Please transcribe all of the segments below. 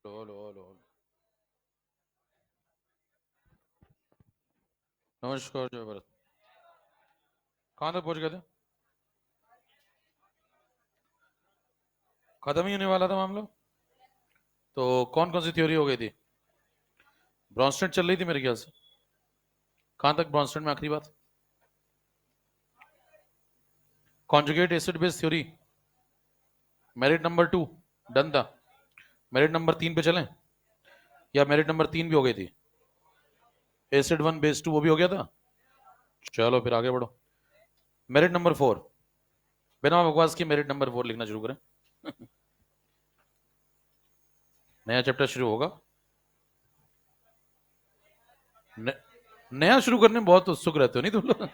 लो लो लो। नमस्कार जय भारत। कहाँ तक पहुंच गए थे? खत्म ही होने वाला था मामला। तो कौन कौन सी थ्योरी हो गई थी? ब्रॉन्स्टेड चल रही थी मेरे ख्याल से। कहाँ तक ब्रॉन्स्टेड में आखिरी बात? Conjugate acid base theory merit number 2 done था। मेरिट नंबर 3 पे चलें या मेरिट नंबर 3 भी हो गई थी? एसिड 1 बेस 2 वो भी हो गया था। चलो फिर आगे बढ़ो। मेरिट नंबर 4, बिना बकवास के मेरिट नंबर 4 लिखना शुरू करें। नया चैप्टर शुरू होगा। न, नया शुरू करने में बहुत उत्सुक रहते हो नहीं तुम लोग?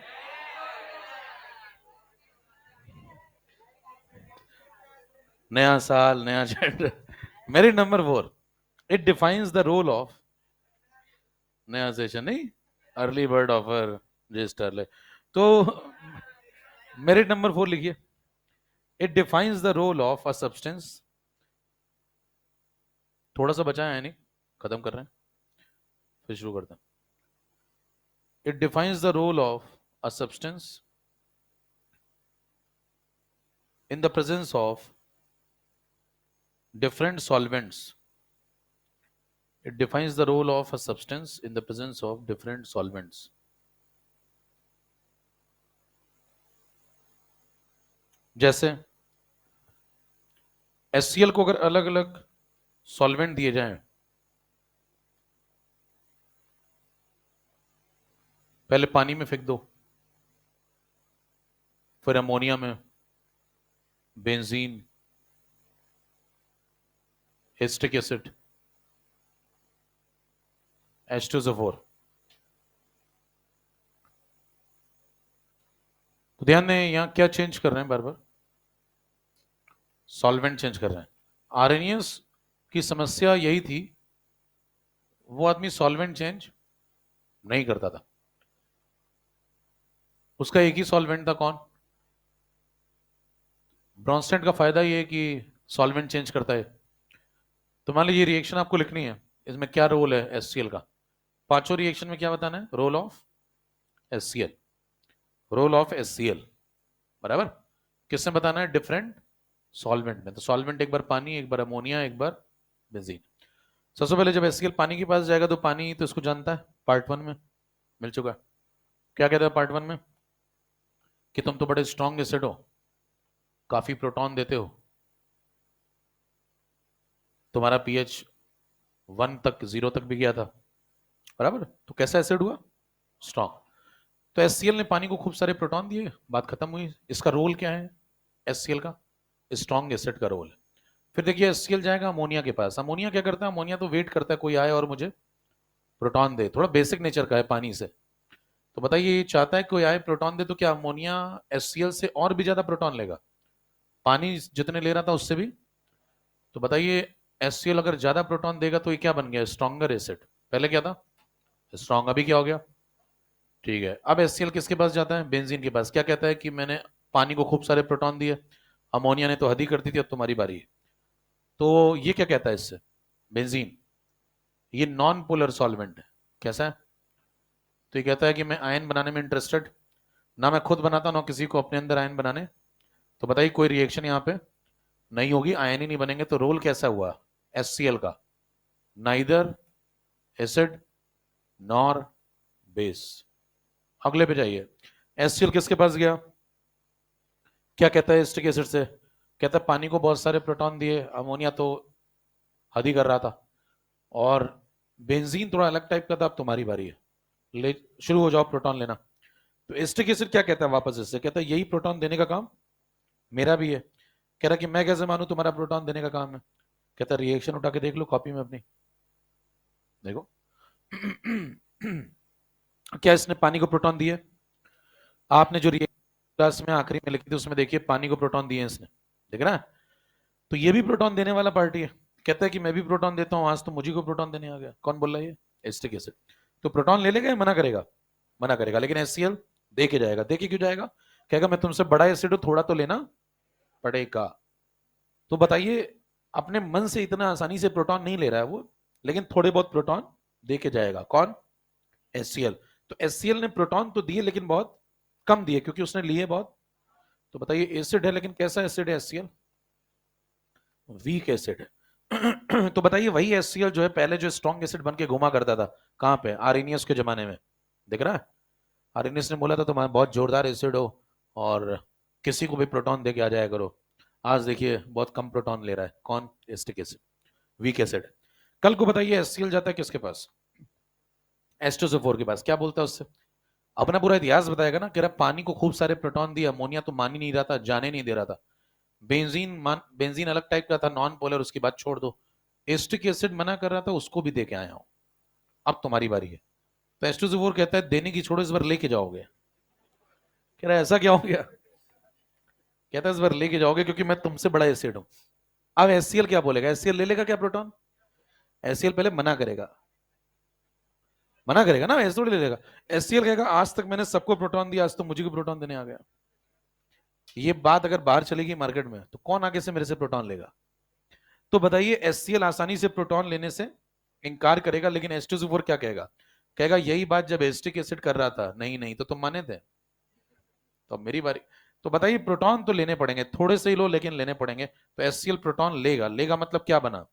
नया साल नया chapter. Merit number 4, it defines the role of, नया सेशन नहीं, अर्ली बर्ड ऑफर रजिस्टर ले। तो मेरिट नंबर 4 लिखिए। It defines the role of a substance, थोड़ा सा बचा है नहीं, खत्म कर रहे हैं, फिर शुरू करते हैं। It defines the role of a substance in the presence of different solvents. It defines the role of a substance in the presence of different solvents. जैसे HCl को अगर अलग अलग सॉल्वेंट दिए जाएं, पहले पानी में फेंक दो, फिर अमोनिया में, बेंजीन, एस्टिक एसिड, H2SO4। तो ध्यान दें यहां क्या चेंज कर रहे हैं, बार बार सॉल्वेंट चेंज कर रहे हैं। आर्हेनियस की समस्या यही थी, वो आदमी सॉल्वेंट चेंज नहीं करता था। उसका एक ही सॉल्वेंट था, कौन? ब्रॉन्स्टेड का फायदा ये है कि सॉल्वेंट चेंज करता है। तो मान लीजिए रिएक्शन आपको लिखनी है, इसमें क्या रोल है HCl का? पांचों रिएक्शन में क्या बताना है? Role of HCl, role of HCl बराबर किसने बताना है? डिफरेंट सॉल्वेंट में। तो सॉल्वेंट एक बार पानी, एक बार अमोनिया, एक बार बेंजीन। सबसे पहले जब HCl पानी के पास जाएगा तो पानी तो इसको जानता है, पार्ट 1 में मिल चुका है। क्या कहता है पार्ट 1 में? कि तुम तो बड़े स्ट्रॉन्ग एसिड हो, काफी प्रोटॉन देते हो, तुम्हारा pH 1 तक 0 तक भी गया था, बराबर। तो कैसा एसिड हुआ? स्ट्रॉन्ग। तो HCl ने पानी को खूब सारे प्रोटॉन दिए, बात खत्म हुई। इसका रोल क्या है HCl का? स्ट्रॉन्ग एसिड का रोल है। फिर देखिए HCl जाएगा अमोनिया के पास। अमोनिया क्या करता है? अमोनिया तो वेट करता है कोई आए और मुझे प्रोटॉन दे, थोड़ा बेसिक नेचर का है पानी से। तो बताइए ये चाहता है कोई आए प्रोटॉन दे, तो क्या अमोनिया HCl से और भी ज्यादा प्रोटॉन लेगा? पानी जितने ले रहा था उससे भी। तो बताइए HCl अगर ज्यादा प्रोटॉन देगा तो ये क्या बन गया? Stronger acid. पहले क्या था? स्ट्रॉन्ग। अभी क्या हो गया? ठीक है। अब HCl किसके पास जाता है? बेंजीन के पास। क्या कहता है कि मैंने पानी को खूब सारे प्रोटॉन दिए, अमोनिया ने तो हद ही कर दी थी, अब तुम्हारी बारी है। तो ये क्या कहता है इससे? बेंजीन, ये नॉन पोलर सॉल्वेंट है। कैसा है? तो ये कहता है कि मैं आयन बनाने में इंटरेस्टेड, ना मैं खुद बनाता ना किसी को अपने अंदर आयन बनाने। तो बताइए कोई रिएक्शन यहाँ पे नहीं होगी, आयन ही नहीं बनेंगे। तो रोल कैसा हुआ HCl का? Neither acid nor base. अगले पे जाइए। HCl किसके पास गया? क्या कहता है एसिटिक एसिड से? कहता है पानी को बहुत सारे प्रोटॉन दिए, अमोनिया तो हद ही कर रहा था, और बेंजीन थोड़ा अलग टाइप का था, अब तुम्हारी बारी है, ले शुरू हो जाओ प्रोटॉन लेना। तो एसिटिक एसिड क्या कहता है वापस इससे? कहता है यही प्रोटॉन देने का काम मेरा भी है। कह रहा कि मैं कैसे मानूं तुम्हारा प्रोटॉन देने का काम है? कहता रिएक्शन उठा के देख लो कॉपी में अपनी, देखो। क्या इसने पानी को प्रोटॉन दिए? आपने जो रिएक्शन क्लास में आखिरी में लिखी थी उसमें देखिए पानी को प्रोटॉन दिए इसने, देख रहा है? तो ये भी प्रोटॉन देने वाला पार्टी है। कहता है कि मैं भी प्रोटॉन देता हूं, आज तो मुझे को प्रोटॉन देने आ गया। कौन बोल रहा है? ये एसिटिक एसिड। तो प्रोटॉन ले लेगा या मना करेगा? मना करेगा। लेकिन HCl दे के जाएगा। दे के क्यों जाएगा? कहेगा मैं तुमसे बड़ा एसिड हूं, थोड़ा तो लेना पड़ेगा। तो बताइए अपने मन से इतना आसानी से प्रोटॉन नहीं ले रहा है वो, लेकिन थोड़े बहुत प्रोटॉन दे के जाएगा। कौन? HCl। तो HCl ने प्रोटॉन तो दिए लेकिन बहुत कम दिए क्योंकि उसने लिए बहुत। तो बताइए एसिड है लेकिन कैसा एसिड है HCl? वीक एसिड है। तो बताइए वही HCl जो है पहले जो स्ट्रॉन्ग एसिड बन के घुमा करता था, कहां पे? आर्हेनियस के जमाने में। दिख रहा है? आर्हेनियस ने बोला था तुम्हारा बहुत जोरदार एसिड हो और किसी को भी प्रोटॉन दे के आ जाया करो। आज देखिए बहुत कम प्रोटॉन ले रहा है। कौन? Acetic acid, weak acid. कल को बताइए HCl जाता है किसके पास? H2SO4 के पास। क्या बोलता है उससे? अपना पूरा इतिहास बताएगा ना, कह रहा पानी को खूब सारे प्रोटॉन दिया, अमोनिया तो मान ही नहीं रहा था, जाने नहीं दे रहा था। बेंजीन अलग टाइप का था, नॉन पोलर, उसकी बात छोड़ दो। एस्टिक एसिड मना कर रहा था, उसको भी दे के आया हूं। अब तुम्हारी बारी है। तो H2SO4 कहता है देने की छोड़ो, इस बार लेके जाओगे। कह रहा है ऐसा क्या हो गया? कहता है इस बार लेके जाओगे क्योंकि मैं तुमसे बड़ा एसिड हूं। अब HCl क्या बोलेगा? HCl ले लेगा क्या प्रोटॉन? HCl पहले मना करेगा, मना करेगा ना, ऐसे थोड़ी ले लेगा। HCl कहेगा आज तक मैंने सबको प्रोटॉन दिया, आज तो मुझे को प्रोटॉन देने आ गया। ये बात अगर बाहर चलेगी मार्केट में तो कौन आगे से मेरे से प्रोटॉन लेगा? तो बताइए HCl आसानी से प्रोटॉन लेने से इनकार करेगा, लेकिन H2SO4 क्या कहेगा? कहेगा यही बात जब एसिटिक एसिड कर रहा था, नहीं नहीं तो तुम माने थे। तो अब मेरी बारी। तो बताइए प्रोटॉन तो लेने पड़ेंगे, थोड़े से ही लो लेकिन लेने पड़ेंगे। तो HCl प्रोटॉन लेगा, लेगा मतलब क्या बना?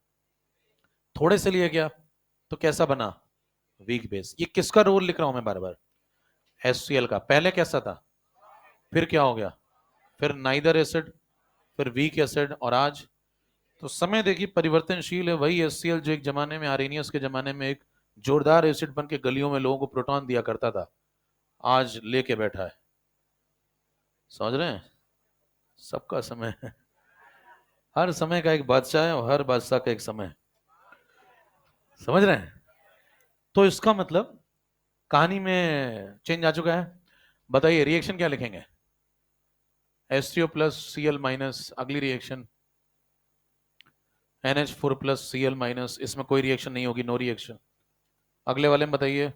थोड़े से लिए क्या? तो कैसा बना? Weak base. ये किसका रोल लिख रहा हूं मैं बार बार? HCl का। पहले कैसा था, फिर क्या हो गया? फिर नाइदर एसिड, फिर वीक एसिड, और आज। तो समय देखिए परिवर्तनशील है। वही HCl जो एक जमाने में आर्हेनियस के जमाने में एक जोरदार एसिड बन के गलियों में लोगों को प्रोटॉन दिया करता था, आज लेके बैठा है। समझ रहे हैं? सबका समय है। हर समय का एक बादशाह है और हर बादशाह का एक समय है। समझ रहे हैं? तो इसका मतलब कहानी में चेंज आ चुका है। बताइए रिएक्शन क्या लिखेंगे? HCO plus Cl minus. अगली reaction NH4 plus Cl minus. इसमें कोई रिएक्शन नहीं होगी, नो रिएक्शन। अगले वाले में बताइए,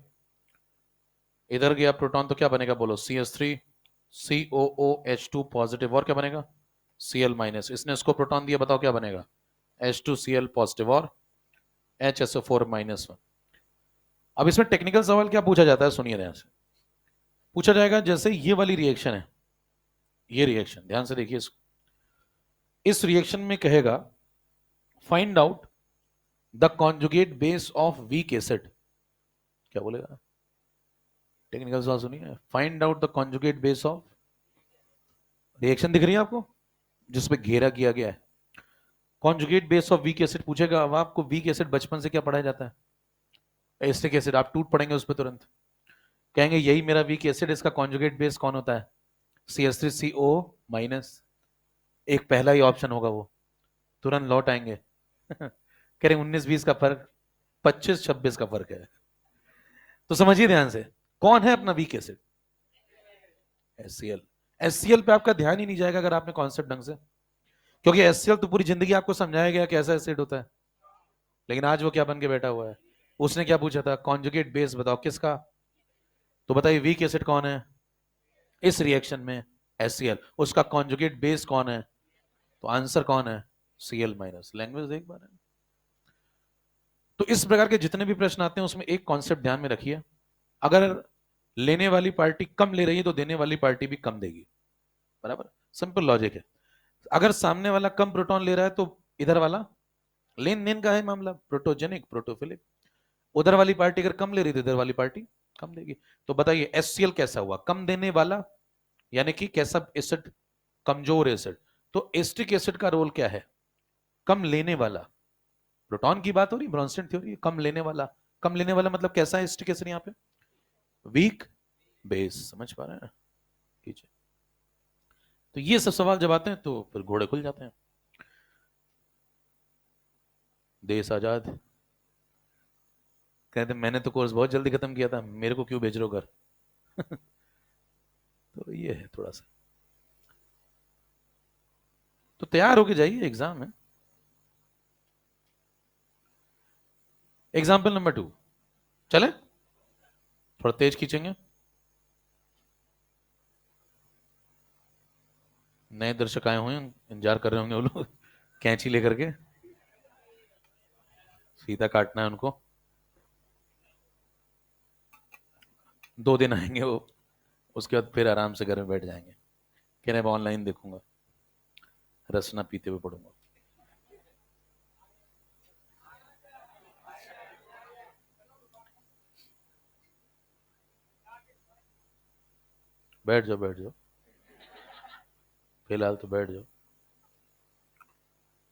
इधर गया प्रोटॉन तो क्या बनेगा? बोलो। CH3 COOH2 पॉजिटिव, और क्या बनेगा? Cl minus. इसने इसको प्रोटॉन दिया, बताओ क्या बनेगा? H2Cl पॉजिटिव और HSO4 माइनस 1। अब इसमें टेक्निकल सवाल क्या पूछा जाता है, सुनिए ध्यान से। पूछा जाएगा जैसे ये वाली रिएक्शन है, ये रिएक्शन ध्यान से देखिए इसको। इस रिएक्शन में कहेगा find out the conjugate base of weak acid. क्या बोलेगा? टेक्निकल सवाल सुनिए। Find out the conjugate base of, reaction दिख रही है आपको जिसपे घेरा किया गया है, conjugate base of weak acid पूछेगा। अब आपको वीक एसिड बचपन से क्या पढ़ाया जाता है? Acetic acid. आप टूट पड़ेंगे उस पर तुरंत, कहेंगे यही मेरा वीक एसिड, इसका कॉन्जुगेट बेस कौन होता है? CH3CO minus. एक पहला ही ऑप्शन होगा वो, तुरंत लौट आएंगे। कह रहे 19-20 का फर्क, 25-26 का फर्क है। तो समझिए ध्यान से, कौन है अपना वीक एसिड? HCl। HCl पे आपका ध्यान ही नहीं जाएगा अगर आपने कॉन्सेप्ट ढंग से, क्योंकि HCl तो पूरी जिंदगी आपको समझाया गया कैसा एसिड होता है, लेकिन आज वो क्या बन के बैठा हुआ है? उसने क्या पूछा था? कॉन्जुगेट बेस बताओ किसका। तो बताइए वीक एसिड कौन है इस रिएक्शन में? HCl। उसका कॉन्जुगेट बेस कौन है? तो आंसर कौन है? Cl minus. लैंग्वेज देख पा रहे हैं? तो इस प्रकार के जितने भी प्रश्न आते हैं उसमें एक कॉन्सेप्ट ध्यान में रखिए, अगर लेने वाली पार्टी कम ले रही है तो देने वाली पार्टी भी कम देगी। बराबर, सिंपल लॉजिक है। अगर सामने वाला कम प्रोटॉन ले रहा है तो इधर वाला, लेन देन का है मामला, प्रोटोजेनिक प्रोटोफिलिक। उधर वाली पार्टी अगर कम ले रही थी, इधर वाली पार्टी कम देगी। तो बताइए HCl कैसा हुआ? कम देने वाला, यानी कि कैसा एसिड? कमजोर एसिड। तो एस्टिक एसिड का रोल क्या है? कम लेने वाला। प्रोटॉन की बात हो रही, ब्रोंस्टन थ्योरी, कम लेने वाला। कम लेने वाला मतलब कैसा है एस्टिक एसिड यहाँ पे? Weak base. समझ पा रहे हैं? कीजिए। तो ये सब सवाल जब आते हैं तो फिर घोड़े खुल जाते हैं। देश आजाद। कहते मैंने तो कोर्स बहुत जल्दी खत्म किया था, मेरे को क्यों भेज रहे हो घर? तो ये है थोड़ा सा। तो तैयार होके जाइए, एग्जाम है। एग्जाम्पल नंबर 2 चले, थोड़ा तेज खींचेंगे। नए दर्शक आए हुए हैं, इंतजार कर रहे होंगे वो लोग कैंची लेकर के। फीता काटना है उनको, 2 दिन आएंगे वो, उसके बाद फिर आराम से घर में बैठ जाएंगे, कह रहे मैं ऑनलाइन देखूंगा, रसना पीते हुए पढ़ूंगा। बैठ जाओ बैठ जाओ, फिलहाल तो बैठ जाओ,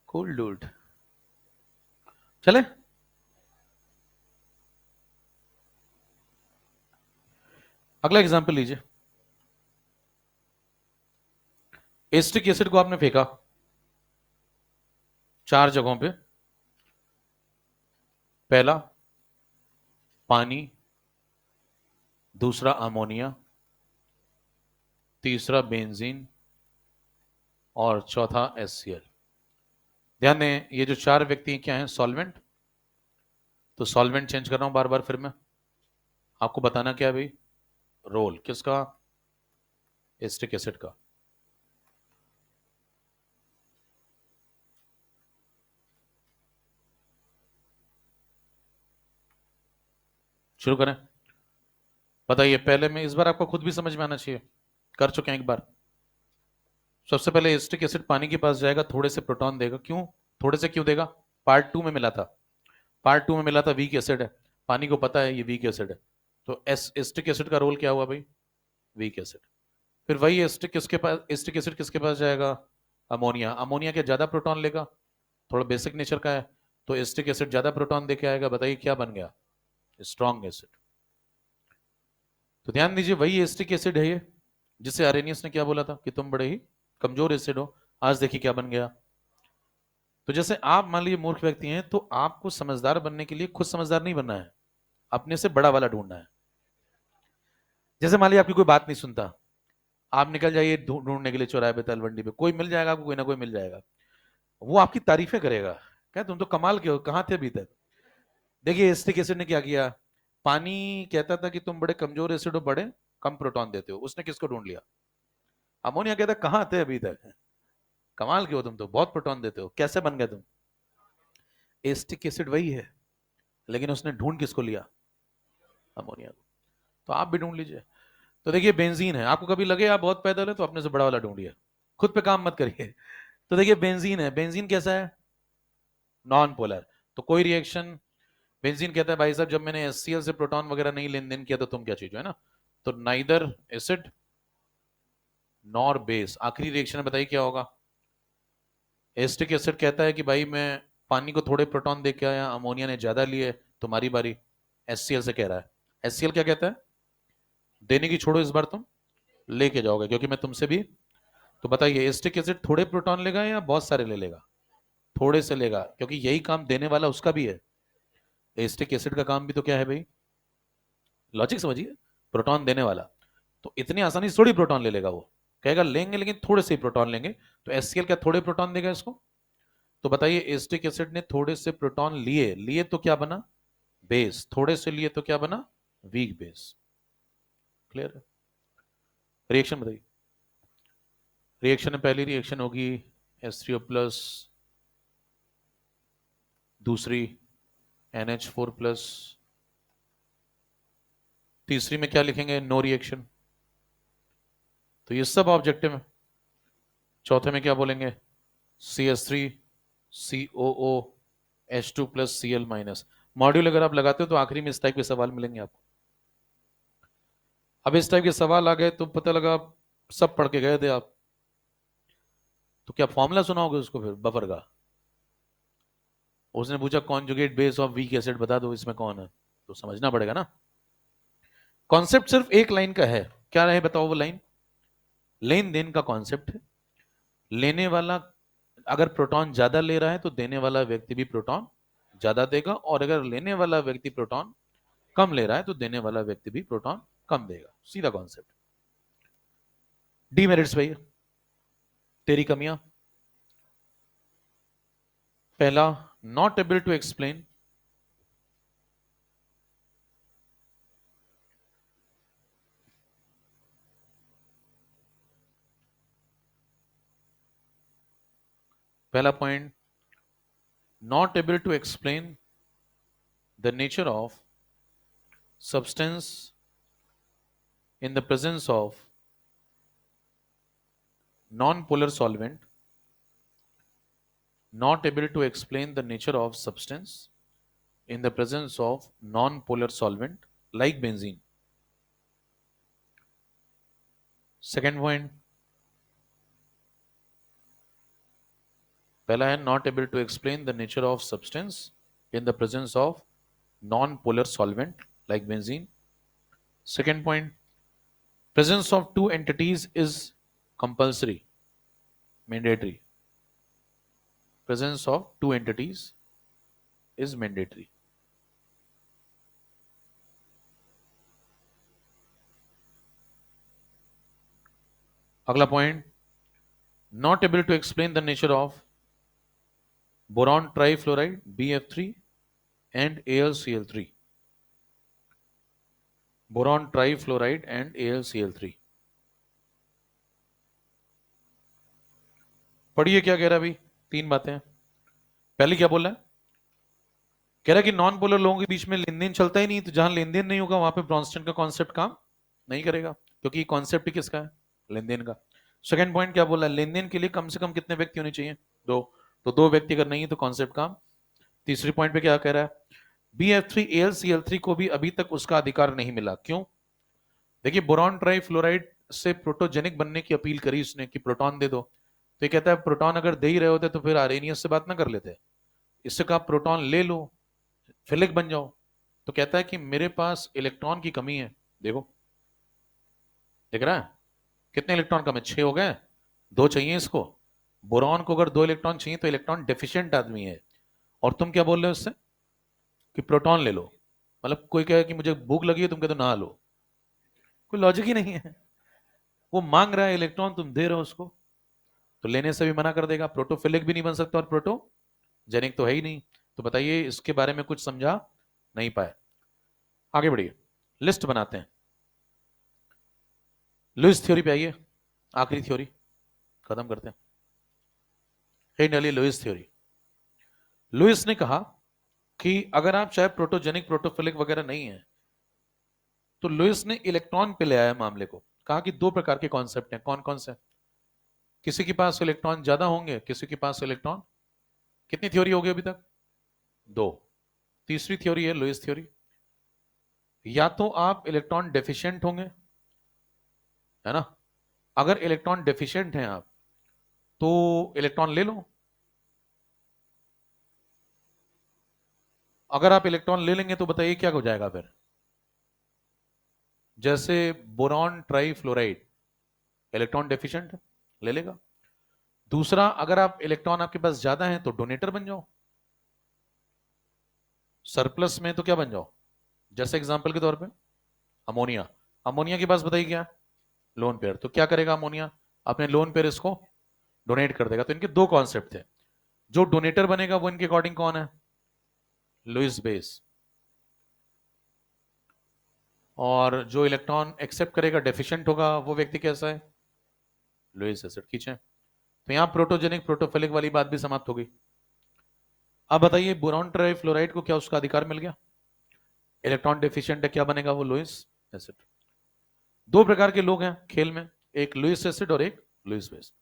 कूल डूड। चले, अगला एग्जाम्पल लीजिए। एस्टिक एसिड को आपने फेंका 4 जगहों पे। पहला पानी, दूसरा अमोनिया, तीसरा बेंजीन और चौथा HCl। ध्यान दें ये जो 4 व्यक्ति क्या हैं, सॉल्वेंट। तो सॉल्वेंट चेंज कर रहा हूं बार बार, फिर मैं आपको बताना क्या है भाई, रोल किसका, एस्टिक एसिड का। शुरू करें। बताइए पहले में, इस बार आपको खुद भी समझ में आना चाहिए, कर चुके हैं एक बार। सबसे पहले एस्टिक एसिड पानी के पास जाएगा, थोड़े से प्रोटॉन देगा। क्यों थोड़े से, क्यों देगा, पार्ट 2 में मिला था, पार्ट 2 में मिला था, वीक एसिड है, पानी को पता है ये वीक एसिड है। तो एस्टिक एसिड का रोल क्या हुआ भाई, वीक एसिड। फिर वही एस्टिक किसके पास, एस्टिक एसिड किसके पास जाएगा, अमोनिया। अमोनिया के ज्यादा प्रोटॉन लेगा, थोड़ा बेसिक नेचर का है, तो एस्टिक एसिड ज्यादा प्रोटॉन देके आएगा। बताइए क्या बन गया, स्ट्रॉन्ग एसिड। तो ध्यान दीजिए वही एस्टिक एसिड है ये, जिसे आरेनियस ने क्या बोला था कि तुम बड़े ही कमजोर एसिड हो। आज देखिए क्या बन गया। तो जैसे आप मान लीजिए मूर्ख व्यक्ति हैं, तो आपको समझदार बनने के लिए खुद समझदार नहीं बनना है, अपने से बड़ा वाला ढूंढना है। जैसे मान लीजिए आपकी कोई बात नहीं सुनता, आप निकल जाइए ढूंढने के लिए चौराहे पे, तलवंडी पे, कोई मिल जाएगा आपको, कोई ना कोई मिल जाएगा, वो आपकी तारीफें करेगा, क्या तुम तो कमाल के हो, कहाँ थे अभी तक। देखिए एस्टिक एसिड ने क्या किया, पानी कहता था कि तुम बड़े कमजोर एसिड हो, बड़े कम प्रोटॉन देते हो, उसने किसको ढूंढ लिया, अमोनिया। कहता कहाँ थे अभी तक, कमाल के हो तुम तो, बहुत प्रोटॉन देते हो, कैसे बन गए तुम। एस्टिक एसिड वही है, लेकिन उसने ढूंढ किसको लिया, अमोनिया को। तो आप भी ढूंढ लीजिए। तो देखिए बेंजीन है, आपको कभी लगे आप बहुत पैदल है तो अपने से बड़ा वाला ढूंढिए, खुद पे काम मत करिए। तो देखिए बेंजीन है, बेंजीन कैसा है, नॉन पोलर। तो कोई रिएक्शन, बेंजीन कहता है भाई साहब जब मैंने HCl से प्रोटॉन वगैरह नहीं लेन देन किया तो तुम क्या चीज हो, है ना। तो नाइदर एसिड नॉर बेस। आखिरी रिएक्शन है, बताइए क्या होगा। एस्टिक एसिड कहता है कि भाई मैं पानी को थोड़े प्रोटॉन दे के आया, अमोनिया ने ज्यादा लिए, तुम्हारी बारी। HCl से कह रहा है, HCl क्या कहता है, देने की छोड़ो, इस बार तुम लेके जाओगे क्योंकि मैं तुमसे भी। तो बताइए एस्टिक एसिड थोड़े प्रोटॉन लेगा या बहुत सारे ले लेगा, थोड़े से लेगा, क्योंकि यही काम देने वाला उसका भी है। एस्टिक एसिड का काम भी तो क्या है भाई, लॉजिक समझिए, प्रोटॉन देने वाला। तो इतनी आसानी से थोड़ी प्रोटॉन ले लेगा वो, कहेगा लेंगे लेकिन थोड़े से ही प्रोटॉन लेंगे। तो HCl क्या थोड़े प्रोटॉन देगा इसको। तो बताइए एस्टिक एसिड ने थोड़े से प्रोटॉन लिए, लिए तो क्या बना, बेस, थोड़े से लिए तो क्या बना, वीक बेस। क्लियर है। रिएक्शन बताइए। रिएक्शन में पहली रिएक्शन होगी H3O प्लस, दूसरी NH4 प्लस, तीसरी में क्या लिखेंगे, नो रिएक्शन। तो ये सब ऑब्जेक्टिव है। चौथे में क्या बोलेंगे, CH3 COO H2 plus Cl minus. Module अगर आप लगाते हो तो आखिरी में इस टाइप के सवाल मिलेंगे आपको। अब इस टाइप के सवाल आ गए तो पता लगा सब पढ़ के गए थे आप, तो क्या फॉर्मूला सुनाओगे उसको फिर बफर का। उसने पूछा conjugate base of weak acid बता दो इसमें कौन है, तो समझना पड़ेगा ना। कॉन्सेप्ट सिर्फ एक लाइन का है, क्या रहे बताओ वो लाइन, लेन देन का कॉन्सेप्ट है। लेने वाला अगर प्रोटॉन ज्यादा ले रहा है तो देने वाला व्यक्ति भी प्रोटॉन ज्यादा देगा, और अगर लेने वाला व्यक्ति प्रोटॉन कम ले रहा है तो देने वाला व्यक्ति भी प्रोटॉन कम देगा, सीधा कॉन्सेप्ट। डीमेरिट्स भैया, तेरी कमियां। पहला, नॉट एबल टू एक्सप्लेन, पहला point, not able to explain the nature of substance in the presence of non-polar solvent, not able to explain the nature of substance in the presence of non-polar solvent like benzene. Second point, पहला है not able to explain the nature of substance in the presence of non-polar solvent like benzene. Second point, presence of two entities is compulsory, mandatory. Presence of two entities is mandatory. अगला point, not able to explain the nature of boron trifluoride BF3 and AlCl3. Boron trifluoride and AlCl3. पढ़िए क्या कह रहा है अभी, तीन बातें। पहले क्या बोला है, कह रहा है कि नॉन पोलर लोगों के बीच में लेन देन चलता ही नहीं, तो जहां लेन देन नहीं होगा वहां पे ब्रॉन्स्टन का कॉन्सेप्ट काम नहीं करेगा, क्योंकि कॉन्सेप्ट ही किसका है, लेन देन का। सेकंड पॉइंट क्या बोला है, लेन देन के लिए कम से कम कितने व्यक्ति होने चाहिए, दो, तो दो व्यक्ति अगर नहीं है तो कॉन्सेप्ट काम। तीसरी पॉइंट पे क्या कह रहा है, BF3 AlCl3 को भी अभी तक उसका अधिकार नहीं मिला, क्यों? देखिए बोरॉन ट्राइफ्लोराइड से प्रोटोजेनिक बनने की अपील करी उसने कि प्रोटॉन दे दो, तो ये कहता है प्रोटॉन अगर दे ही रहे होते तो फिर आरेनियस से बात ना कर लेते, इससे कहा प्रोटॉन ले लो फिलिक बन जाओ। तो कहता है कि मेरे पास इलेक्ट्रॉन की कमी है, देखो देख रहा है कितने इलेक्ट्रॉन कम है, 6 हो गए, 2 चाहिए इसको। बोरॉन को अगर 2 इलेक्ट्रॉन चाहिए तो इलेक्ट्रॉन डेफिशिएंट आदमी है, और तुम क्या बोल रहे हो उससे कि प्रोटॉन ले लो, मतलब कोई कहे कि मुझे भूख लगी है, तुम कहते हो ना लो, कोई लॉजिक ही नहीं है। वो मांग रहा है इलेक्ट्रॉन, तुम दे रहे हो उसको, तो लेने से भी मना कर देगा, प्रोटोफिलिक भी नहीं बन सकता और प्रोटोजेनिक तो है ही नहीं। तो बताइए इसके बारे में कुछ समझा नहीं पाए, आगे बढ़िए, लिस्ट बनाते हैं। लुइस थ्योरी पे आइए, आखिरी थ्योरी खत्म करते हैं। Henry Louis theory. लुइस ने कहा कि अगर आप चाहे प्रोटोजेनिक प्रोटोफिलिक वगैरह नहीं है, तो लुइस ने इलेक्ट्रॉन पे ले आया मामले को, कहा कि दो प्रकार के कॉन्सेप्ट हैं, कौन कौन से, किसी के पास इलेक्ट्रॉन ज्यादा होंगे, किसी के पास इलेक्ट्रॉन, कितनी थ्योरी हो गई अभी तक, दो। तीसरी थ्योरी है लुइस थ्योरी, या तो आप इलेक्ट्रॉन डेफिशिएंट होंगे, है ना, अगर इलेक्ट्रॉन डेफिशिएंट हैं आप तो इलेक्ट्रॉन ले लो, अगर आप इलेक्ट्रॉन ले लेंगे तो बताइए क्या हो जाएगा फिर, जैसे बोरॉन ट्राइफ्लोराइड इलेक्ट्रॉन डेफिशिएंट ले लेगा। दूसरा, अगर आप इलेक्ट्रॉन आपके पास ज्यादा हैं तो डोनेटर बन जाओ, सरप्लस में तो क्या बन जाओ, जैसे एग्जांपल के तौर पे अमोनिया, अमोनिया के पास बताइए क्या, लोन पेयर, तो क्या करेगा अमोनिया, अपने लोन पेयर इसको डोनेट कर देगा। तो इनके दो कॉन्सेप्ट थे, जो डोनेटर बनेगा वो इनके अकॉर्डिंग कौन है, लुइस बेस, और जो इलेक्ट्रॉन एक्सेप्ट करेगा डेफिशिएंट होगा वो व्यक्ति कैसा है, लुइस एसिड। खींचे, तो यहां प्रोटोजेनिक प्रोटोफिलिक वाली बात भी समाप्त हो गई। अब बताइए बोरॉन ट्राइफ्लोराइड को क्या उसका अधिकार मिल गया, इलेक्ट्रॉन डेफिशिएंट है, क्या बनेगा वो लुइस एसिड। दो प्रकार के लोग हैं खेल में, एक लुइस एसिड और एक लुइस बेस,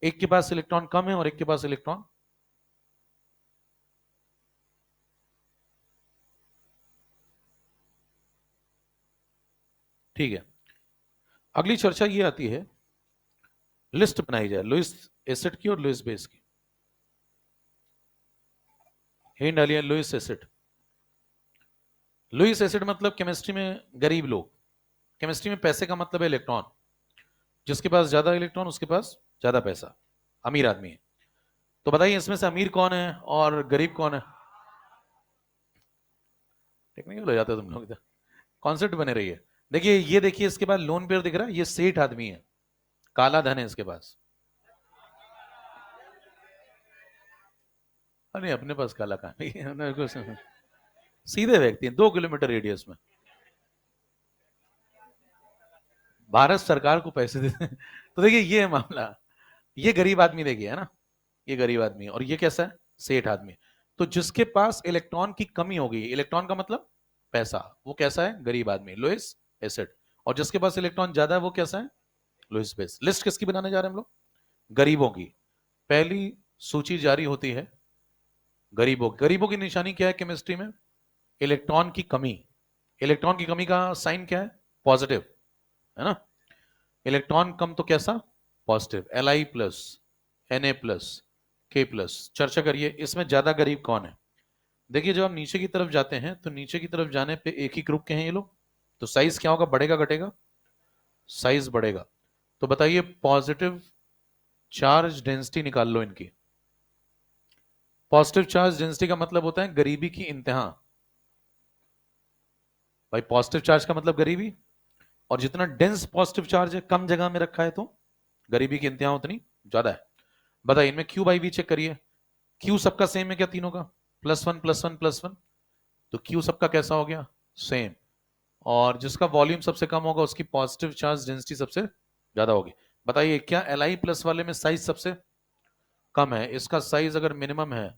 एक के पास इलेक्ट्रॉन कम है और एक के पास इलेक्ट्रॉन, ठीक है। अगली चर्चा ये आती है, लिस्ट बनाई जाए लुइस एसिड की और लुइस बेस की। हिंट डालिए, लुइस एसिड, लुइस एसिड मतलब केमिस्ट्री में गरीब लोग, केमिस्ट्री में पैसे का मतलब है इलेक्ट्रॉन, जिसके पास ज्यादा इलेक्ट्रॉन उसके पास ज्यादा पैसा, अमीर आदमी है। तो बताइए इसमें से अमीर कौन है और गरीब कौन है, टेक्निकल हो जाता है तुम लोग, कॉन्सेप्ट बने रही है। देखिए ये देखिए इसके बाद लोन पेयर दिख रहा है, ये सेठ आदमी है, काला धन है इसके पास, अरे अपने पास काला कहां है, सीधे व्यक्ति 2 किलोमीटर रेडियस में, भारत सरकार को पैसे देते हैं। तो देखिए ये है मामला, ये गरीब आदमी देखिए, है ना, ये गरीब आदमी और ये कैसा है, सेठ आदमी। तो जिसके पास इलेक्ट्रॉन की कमी होगी, इलेक्ट्रॉन का मतलब पैसा, वो कैसा है? गरीब आदमी, लोएस्ट एसिड। और जिसके पास इलेक्ट्रॉन ज्यादा है वो कैसा है? Lowest base. लिस्ट किसकी बनाने जा रहे हैं हम लोग? गरीबों की। पहली सूची जारी होती है गरीबों की। गरीबों की निशानी क्या है केमिस्ट्री में? इलेक्ट्रॉन की कमी। इलेक्ट्रॉन की कमी का साइन क्या है? पॉजिटिव, है ना? इलेक्ट्रॉन कम तो कैसा? पॉजिटिव। Li+, Na+, K+। चर्चा करिए इसमें ज्यादा गरीब कौन है? देखिए जब हम नीचे की तरफ जाते हैं तो नीचे की तरफ जाने पे एक ही ग्रुप के हैं ये लोग, तो साइज क्या होगा? बढ़ेगा घटेगा? साइज बढ़ेगा। तो बताइए पॉजिटिव चार्ज डेंसिटी निकाल लो इनकी। पॉजिटिव चार्ज डेंसिटी का मतलब होता है गरीबी की इंतहा। भाई पॉजिटिव चार्ज का मतलब गरीबी, और जितना डेंस पॉजिटिव चार्ज है कम जगह में रखा है तो गरीबी की इंतहा उतनी ज्यादा है। बताइए इनमें क्यू बाई वी चेक करिए। क्यू सबका सेम है क्या? तीनों का +1 +1 +1, तो क्यू सबका कैसा हो गया? सेम। और जिसका वॉल्यूम सबसे कम होगा उसकी पॉजिटिव चार्ज डेंसिटी सबसे ज्यादा होगी। बताइए क्या Li+ वाले में साइज सबसे कम है? इसका साइज अगर मिनिमम है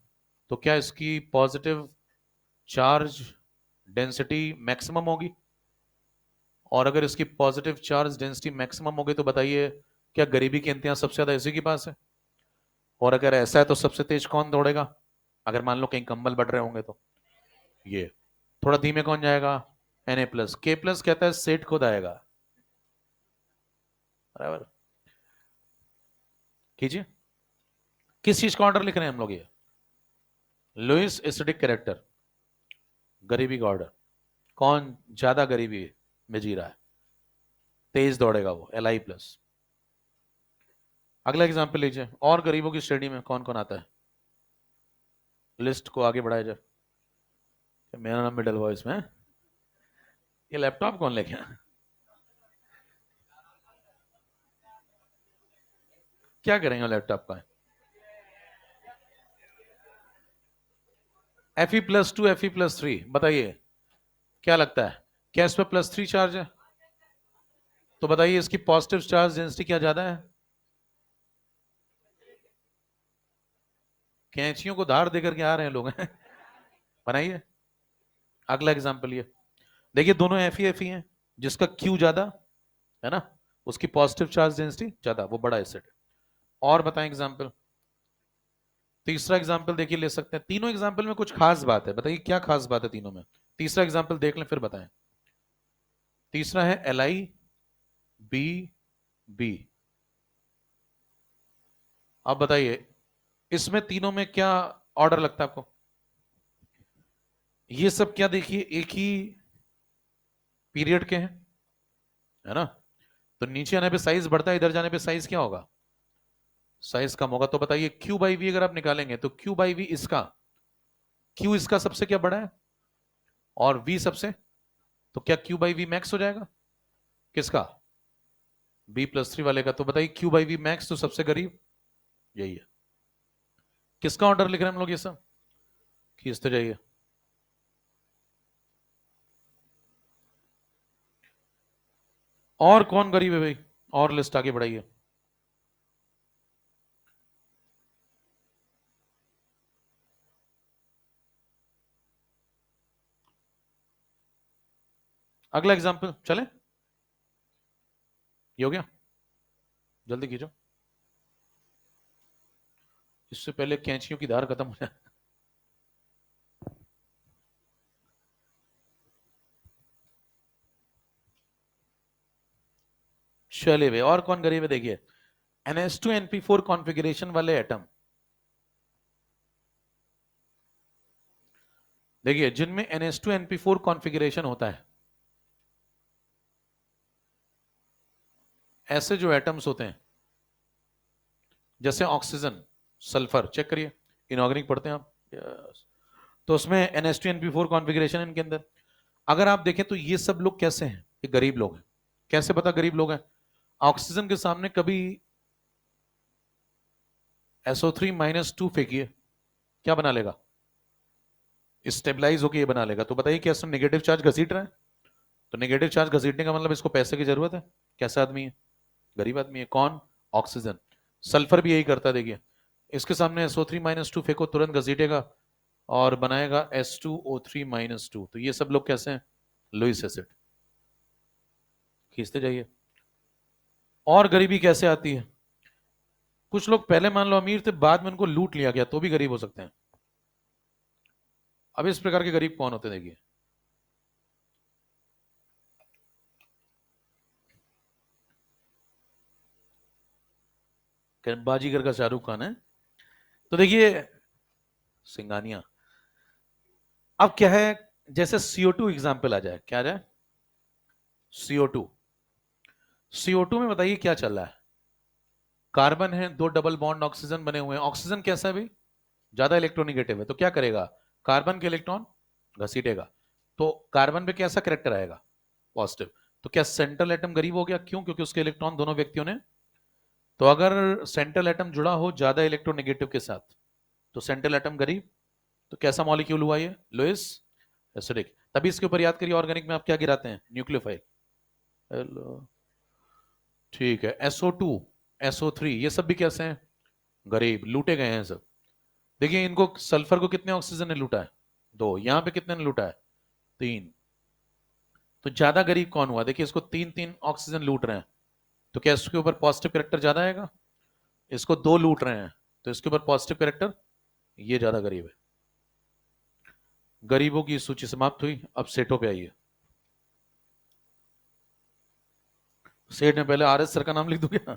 तो क्या इसकी पॉजिटिव चार्ज डेंसिटी मैक्सिमम होगी? और अगर इसकी पॉजिटिव चार्ज डेंसिटी मैक्सिमम होगी तो बताइए क्या गरीबी की इंतहा सबसे ज्यादा इसी के पास है? और अगर ऐसा है तो सबसे तेज कौन दौड़ेगा? अगर मान लो कहीं कंबल बढ़ रहे होंगे तो ये। थोड़ा धीमे कौन जाएगा? Na+। K+ कहता है सेठ खुद आएगा। बराबर, कीजिए। किस चीज का ऑर्डर लिख रहे हैं हम लोग? ये लुइस एसिडिक कैरेक्टर, गरीबी का ऑर्डर। कौन ज्यादा गरीबी में जी रहा है? तेज दौड़ेगा वो, Li+। अगला एग्जाम्पल लीजिए, और गरीबों की श्रेणी में कौन कौन आता है? लिस्ट को आगे बढ़ाया जाए। मेरा नाम मिडल वॉइस में है? ये लैपटॉप कौन लेके आया? क्या करेंगे लैपटॉप का? Fe+2 Fe+3, बताइए क्या लगता है? क्या इस पे +3 चार्ज है? तो बताइए इसकी पॉजिटिव चार्ज डेंसिटी क्या ज्यादा है? कैंचियों को धार देकर के आ रहे हैं लोग हैं। बनाइए अगला एग्जाम्पल। ये देखिए दोनों Fe हैं, जिसका Q ज्यादा है ना, उसकी पॉजिटिव चार्ज डेंसिटी ज्यादा, वो बड़ा एसिड है। और बताएं एग्जाम्पल। तीसरा एग्जाम्पल देखिए ले सकते हैं। तीनों एग्जाम्पल में कुछ खास बात है, बताइए क्या खास बात है तीनों में? तीसरा एग्जाम्पल देख लें फिर बताएं। तीसरा है LiBB। अब बताइए इसमें तीनों में क्या ऑर्डर लगता है आपको? ये सब क्या देखिए एक ही पीरियड के हैं, है ना? तो नीचे आने पे साइज बढ़ता है, इधर जाने पे साइज क्या होगा? साइज कम होगा। तो बताइए क्यू बाई वी अगर आप निकालेंगे तो क्यू बाई वी इसका, क्यू इसका सबसे क्या बड़ा है और वी सबसे, तो क्या क्यू बाई वी मैक्स हो जाएगा? किसका? B+3 वाले का। तो बताइए क्यू बाई वी मैक्स तो सबसे करीब यही है। किसका ऑर्डर लिख रहे हैं हम लोग? ये सब खींचते जाइए। और कौन गरीब है भाई? और लिस्ट आगे बढ़ाइए। अगला एग्जाम्पल चले, ये हो गया? जल्दी कीजिए, इससे पहले कैंचियों की धार खत्म हो जाए। चलिए भाई और कौन गरीब है देखिए। NH2NP4 कॉन्फ़िगरेशन वाले एटम, देखिए जिनमें NH2NP4 कॉन्फ़िगरेशन होता है, ऐसे जो एटम्स होते हैं जैसे ऑक्सीजन, सल्फर, चेक करिए इनऑर्गेनिक पढ़ते हैं आप। यस। तो उसमें NH2NP4 कॉन्फ़िगरेशन इनके अंदर। अगर आप देखें तो ये सब लोग कैसे हैं? ये गरीब लोग हैं। कैसे पता गरीब लोग हैं? ऑक्सीजन के सामने कभी SO3-2 फेंकिए, क्या बना लेगा? स्टेबलाइज होकर ये बना लेगा। तो बताइए क्या इसमें नेगेटिव चार्ज घसीट रहा है? तो नेगेटिव चार्ज घसीटने का मतलब इसको पैसे की जरूरत है। कैसा आदमी है? गरीब आदमी है। कौन? ऑक्सीजन। सल्फर भी यही करता है, देखिए इसके सामने SO3-2 फेंको तुरंत घसीटेगा, और बनाएगा S2O3-2। तो ये सब लोग कैसे हैं? Lewis acid. खींचते जाइए। और गरीबी कैसे आती है? कुछ लोग पहले मान लो अमीर थे, बाद में उनको लूट लिया गया, तो भी गरीब हो सकते हैं। अब इस प्रकार के गरीब कौन होते हैं? देखिए, बाजीगर का शाहरुख खान है। तो देखिए, सिंगानिया। अब क्या है, जैसे CO2 एग्जाम्पल आ जाए, क्या आ जाए? CO2। CO2 में बताइए क्या चल रहा है? कार्बन है, दो डबल बॉन्ड ऑक्सीजन बने हुए हैं। ऑक्सीजन कैसा है भाई? ज्यादा इलेक्ट्रोनिगेटिव है, तो क्या करेगा? कार्बन के इलेक्ट्रॉन घसीटेगा। तो कार्बन पे कैसा करेक्टर आएगा? पॉजिटिव। तो क्या सेंट्रल एटम गरीब हो गया? क्यों? क्योंकि उसके इलेक्ट्रॉन दोनों व्यक्तियों ने। तो अगर सेंट्रल एटम जुड़ा हो ज्यादा इलेक्ट्रोनेगेटिव के साथ, तो सेंट्रल एटम गरीब। तो कैसा मॉलिक्यूल हुआ ये? Lewis acidic. तभी इसके ऊपर याद करिए, ऑर्गेनिक में आप क्या गिराते हैं? न्यूक्लियोफाइल। हेलो। ठीक है, SO2, SO3, ये सब भी कैसे हैं? गरीब, लूटे गए हैं सब। देखिए, इनको सल्फर को कितने ऑक्सीजन ने लूटा है? दो। यहां पे कितने ने लूटा है? तीन। तो ज्यादा गरीब कौन हुआ? देखिए, इसको तीन तीन ऑक्सीजन लूट रहे हैं, तो क्या इसके ऊपर पॉजिटिव करेक्टर ज्यादा आएगा? इसको दो लूट रहे हैं, तो इसके ऊपर पॉजिटिव करेक्टर, ये ज्यादा गरीब है। गरीबों की सूची समाप्त हुई, अब सेठों पे आइए। सेठ में पहले RS सर का नाम लिख दूं क्या?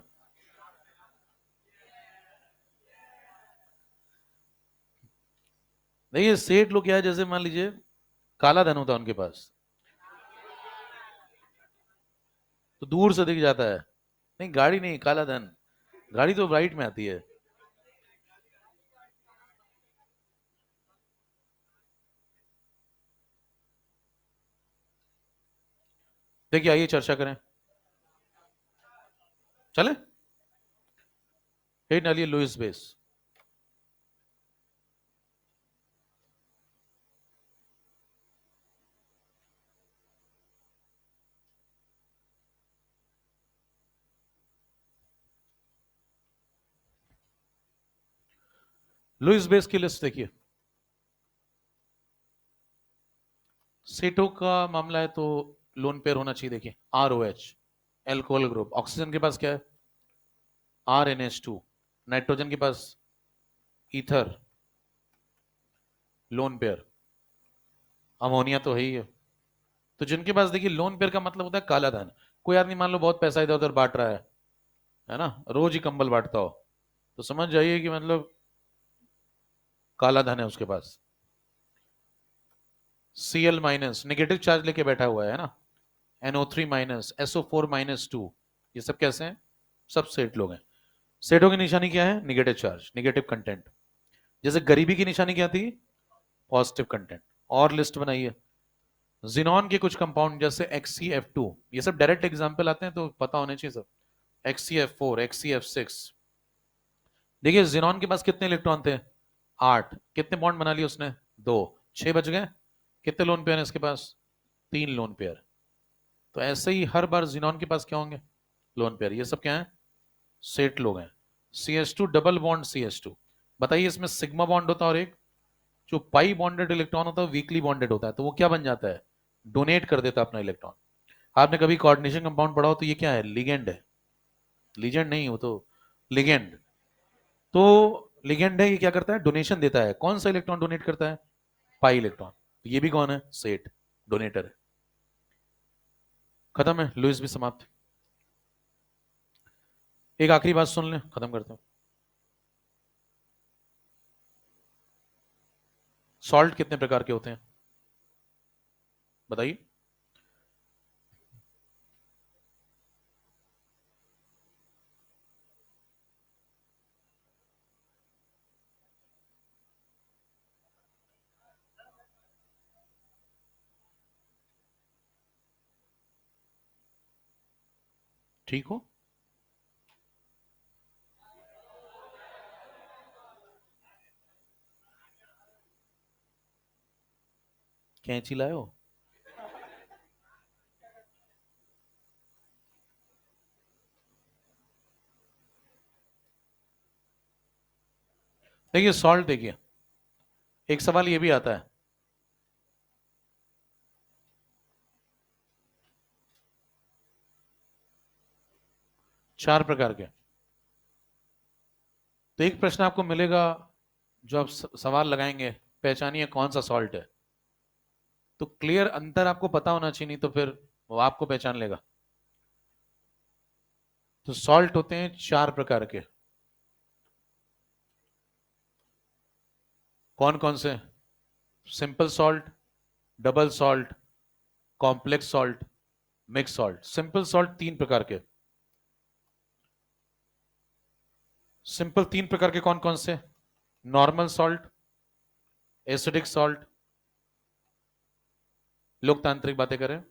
देखिए, सेठ लोग क्या है, जैसे मान लीजिए काला धन होता है उनके पास, तो दूर से दिख जाता है। नहीं, गाड़ी नहीं, काला धन। गाड़ी तो राइट में आती है। देखिए, आइए चर्चा करें। चले, हेड डालिए लुईस बेस। लुईस बेस की लिस्ट देखिए। सेठों का मामला है तो लोन पेयर होना चाहिए। देखिए, ROH, एल्कोहल ग्रुप। ऑक्सीजन के पास क्या है? RNH2। नाइट्रोजन के पास ईथर, लोन पेयर। अमोनिया तो है ही है। तो जिनके पास, देखिए, लोन पेयर का मतलब होता है काला धन। कोई आदमी मान लो बहुत पैसा इधर उधर बांट रहा है ना, रोज ही कंबल बांटता हो, तो समझ जाइए कि मतलब काला धन है उसके पास। Cl- नेगेटिव चार्ज लेके बैठा हुआ है ना। NO3-, SO4-2। ये सब कैसे हैं? सब सेठ लोग हैं। सेठों की निशानी क्या है? Negative charge, negative content. जैसे गरीबी की निशानी क्या थी? Positive content. और लिस्ट बनाइए। जिनॉन के कुछ कंपाउंड जैसे XCF2, ये सब डायरेक्ट एग्जाम्पल आते हैं तो पता होने चाहिए सब। XCF4, XCF6। देखिए, जिनॉन के पास कितने इलेक्ट्रॉन थे? 8। कितने बॉन्ड बना लिए उसने? दो। 6 बच गए। कितने लोन पेयर हैं इसके पास? 3 लोन पेयर। तो ऐसे ही हर बार जिनॉन के पास क्या होंगे? Lone pair. ये सब क्या है? सेट लोग हैं। CH2 double bond CH2। बताइए, इसमें सिग्मा बॉन्ड होता है, और एक जो पाई बॉन्डेड इलेक्ट्रॉन होता है वीकली बॉन्डेड होता है, तो वो क्या बन जाता है? डोनेट कर देता है अपना इलेक्ट्रॉन। आपने कभी कोऑर्डिनेशन कंपाउंड पढ़ा हो तो ये क्या है? लिगेंड है। लिगेंड नहीं, वो तो लिगेंड। तो लिगेंड है, ये क्या करता है? डोनेशन देता है। कौन सा इलेक्ट्रॉन डोनेट करता है? Pi electron. तो ये भी कौन है? सेट, डोनेटर है। खत्म है, लुईस भी समाप्त। एक आखिरी बात सुन लें, खत्म करता हूं। सॉल्ट कितने प्रकार के होते हैं? बताइए। ठीक हो? कैंची लाए हो? देखिए, सॉल्ट देखिए, एक सवाल ये भी आता है, चार प्रकार के। तो एक प्रश्न आपको मिलेगा जो आप सवाल लगाएंगे, पहचानिए कौन सा सॉल्ट है। तो क्लियर अंतर आपको पता होना चाहिए, नहीं तो फिर वो आपको पहचान लेगा। तो सॉल्ट होते हैं चार प्रकार के। कौन कौन से? Simple salt, double salt, complex salt, mix salt. Simple salt तीन प्रकार के। सिंपल तीन प्रकार के कौन कौन से? Normal salt, acidic salt. लोकतांत्रिक बातें करें,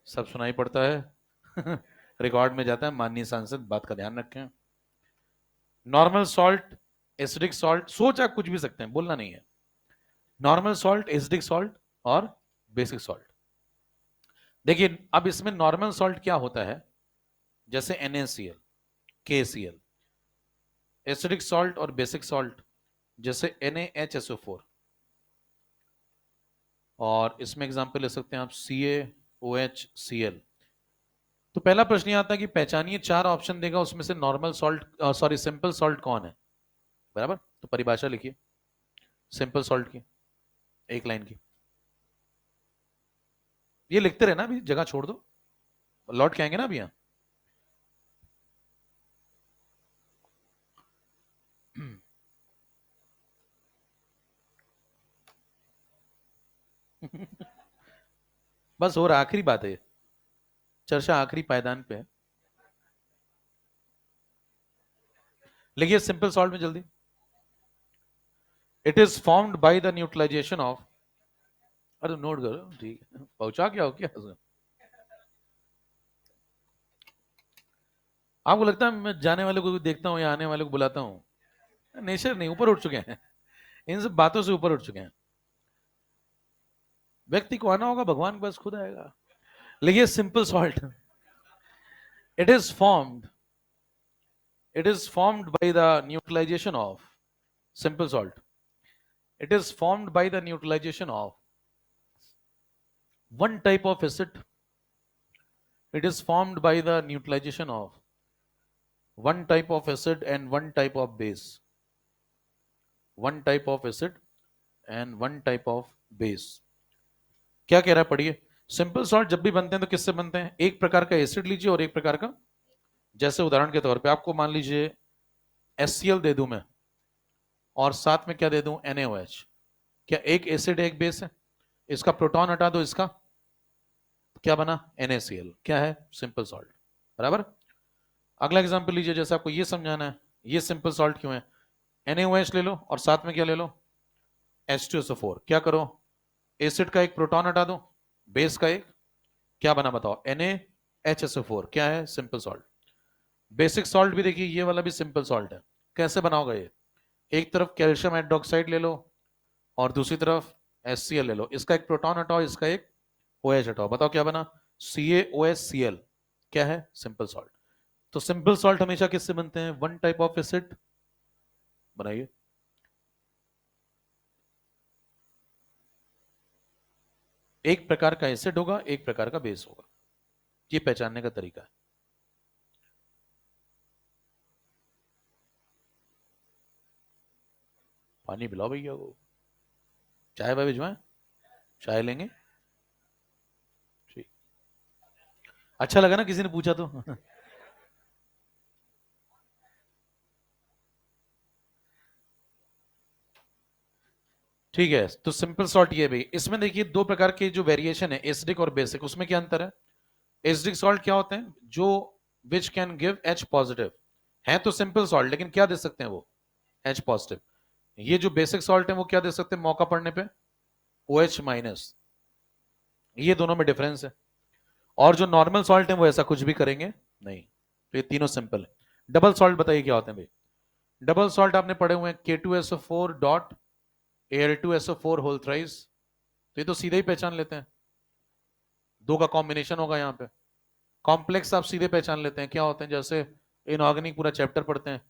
सब सुनाई पड़ता है रिकॉर्ड में जाता है। माननीय सांसद, बात का ध्यान रखें। नॉर्मल सॉल्ट, एसिडिक सॉल्ट, सोच आप कुछ भी सकते हैं, बोलना नहीं है। नॉर्मल सॉल्ट, एसिडिक सॉल्ट और बेसिक सॉल्ट। देखिए अब इसमें नॉर्मल सॉल्ट क्या होता है, जैसे NaCl, KCl। एसिडिक सॉल्ट और बेसिक सॉल्ट जैसे NaHSO4। और इसमें एग्जांपल ले सकते हैं आप CaOHCl। तो पहला प्रश्न ये आता है कि पहचानिए, चार ऑप्शन देगा, उसमें से normal salt, sorry simple salt कौन है। बराबर, तो परिभाषा लिखिए सिंपल सॉल्ट की, एक लाइन की। ये लिखते रहना, अभी जगह छोड़ दो, लौट के आएंगे ना अभी यहाँ। बस और आखिरी बात है, चर्चा आखिरी पायदान पे है। लिखिए सिंपल सॉल्ट में जल्दी। It is formed by the neutralization of, अरे नोट करो, ठीक है, पहुंचा क्या हो क्या उसमें? आपको लगता है मैं जाने वाले को भी देखता हूँ या आने वाले को बुलाता हूँ? नेचर नहीं, ऊपर उठ चुके हैं, इन सब बातों से ऊपर उठ चुके हैं। व्यक्ति को आना होगा, भगवान के पास खुद आएगा। लिखिए simple salt, it is formed, it is formed by the neutralization of, simple salt, it is formed by the neutralization of one type of acid, it is formed by the neutralization of one type of acid and one type of base, one type of acid and one type of base। क्या कह रहा है पढ़िए। Simple salt जब भी बनते हैं तो किससे बनते हैं? एक प्रकार का एसिड लीजिए और एक प्रकार का, जैसे उदाहरण के तौर पे आपको मान लीजिए HCl दे दूं मैं और साथ में क्या दे दूं, NaOH। क्या एक एसिड एक बेस है? इसका प्रोटॉन हटा दो, इसका क्या बना, NaCl। क्या है? Simple salt. बराबर। अगला एग्जांपल लीजिए, जैसे आपको ये समझाना है ये सिंपल सॉल्ट क्यों है। NaOH ले लो और साथ में क्या ले लो, H2SO4। क्या करो, एसिड का एक प्रोटॉन हटा दो, बेस का एक, क्या बना बताओ, NaHSO4। क्या है? Simple salt. बेसिक सॉल्ट भी देखिए, ये वाला भी सिंपल सॉल्ट है। कैसे बनाओगे ये, एक तरफ कैल्शियम हाइड्रोक्साइड ले लो और दूसरी तरफ HCl ले लो, इसका एक प्रोटॉन हटाओ, इसका एक OH हटाओ, बताओ क्या बना, CaOHCl। क्या है? Simple salt. तो सिंपल सॉल्ट हमेशा किससे बनते हैं, वन टाइप ऑफ एसिड। बनाइए। एक प्रकार का एसिड होगा, एक प्रकार का बेस होगा, ये पहचानने का तरीका है। पानी पिलाओ भैया को, चाय वाय भिजवाएं, चाय लेंगे। ठीक, अच्छा लगा ना किसी ने पूछा तो ठीक है। तो सिंपल सॉल्ट ये भाई, इसमें देखिए दो प्रकार के जो वेरिएशन है, एसिडिक और बेसिक, उसमें क्या अंतर है। एसिडिक सॉल्ट क्या होते हैं, जो which can give H positive, है तो सिंपल सॉल्ट लेकिन क्या दे सकते हैं वो, H पॉजिटिव। ये जो बेसिक सॉल्ट है वो क्या दे सकते हैं मौका पड़ने पे, OH माइनस। ये दोनों में डिफरेंस है। और जो नॉर्मल सॉल्ट है वो ऐसा कुछ भी करेंगे नहीं। तो ये तीनों सिंपल है। डबल सॉल्ट बताइए क्या होते हैं भाई। डबल सॉल्ट आपने पढ़े हुए हैं, K2SO4 dot Al2SO4 whole thrice. तो ये तो सीधे ही पहचान लेते हैं, दो का कॉम्बिनेशन होगा यहाँ पे। कॉम्प्लेक्स आप सीधे पहचान लेते हैं क्या होते हैं, जैसे इनऑर्गेनिक पूरा चैप्टर पढ़ते हैं,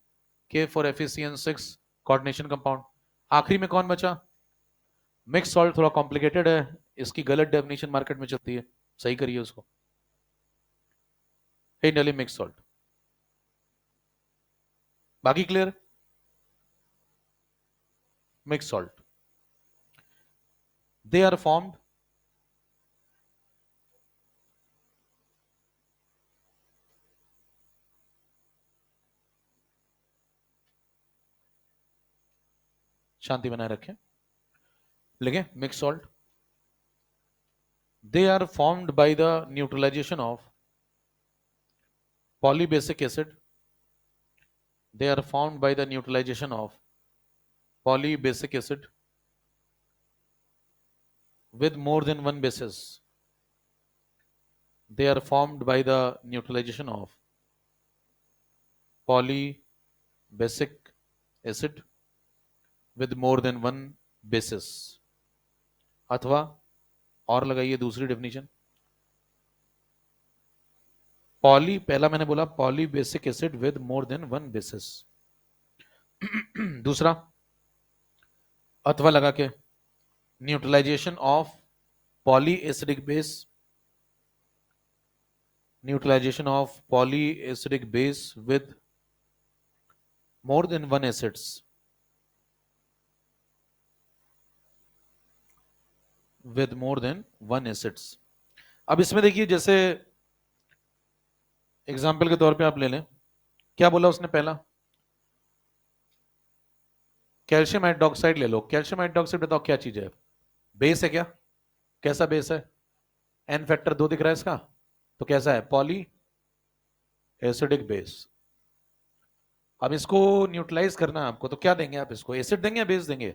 K for FeCN6 coordination compound. आखिरी में कौन बचा, मिक्स सॉल्ट थोड़ा कॉम्प्लिकेटेड है, इसकी गलत डेफिनेशन मार्केट में चलती है, सही करिए उसको। हे नली मिक्स सॉल्ट, बाकी clear. Mix salt, they are formed शांति बनाए रखें, लिखें mix salt, they are formed by the neutralization of polybasic acid, they are formed by the neutralization of polybasic acid with more than one basis, they are formed by the neutralization of polybasic acid with more than one basis, अथवा और लगाइए दूसरी definition, poly, पहला मैंने बोला poly basic acid with more than one basis, दूसरा अथवा लगा के neutralization of poly acidic base, neutralization of poly acidic base with more than one acids, with more than one acids. अब इसमें देखिए, जैसे एग्जाम्पल के तौर पे आप ले लें, क्या बोला उसने पहला, कैल्शियम हाइड्रोक्साइड ले लो, कैल्शियम हाइड्रोक्साइड बताओ क्या चीज है, बेस है क्या, कैसा बेस है, एन फैक्टर 2 दिख रहा है इसका, तो कैसा है, पॉली एसिडिक बेस। अब इसको न्यूट्रलाइज करना है आपको, तो क्या देंगे आप इसको, एसिड देंगे या बेस देंगे,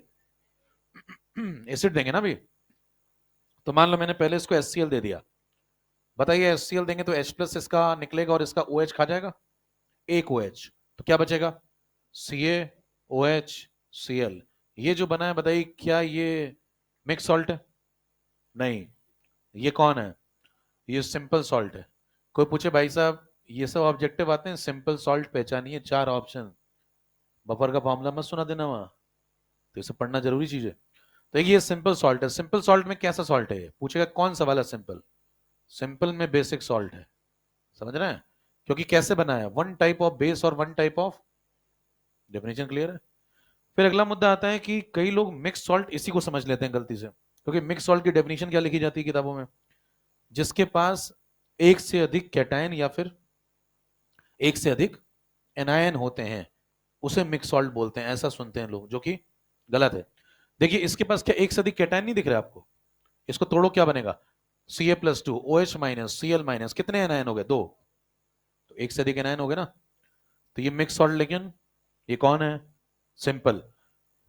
एसिड देंगे ना भी। तो मान लो मैंने पहले इसको HCl दे दिया, बताइए HCl देंगे तो H प्लस इसका निकलेगा और इसका OH खा जाएगा, एक OH, तो क्या बचेगा, CaOH, Cl। ये जो बना है बताइए क्या ये मिक्स सॉल्ट है, नहीं, ये कौन है, ये सिंपल सॉल्ट है। कोई पूछे भाई साहब ये सब ऑब्जेक्टिव आते हैं, सिंपल सॉल्ट पहचानिए, 4 ऑप्शन, बफर का फॉर्मूला मत सुना देना वहां, तो इसे पढ़ना जरूरी चीज है। तो ये सिंपल सॉल्ट है, सिंपल सॉल्ट में कैसा सॉल्ट है, पूछेगा कौन सा वाला सिंपल, सिंपल में बेसिक सॉल्ट है, समझ रहे हैं, क्योंकि कैसे बना है, वन टाइप ऑफ बेस और one type of, definition clear है। फिर अगला मुद्दा आता है कि कई लोग मिक्स सॉल्ट इसी को समझ लेते हैं गलती से, क्योंकि मिक्स सॉल्ट की डेफिनेशन क्या लिखी जाती है किताबों में, जिसके पास एक से अधिक कैटायन या फिर एक से अधिक एनायन होते हैं उसे मिक्स सॉल्ट बोलते हैं, ऐसा सुनते हैं लोग, जो कि गलत है। देखिए इसके पास क्या एक से अधिक कैटायन नहीं दिख रहा है आपको, इसको तोड़ो क्या बनेगा, Ca+2 OH minus Cl minus, कितने एनायन हो गए, 2, तो एक से अधिक एनायन हो गए ना, तो ये मिक्स सॉल्ट, लेकिन ये कौन है, सिंपल।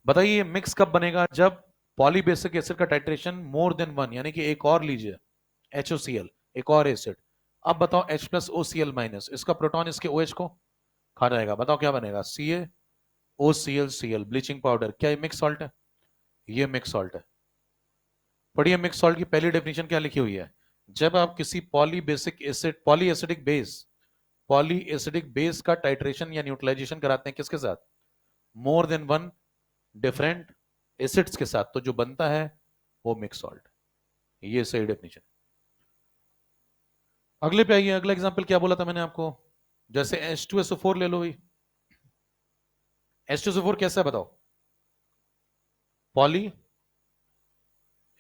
बताइए ये मिक्स कब बनेगा, जब पॉलीबेसिक एसिड का टाइट्रेशन मोर देन वन, यानी कि एक और लीजिए HOCl, एक और एसिड, अब बताओ H प्लस OCl माइनस, इसका प्रोटॉन इसके OH को खा जाएगा, बताओ क्या बनेगा, CaOCl, ब्लीचिंग पाउडर, क्या ये मिक्स सॉल्ट है, ये मिक्स सॉल्ट है। पढ़िए मिक्स सॉल्ट की पहली डेफिनेशन क्या लिखी हुई है, जब आप किसी polybasic acid, poly acidic base, poly acidic base का टाइट्रेशन या न्यूट्रलाइजेशन कराते हैं किसके साथ, मोर देन वन डिफरेंट एसिड्स के साथ, तो जो बनता है वो मिक्स सॉल्ट, ये सही डेफिनेशन। अगले पे आइए, अगला एग्जांपल क्या बोला था मैंने आपको, जैसे H2SO4 ले लो भाई, H2SO4 कैसा है बताओ, पॉली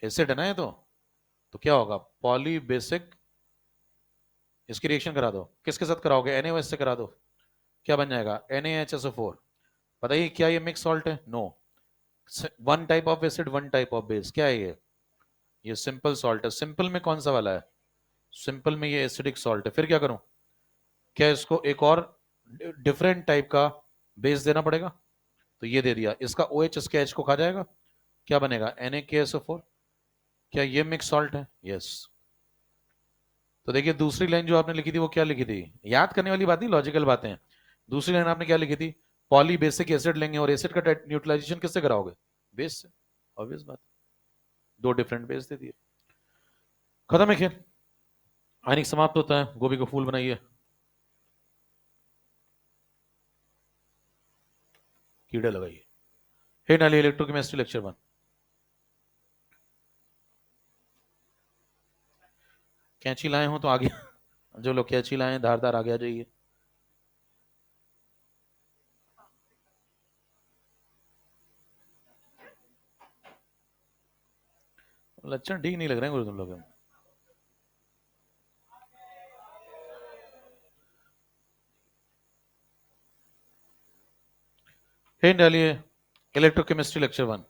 एसिड है ना ये, तो क्या होगा, पॉली बेसिक, इसकी रिएक्शन करा दो, किसके साथ कराओगे, NaOH से करा दो, क्या बन जाएगा, NaHSO4। बताइए क्या ये मिक्स सॉल्ट है, no, one type of acid one type of base, क्या है ये सिंपल सॉल्ट है। सिंपल में कौन सा वाला है, सिंपल में ये एसिडिक सॉल्ट है। फिर क्या करूं, क्या इसको एक और डिफरेंट टाइप का बेस देना पड़ेगा, तो ये दे दिया, इसका OH इसके H को खा जाएगा, क्या बनेगा, NaKSO4। क्या ये मिक्स सॉल्ट है, यस। तो देखिए दूसरी लाइन जो आपने लिखी थी वो क्या लिखी थी, याद करने वाली बात नहीं, लॉजिकल बातें हैं। दूसरी लाइन आपने क्या लिखी थी, पॉली बेसिक एसिड लेंगे और एसिड का न्यूट्रलाइजेशन किससे कराओगे, बेस से, ऑब्वियस बात, दो डिफरेंट बेस दे दिए, खत्म है खेल, आयनिक समाप्त होता है, गोभी को फूल बनाइए, कीड़े लगाइए। हे नाली इलेक्ट्रोकेमिस्ट्री लेक्चर 1। कैंची लाए हो तो आगे जो लोग कैंची लाए हैं धारदार आगे आ जाइए। लक्षण ठीक नहीं लग रहे हैं गुरु तुम लोग। हिंट डालिए, इलेक्ट्रोकेमिस्ट्री लेक्चर 1।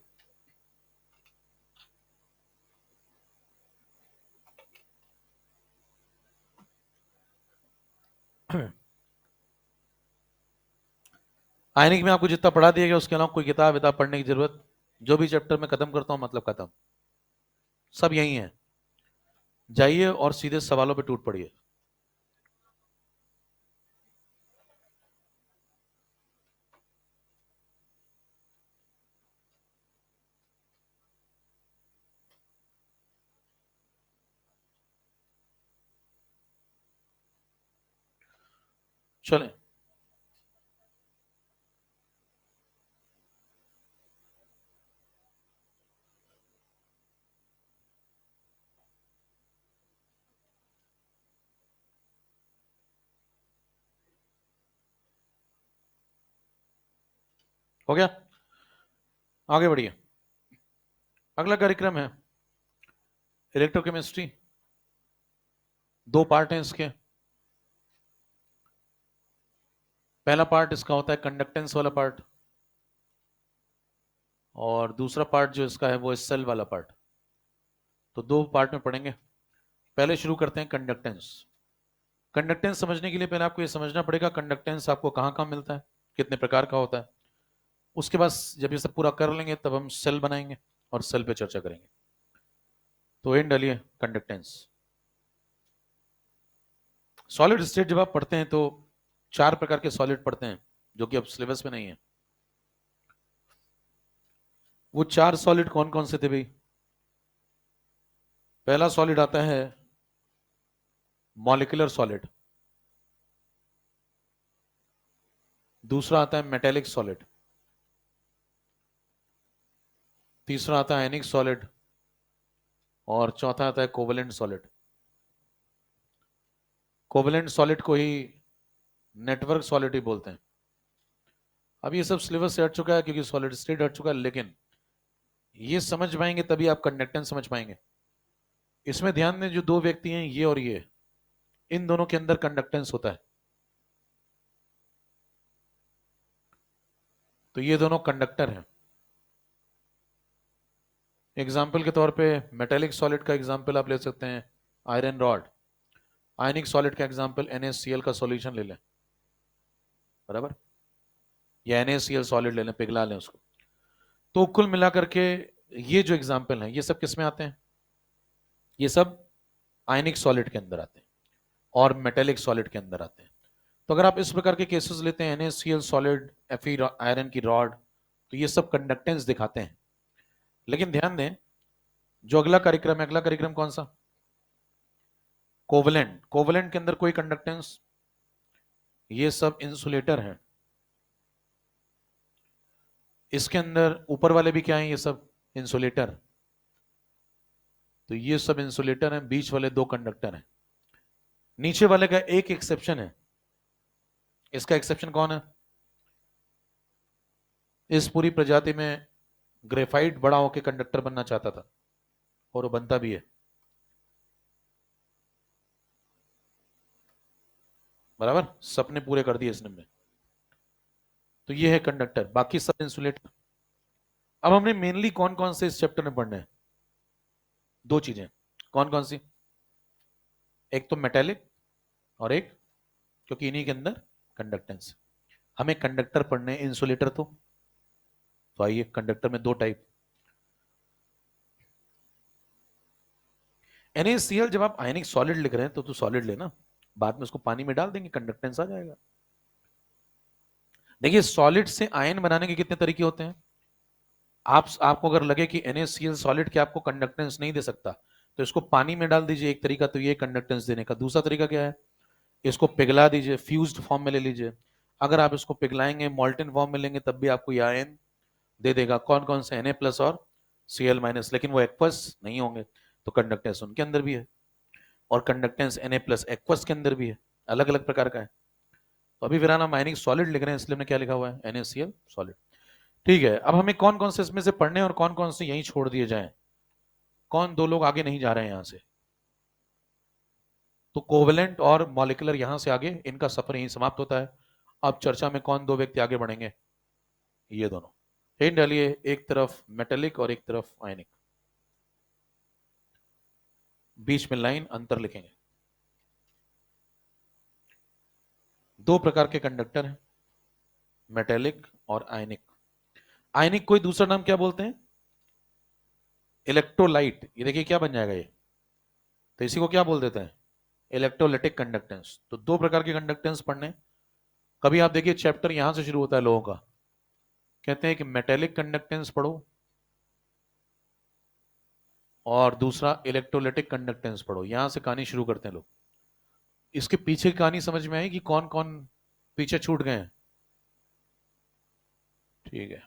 आयनिक में आपको जितना पढ़ा दिया गया उसके अलावा कोई किताब विताब पढ़ने की जरूरत, जो भी चैप्टर में खत्म करता हूं मतलब खत्म, सब यही है। जाइए और सीधे सवालों पे टूट पड़िए। चलें, हो गया, आगे बढ़िए। अगला कार्यक्रम है इलेक्ट्रोकेमिस्ट्री। 2 पार्ट हैं इसके। पहला पार्ट इसका होता है कंडक्टेंस वाला पार्ट, और दूसरा पार्ट जो इसका है वो है सेल वाला पार्ट। तो 2 पार्ट में पढ़ेंगे। पहले शुरू करते हैं कंडक्टेंस। कंडक्टेंस समझने के लिए पहले आपको ये समझना पड़ेगा कंडक्टेंस आपको कहाँ कहाँ मिलता है, कितने प्रकार का होता है। उसके बाद जब ये सब पूरा कर लेंगे तब हम सेल बनाएंगे और सेल पे चर्चा करेंगे। तो एंड डालिए कंडक्टेंस। सॉलिड स्टेट जब आप पढ़ते हैं तो 4 प्रकार के सॉलिड पढ़ते हैं जो कि अब सिलेबस में नहीं है। वो 4 सॉलिड कौन कौन से थे भाई? पहला सॉलिड आता है मॉलिक्यूलर सॉलिड, दूसरा आता है मेटेलिक सॉलिड, तीसरा आता है आयनिक सॉलिड, और चौथा आता है कोवेलेंट सॉलिड। कोवेलेंट सॉलिड को ही नेटवर्क सॉलिड ही बोलते हैं। अब ये सब सिलेबस से हट चुका है क्योंकि सॉलिड स्टेट हट चुका है, लेकिन ये समझ पाएंगे तभी आप कंडक्टेंस समझ पाएंगे। इसमें ध्यान दें, जो 2 व्यक्ति हैं ये और ये, इन दोनों के अंदर कंडक्टेंस होता है। तो ये दोनों कंडक्टर हैं। एग्जाम्पल के तौर पे मेटेलिक सॉलिड का एग्जाम्पल आप ले सकते हैं आयरन रॉड। आयनिक सॉलिड का एग्जाम्पल NaCl का सॉल्यूशन ले लें, बराबर, या NaCl सॉलिड ले लें, पिघला लें उसको। तो कुल मिलाकर के ये जो एग्जाम्पल हैं ये सब किस में आते हैं? ये सब आयनिक सॉलिड के अंदर आते हैं और मेटेलिक सॉलिड के अंदर आते हैं। तो अगर आप इस प्रकार के केसेस लेते हैं NaCl सॉलिड, Fe आयरन की रॉड, तो ये सब कंडक्टेंस दिखाते हैं। लेकिन ध्यान दें, जो अगला कार्यक्रम है, अगला कार्यक्रम कौन सा? कोवलेंट। कोवलेंट के अंदर कोई कंडक्टेंस, ये सब इंसुलेटर हैं। इसके अंदर ऊपर वाले भी क्या हैं? ये सब इंसुलेटर। तो ये सब इंसुलेटर हैं, बीच वाले 2 कंडक्टर हैं। नीचे वाले का एक एक्सेप्शन है। इसका एक्सेप्शन कौन है? इस पूरी प्रजाति में ग्रेफाइट बड़ा होकर कंडक्टर बनना चाहता था और वो बनता भी है, बराबर, सपने पूरे कर दिए इसने में। तो ये है कंडक्टर, बाकी सब इंसुलेटर। अब हमने मेनली कौन कौन से इस चैप्टर में पढ़ने हैं? 2 चीजें। कौन कौन सी? एक तो मेटेलिक और एक, क्योंकि इन्हीं के अंदर कंडक्टेंस। हमें कंडक्टर पढ़ने, इंसुलेटर तो आइए, कंडक्टर में 2 टाइप। NaCl जब आप आयनिक सॉलिड लिख रहे हैं तो सॉलिड लेना, बाद में उसको पानी में डाल देंगे, कंडक्टेंस आ जाएगा। देखिए, सॉलिड से आयन बनाने के कितने तरीके होते हैं। आपको अगर लगे कि NaCl सॉलिड के आपको कंडक्टेंस नहीं दे सकता, तो इसको पानी में डाल दीजिए, एक तरीका तो ये कंडक्टेंस देने का। दूसरा तरीका क्या है? इसको पिघला दीजिए, फ्यूज्ड फॉर्म में ले लीजिए। अगर आप इसको पिघलाएंगे, मॉल्टन फॉर्म में लेंगे, तब भी आपको ये आयन दे देगा। कौन कौन से? Na+ और Cl-, लेकिन वो एक्वस नहीं होंगे, तो कंडक्टेंस उनके अंदर भी है। और कंडक्टेंस Na+ एक्वस के अंदर भी है, अलग अलग प्रकार का है। तो अभी फिलहाल हम आयनिक सॉलिड लिख रहे हैं, इसलिए हमने क्या लिखा हुआ है, NaCl सॉलिड। ठीक है, अब हमें कौन कौन से इसमें से पढ़ने और कौन कौन से यहीं छोड़ दिए जाएं, कौन दो लोग आगे नहीं जा रहे हैं यहां से। तो कोवेलेंट और मॉलिक्यूलर यहां से आगे, इनका सफर यहीं समाप्त होता है। अब चर्चा में कौन दो व्यक्ति आगे बढ़ेंगे, ये दोनों। हिंट डालिए, एक तरफ मेटेलिक और एक तरफ आयनिक, बीच में लाइन अंतर लिखेंगे। दो प्रकार के कंडक्टर हैं, मेटेलिक और आयनिक। आयनिक कोई दूसरा नाम क्या बोलते हैं, इलेक्ट्रोलाइट। ये देखिए क्या बन जाएगा ये, तो इसी को क्या बोल देते हैं, इलेक्ट्रोलिटिक कंडक्टेंस। तो दो प्रकार के कंडक्टेंस पढ़ने। कभी आप देखिए चैप्टर यहां से शुरू होता है लोगों का, कहते हैं कि मेटेलिक कंडक्टेंस पढ़ो और दूसरा इलेक्ट्रोलिटिक कंडक्टेंस पढ़ो, यहां से कहानी शुरू करते हैं लोग। इसके पीछे की कहानी समझ में आई कि कौन कौन पीछे छूट गए हैं। ठीक है,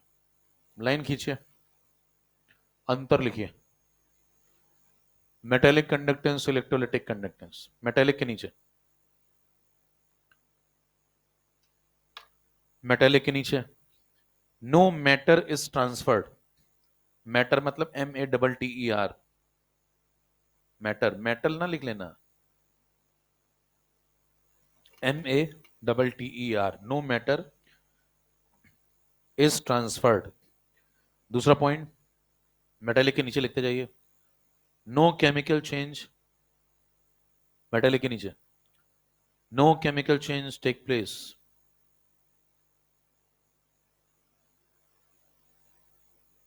लाइन खींचिए, अंतर लिखिए, metallic conductance electrolytic conductance. Metallic के नीचे, मेटेलिक के नीचे no matter is transferred. Matter मतलब MATTER, मैटर, मेटल ना लिख लेना, MATTER, no matter is transferred. दूसरा पॉइंट, मेटेलिक के नीचे लिखते जाइए, नो केमिकल चेंज, मेटेलिक के नीचे no chemical change take place.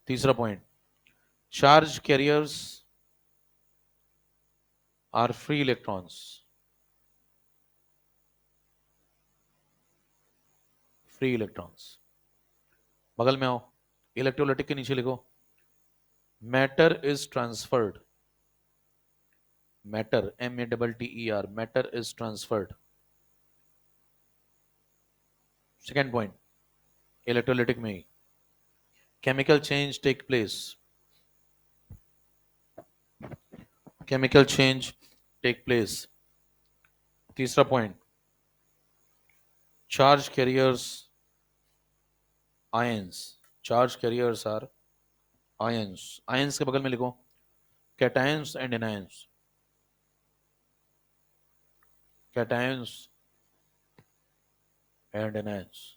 तीसरा point, charge carriers are free electrons, free electrons. बगल में आओ, इलेक्ट्रोलिटिक के नीचे लिखो, matter is transferred, matter MATTER, matter is transferred. Second point, electrolytic में ही chemical change take place, chemical change take place. तीसरा point, charge carriers ions, charge carriers are ions. Ions के बगल में लिखो cations and anions, cations and anions.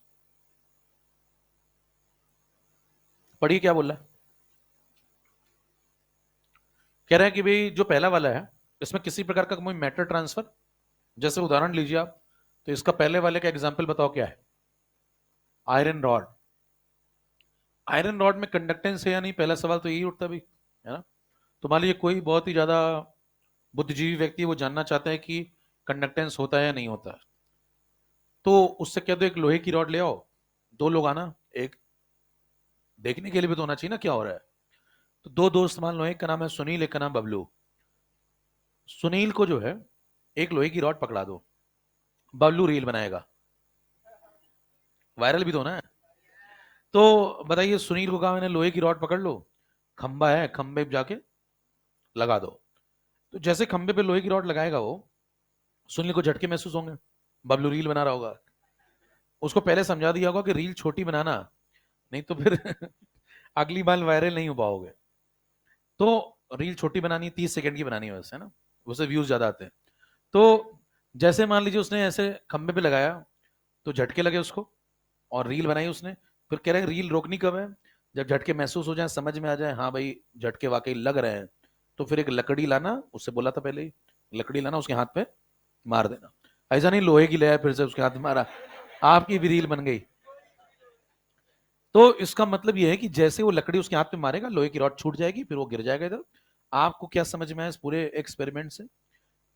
पढ़िए क्या बोल रहा है, कह रहा है कि भाई जो पहला वाला है इसमें किसी प्रकार का कोई मैटर ट्रांसफर, जैसे उदाहरण लीजिए आप, तो इसका पहले वाले का एग्जांपल बताओ क्या है, आयरन रॉड। आयरन रॉड में कंडक्टेंस है या नहीं, पहला सवाल तो यही उठता भी है ना। तो मान लीजिए कोई बहुत ही ज्यादा बुद्धिजीवी व्यक्ति, वो जानना चाहता है कि कंडक्टेंस होता है या नहीं होता है, तो उससे कह दो एक लोहे की रॉड ले आओ, दो लोग आना, एक देखने के लिए भी तो होना चाहिए ना क्या हो रहा है। तो दो दोस्त मान लो, एक का नाम है सुनील, एक का नाम बबलू। सुनील को जो है एक लोहे की रॉड पकड़ा दो, बबलू रील बनाएगा, वायरल भी तो होना है। तो बताइए, सुनील को कहा मैंने लोहे की रॉड पकड़ लो, खंबा है, खंबे पे जाके लगा दो। तो जैसे खंबे पे लोहे की रॉड लगाएगा वो, सुनील को झटके महसूस होंगे, बबलू रील बना रहा होगा। उसको पहले समझा दिया होगा कि रील छोटी बनाना, नहीं तो फिर अगली बार वायरल नहीं हो पाओगे। तो रील छोटी बनानी, 30 सेकंड की बनानी है वैसे, है ना, उससे व्यूज ज्यादा आते हैं। तो जैसे मान लीजिए उसने ऐसे खंबे पे लगाया, तो झटके लगे उसको और रील बनाई उसने। फिर कह रहे हैं रील रोकनी कब है, जब झटके महसूस हो जाए, समझ में आ जाए हाँ भाई झटके वाकई लग रहे हैं। तो फिर एक लकड़ी लाना, उससे बोला था पहले ही, लकड़ी लाना, उसके हाथ पे मार देना। ऐसा नहीं लोहे की ले आया फिर से उसके हाथ में मारा, आपकी भी रील बन गई। तो इसका मतलब यह है कि जैसे वो लकड़ी उसके हाथ पे मारेगा, लोहे की रॉड छूट जाएगी, फिर वो गिर जाएगा इधर। आपको क्या समझ में आया इस पूरे एक्सपेरिमेंट से,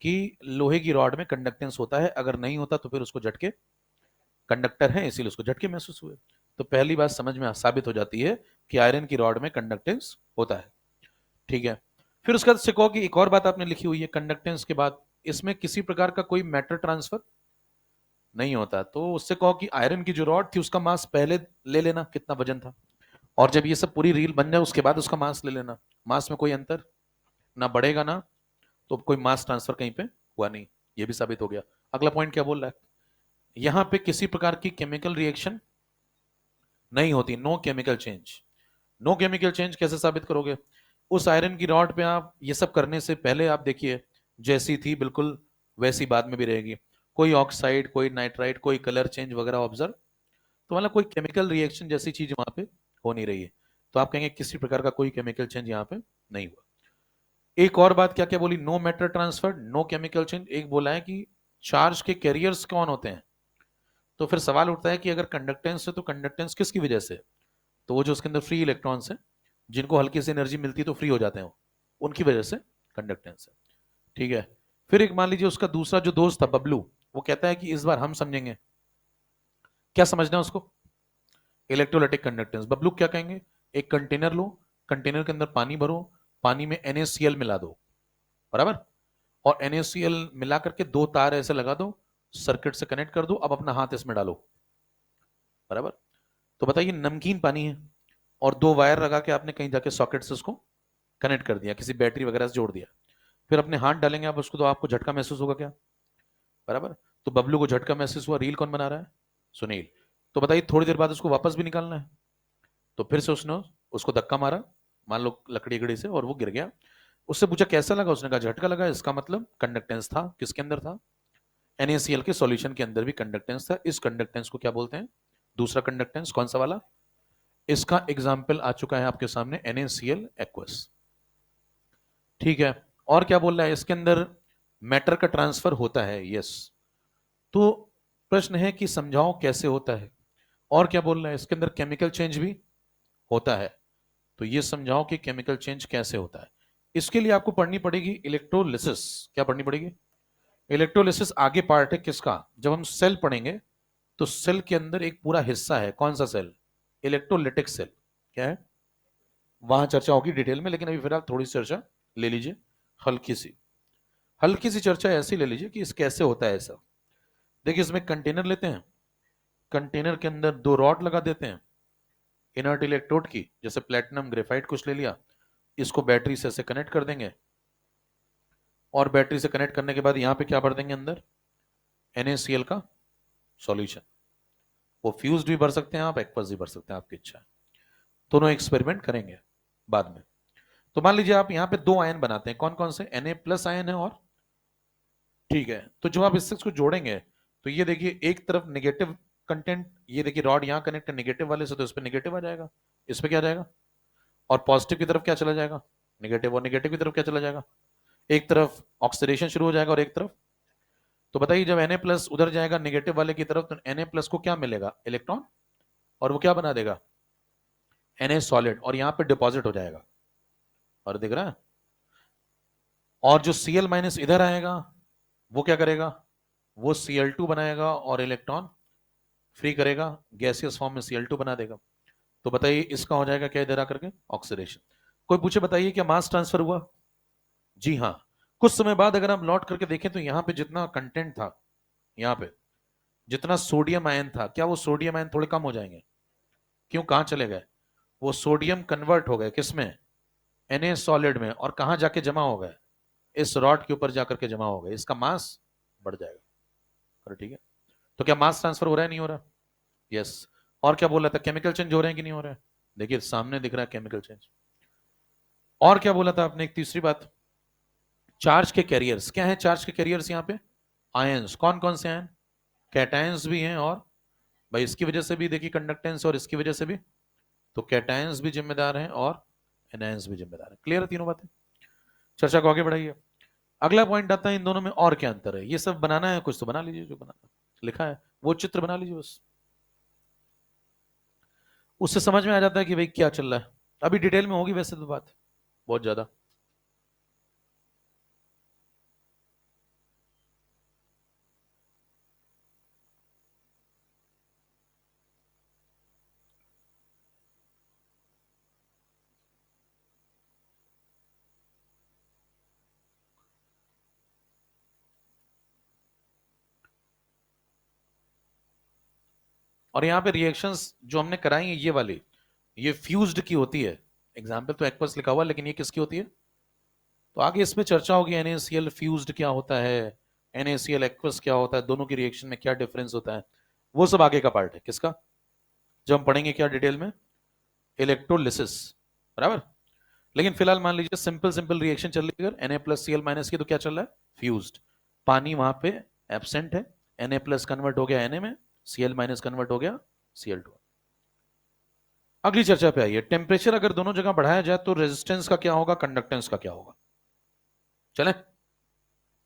कि लोहे की रॉड में कंडक्टेंस होता है, अगर नहीं होता तो फिर उसको झटके, कंडक्टर है इसीलिए उसको झटके महसूस हुए। तो पहली बात समझ में साबित हो जाती है कि आयरन की रॉड में कंडक्टेंस होता है। ठीक है, फिर उसके बाद से कहो कि एक और बात आपने लिखी हुई है कंडक्टेंस के बाद, इसमें किसी प्रकार का कोई मैटर ट्रांसफर नहीं होता। तो उससे कहो कि आयरन की जो रॉड थी उसका मास पहले ले लेना कितना वजन था, और जब ये सब पूरी रील बन जाए उसके बाद उसका मास ले लेना। मास में कोई अंतर ना बढ़ेगा ना तो कोई मास ट्रांसफर कहीं पे हुआ नहीं, ये भी साबित हो गया। अगला पॉइंट क्या बोल रहा है, यहां पे किसी प्रकार की केमिकल रिएक्शन नहीं होती, no chemical change. No chemical change कैसे साबित करोगे? उस आयरन की रॉड पे आप ये सब करने से पहले आप देखिए, जैसी थी बिल्कुल वैसी बाद में भी रहेगी। कोई ऑक्साइड, कोई नाइट्राइट, कोई कलर चेंज वगैरह ऑब्जर्व, तो मतलब कोई केमिकल रिएक्शन जैसी चीज वहां पे हो नहीं रही है। तो आप कहेंगे किसी प्रकार का कोई केमिकल चेंज यहाँ पे नहीं हुआ। एक और बात क्या क्या बोली, no matter transfer, no chemical change. एक बोला है कि चार्ज के कैरियर्स कौन होते हैं। तो फिर सवाल उठता है कि अगर कंडक्टेंस है तो कंडक्टेंस किसकी वजह से? तो वो जो उसके अंदर फ्री इलेक्ट्रॉन्स हैं, जिनको हल्की सी एनर्जी मिलती है तो फ्री हो जाते हैं वो, उनकी वजह से कंडक्टेंस है। ठीक है। फिर एक मान लीजिए उसका दूसरा जो दोस्त था बबलू, वो कहता है कि इस बार हम समझेंगे। क्या समझना है उसको? Electrolytic conductance. बबलू क्या कहेंगे, एक कंटेनर लो, कंटेनर के अंदर पानी भरो, पानी में NaCl मिला दो, बराबर, और NaCl मिला करके दो तार ऐसे लगा दो, सर्किट से कनेक्ट कर दो, अब अपना हाथ इसमें डालो, बराबर। तो बताइए नमकीन पानी है, और दो वायर लगा के आपने कहीं जाके सॉकेट से उसको कनेक्ट कर दिया, किसी बैटरी वगैरह से जोड़ दिया, फिर अपने हाथ डालेंगे आप उसको तो आपको झटका महसूस होगा क्या? बराबर। तो बबलू को झटका महसूस हुआ, रील कौन बना रहा है? सुनील। तो बताइए थोड़ी देर बाद उसको वापस भी निकालना है, तो फिर से उसने उसको धक्का मारा, मान लो लकड़ी गड़ी से, और वो गिर गया। उससे पूछा कैसा लगा, उसने कहा झटका लगा। इसका मतलब कंडक्टेंस था, किसके अंदर था? NaCl के सॉल्यूशन के अंदर भी कंडक्टेंस था। इस कंडक्टेंस को क्या बोलते हैं? दूसरा कंडक्टेंस कौन सा वाला? इसका एग्जाम्पल आ चुका है आपके सामने, NaCl एक्वस। ठीक है। और क्या बोल रहा है, इसके अंदर मैटर का ट्रांसफर होता है, यस। तो प्रश्न है कि समझाओ कैसे होता है। और क्या बोल रहा है, इसके अंदर केमिकल चेंज भी होता है, तो ये समझाओ कि केमिकल चेंज कैसे होता है। इसके लिए आपको पढ़नी पड़ेगी इलेक्ट्रोलिसिस। क्या पढ़नी पड़ेगी? इलेक्ट्रोलिसिस आगे पार्ट है किसका, जब हम सेल पढ़ेंगे तो सेल के अंदर एक पूरा हिस्सा है, कौन सा सेल? Electrolytic cell. क्या है? वहां चर्चा होगी डिटेल में, लेकिन अभी फिलहाल थोड़ी सी चर्चा ले लीजिए, हल्की सी, हल्की सी चर्चा ऐसी ले लीजिए कि इस कैसे होता है ऐसा। देखिए इसमें कंटेनर लेते हैं, कंटेनर के अंदर दो रॉड लगा देते हैं इनर्ट इलेक्ट्रोड की, जैसे प्लेटिनम ग्रेफाइट कुछ ले लिया, इसको बैटरी से ऐसे कनेक्ट कर देंगे, और बैटरी से कनेक्ट करने के बाद यहां पे क्या भर देंगे अंदर? NaCl का सॉल्यूशन। वो फ्यूज्ड भी भर सकते हैं आप, एक्वस भी भर सकते हैं, आपकी इच्छा है। दोनों एक्सपेरिमेंट करेंगे बाद में। तो मान लीजिए आप यहाँ पे दो आयन बनाते हैं, कौन कौन से? Na+ आयन है, और ठीक है, तो जब आप इससे इसको जोड़ेंगे तो ये देखिए एक तरफ नेगेटिव कंटेंट, ये देखिए रॉड यहाँ कनेक्ट है नेगेटिव वाले से, तो इस पे नेगेटिव आ जाएगा, इस पे क्या आ जाएगा? और पॉजिटिव की तरफ क्या चला जाएगा? नेगेटिव। और नेगेटिव की तरफ क्या चला जाएगा? एक तरफ ऑक्सीडेशन शुरू हो जाएगा और एक तरफ। तो बताइए जब Na+ उधर जाएगा नेगेटिव वाले की तरफ, तो Na+ को क्या मिलेगा? इलेक्ट्रॉन, और वो क्या बना देगा? Na सॉलिड, और यहाँ पे डिपॉजिट हो जाएगा, और दिख रहा है। और जो Cl- इधर आएगा, वो क्या करेगा? वो Cl2 बनाएगा और इलेक्ट्रॉन फ्री करेगा, गैसियस फॉर्म में Cl2 बना देगा। तो बताइए इसका हो जाएगा क्या इधर आकर के? ऑक्सीडेशन। कोई पूछे बताइए क्या मास ट्रांसफर हुआ? जी हाँ। कुछ समय बाद अगर हम लौट करके देखें तो यहाँ पे जितना कंटेंट था, यहाँ पे जितना सोडियम आयन था, क्या वो सोडियम आयन थोड़े कम हो जाएंगे? क्यों, कहाँ चले गए? वो सोडियम कन्वर्ट हो गए किसमें? Na सॉलिड में, और कहाँ जाके जमा हो गए? इस रॉड के ऊपर जाकर के जमा हो गए, इसका मास बढ़ जाएगा। और ठीक है, तो क्या मास ट्रांसफर हो रहा है, नहीं हो रहा? यस। और क्या बोला था, केमिकल चेंज हो रहे हैं कि नहीं हो रहा है? देखिए सामने दिख रहा है केमिकल चेंज। और क्या बोला था आपने, एक तीसरी बात, चार्ज के कैरियर्स। क्या है चार्ज के कैरियर्स यहाँ पे? आयंस। कौन कौन से आयन? कैटायंस भी हैं, और भाई इसकी वजह से भी देखिए कंडक्टेंस, और इसकी वजह से भी, तो कैटायंस भी जिम्मेदार हैं और एनायंस भी जिम्मेदार हैं। क्लियर है तीनों बातें? चर्चा को आगे बढ़ाइए। अगला पॉइंट आता है इन दोनों में और क्या अंतर है। ये सब बनाना है कुछ तो बना लीजिए, जो बनाना लिखा है वो चित्र बना लीजिए बस, उससे समझ में आ जाता है कि भाई क्या चल रहा है। अभी डिटेल में होगी वैसे तो बात बहुत ज्यादा। और यहाँ पे रिएक्शंस जो हमने कराई है ये वाली, ये फ्यूज्ड की होती है। एग्जाम्पल तो एक्वस लिखा हुआ, लेकिन ये किसकी होती है? तो आगे इसमें चर्चा होगी NaCl फ्यूज्ड क्या होता है, NaCl एक्वस क्या होता है, दोनों की रिएक्शन में क्या डिफरेंस होता है, वो सब आगे का पार्ट है। किसका? जब हम पढ़ेंगे क्या डिटेल में, इलेक्ट्रोलिसिस, बराबर। लेकिन फिलहाल मान लीजिए सिंपल सिंपल रिएक्शन चल रही है अगर Na+Cl- की, तो क्या चल रहा है, फ्यूज्ड। पानी वहां पे एब्सेंट है, Na+ कन्वर्ट हो गया Na में, Cl- कन्वर्ट हो गया Cl2। अगली चर्चा पे आइए, टेम्परेचर अगर दोनों जगह बढ़ाया जाए तो रेजिस्टेंस का क्या होगा, कंडक्टेंस का क्या होगा। चले,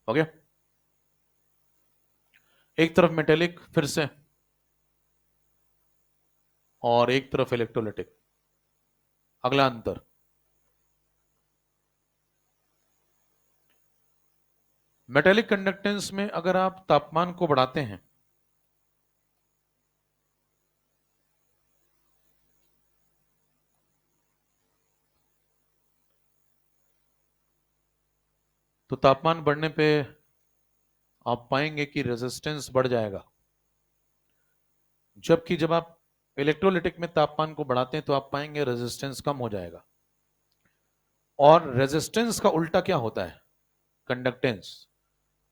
हो गया। एक तरफ मेटेलिक फिर से, और एक तरफ इलेक्ट्रोलिटिक। अगला अंतर, मेटेलिक कंडक्टेंस में अगर आप तापमान को बढ़ाते हैं तो तापमान बढ़ने पे आप पाएंगे कि रेजिस्टेंस बढ़ जाएगा, जबकि जब आप इलेक्ट्रोलिटिक में तापमान को बढ़ाते हैं तो आप पाएंगे रेजिस्टेंस कम हो जाएगा। और रेजिस्टेंस का उल्टा क्या होता है, कंडक्टेंस।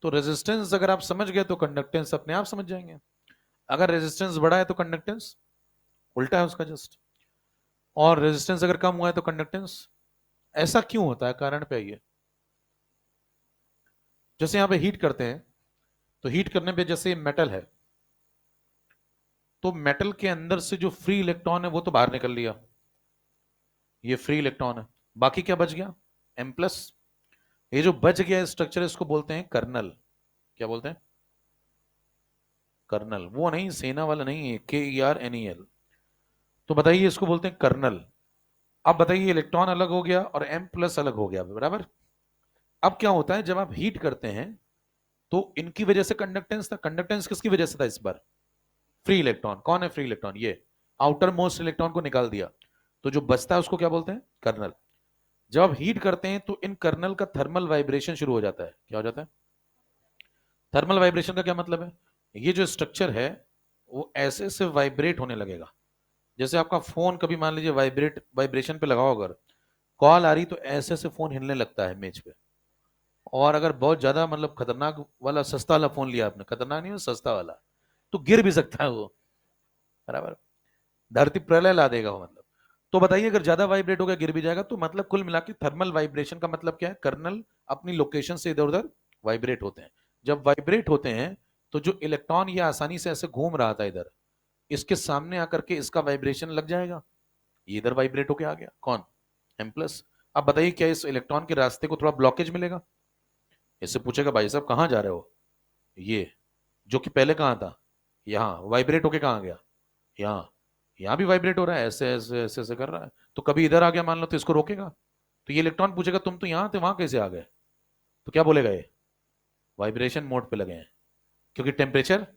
तो रेजिस्टेंस अगर आप समझ गए तो कंडक्टेंस अपने आप समझ जाएंगे। अगर रेजिस्टेंस बढ़ा है तो कंडक्टेंस उल्टा है उसका जस्ट, और रेजिस्टेंस अगर कम हुआ है तो कंडक्टेंस। ऐसा क्यों होता है, कारण पे आइए। जैसे यहां पे हीट करते हैं, तो हीट करने पे जैसे मेटल है, तो मेटल के अंदर से जो फ्री इलेक्ट्रॉन है वो तो बाहर निकल लिया, ये फ्री इलेक्ट्रॉन है। बाकी क्या बच गया, M+। ये जो बच गया स्ट्रक्चर इसको बोलते हैं कर्नल। क्या बोलते हैं, कर्नल। वो नहीं, सेना वाला नहीं है, KERNEL। तो बताइए इसको बोलते हैं कर्नल। अब बताइए इलेक्ट्रॉन अलग हो गया और M+ अलग हो गया, बराबर। अब क्या होता है, जब आप हीट करते हैं तो इनकी वजह से कंडक्टेंस था, कंडक्टेंस किसकी वजह से था इस बार, फ्री इलेक्ट्रॉन। कौन है फ्री इलेक्ट्रॉन, ये आउटर मोस्ट इलेक्ट्रॉन को निकाल दिया, तो जो बचता है उसको क्या बोलते हैं, कर्नल। जब आप हीट करते हैं तो इन कर्नल का थर्मल वाइब्रेशन शुरू हो जाता है। क्या हो जाता है, थर्मल वाइब्रेशन का क्या मतलब है, ये जो स्ट्रक्चर है वो ऐसे से वाइब्रेट होने लगेगा। जैसे आपका फोन कभी मान लीजिए वाइब्रेशन पे लगाओ, अगर कॉल आ रही तो ऐसे से फोन हिलने लगता है मेज पे। और अगर बहुत ज्यादा मतलब खतरनाक वाला सस्ता वाला फोन लिया आपने, खतरनाक नहीं हो सस्ता वाला, तो गिर भी सकता है वो, बराबर। धरती प्रलय ला देगा वो, मतलब। तो बताइए अगर ज्यादा वाइब्रेट हो गया गिर भी जाएगा। तो मतलब कुल मिला के थर्मल वाइब्रेशन का मतलब क्या है, कर्नल अपनी लोकेशन से इधर उधर वाइब्रेट होते हैं। जब वाइब्रेट होते हैं तो जो इलेक्ट्रॉन ये आसानी से ऐसे घूम रहा था इधर, इसके सामने आकर के इसका वाइब्रेशन लग जाएगा, ये इधर वाइब्रेट होके आ गया, कौन, M+। अब बताइए क्या इस इलेक्ट्रॉन के रास्ते को थोड़ा ब्लॉकेज मिलेगा, इससे पूछेगा भाई साहब कहाँ जा रहे हो, ये जो कि पहले कहाँ था, यहाँ वाइब्रेट होके कहाँ गया, यहाँ। यहाँ भी वाइब्रेट हो रहा है, ऐसे ऐसे ऐसे ऐसे कर रहा है, तो कभी इधर आ गया मान लो तो इसको रोकेगा। तो ये इलेक्ट्रॉन पूछेगा तुम तो यहाँ थे वहां कैसे आ गए, तो क्या बोलेगा ये, वाइब्रेशन मोड पे लगे हैं, क्योंकि टेम्परेचर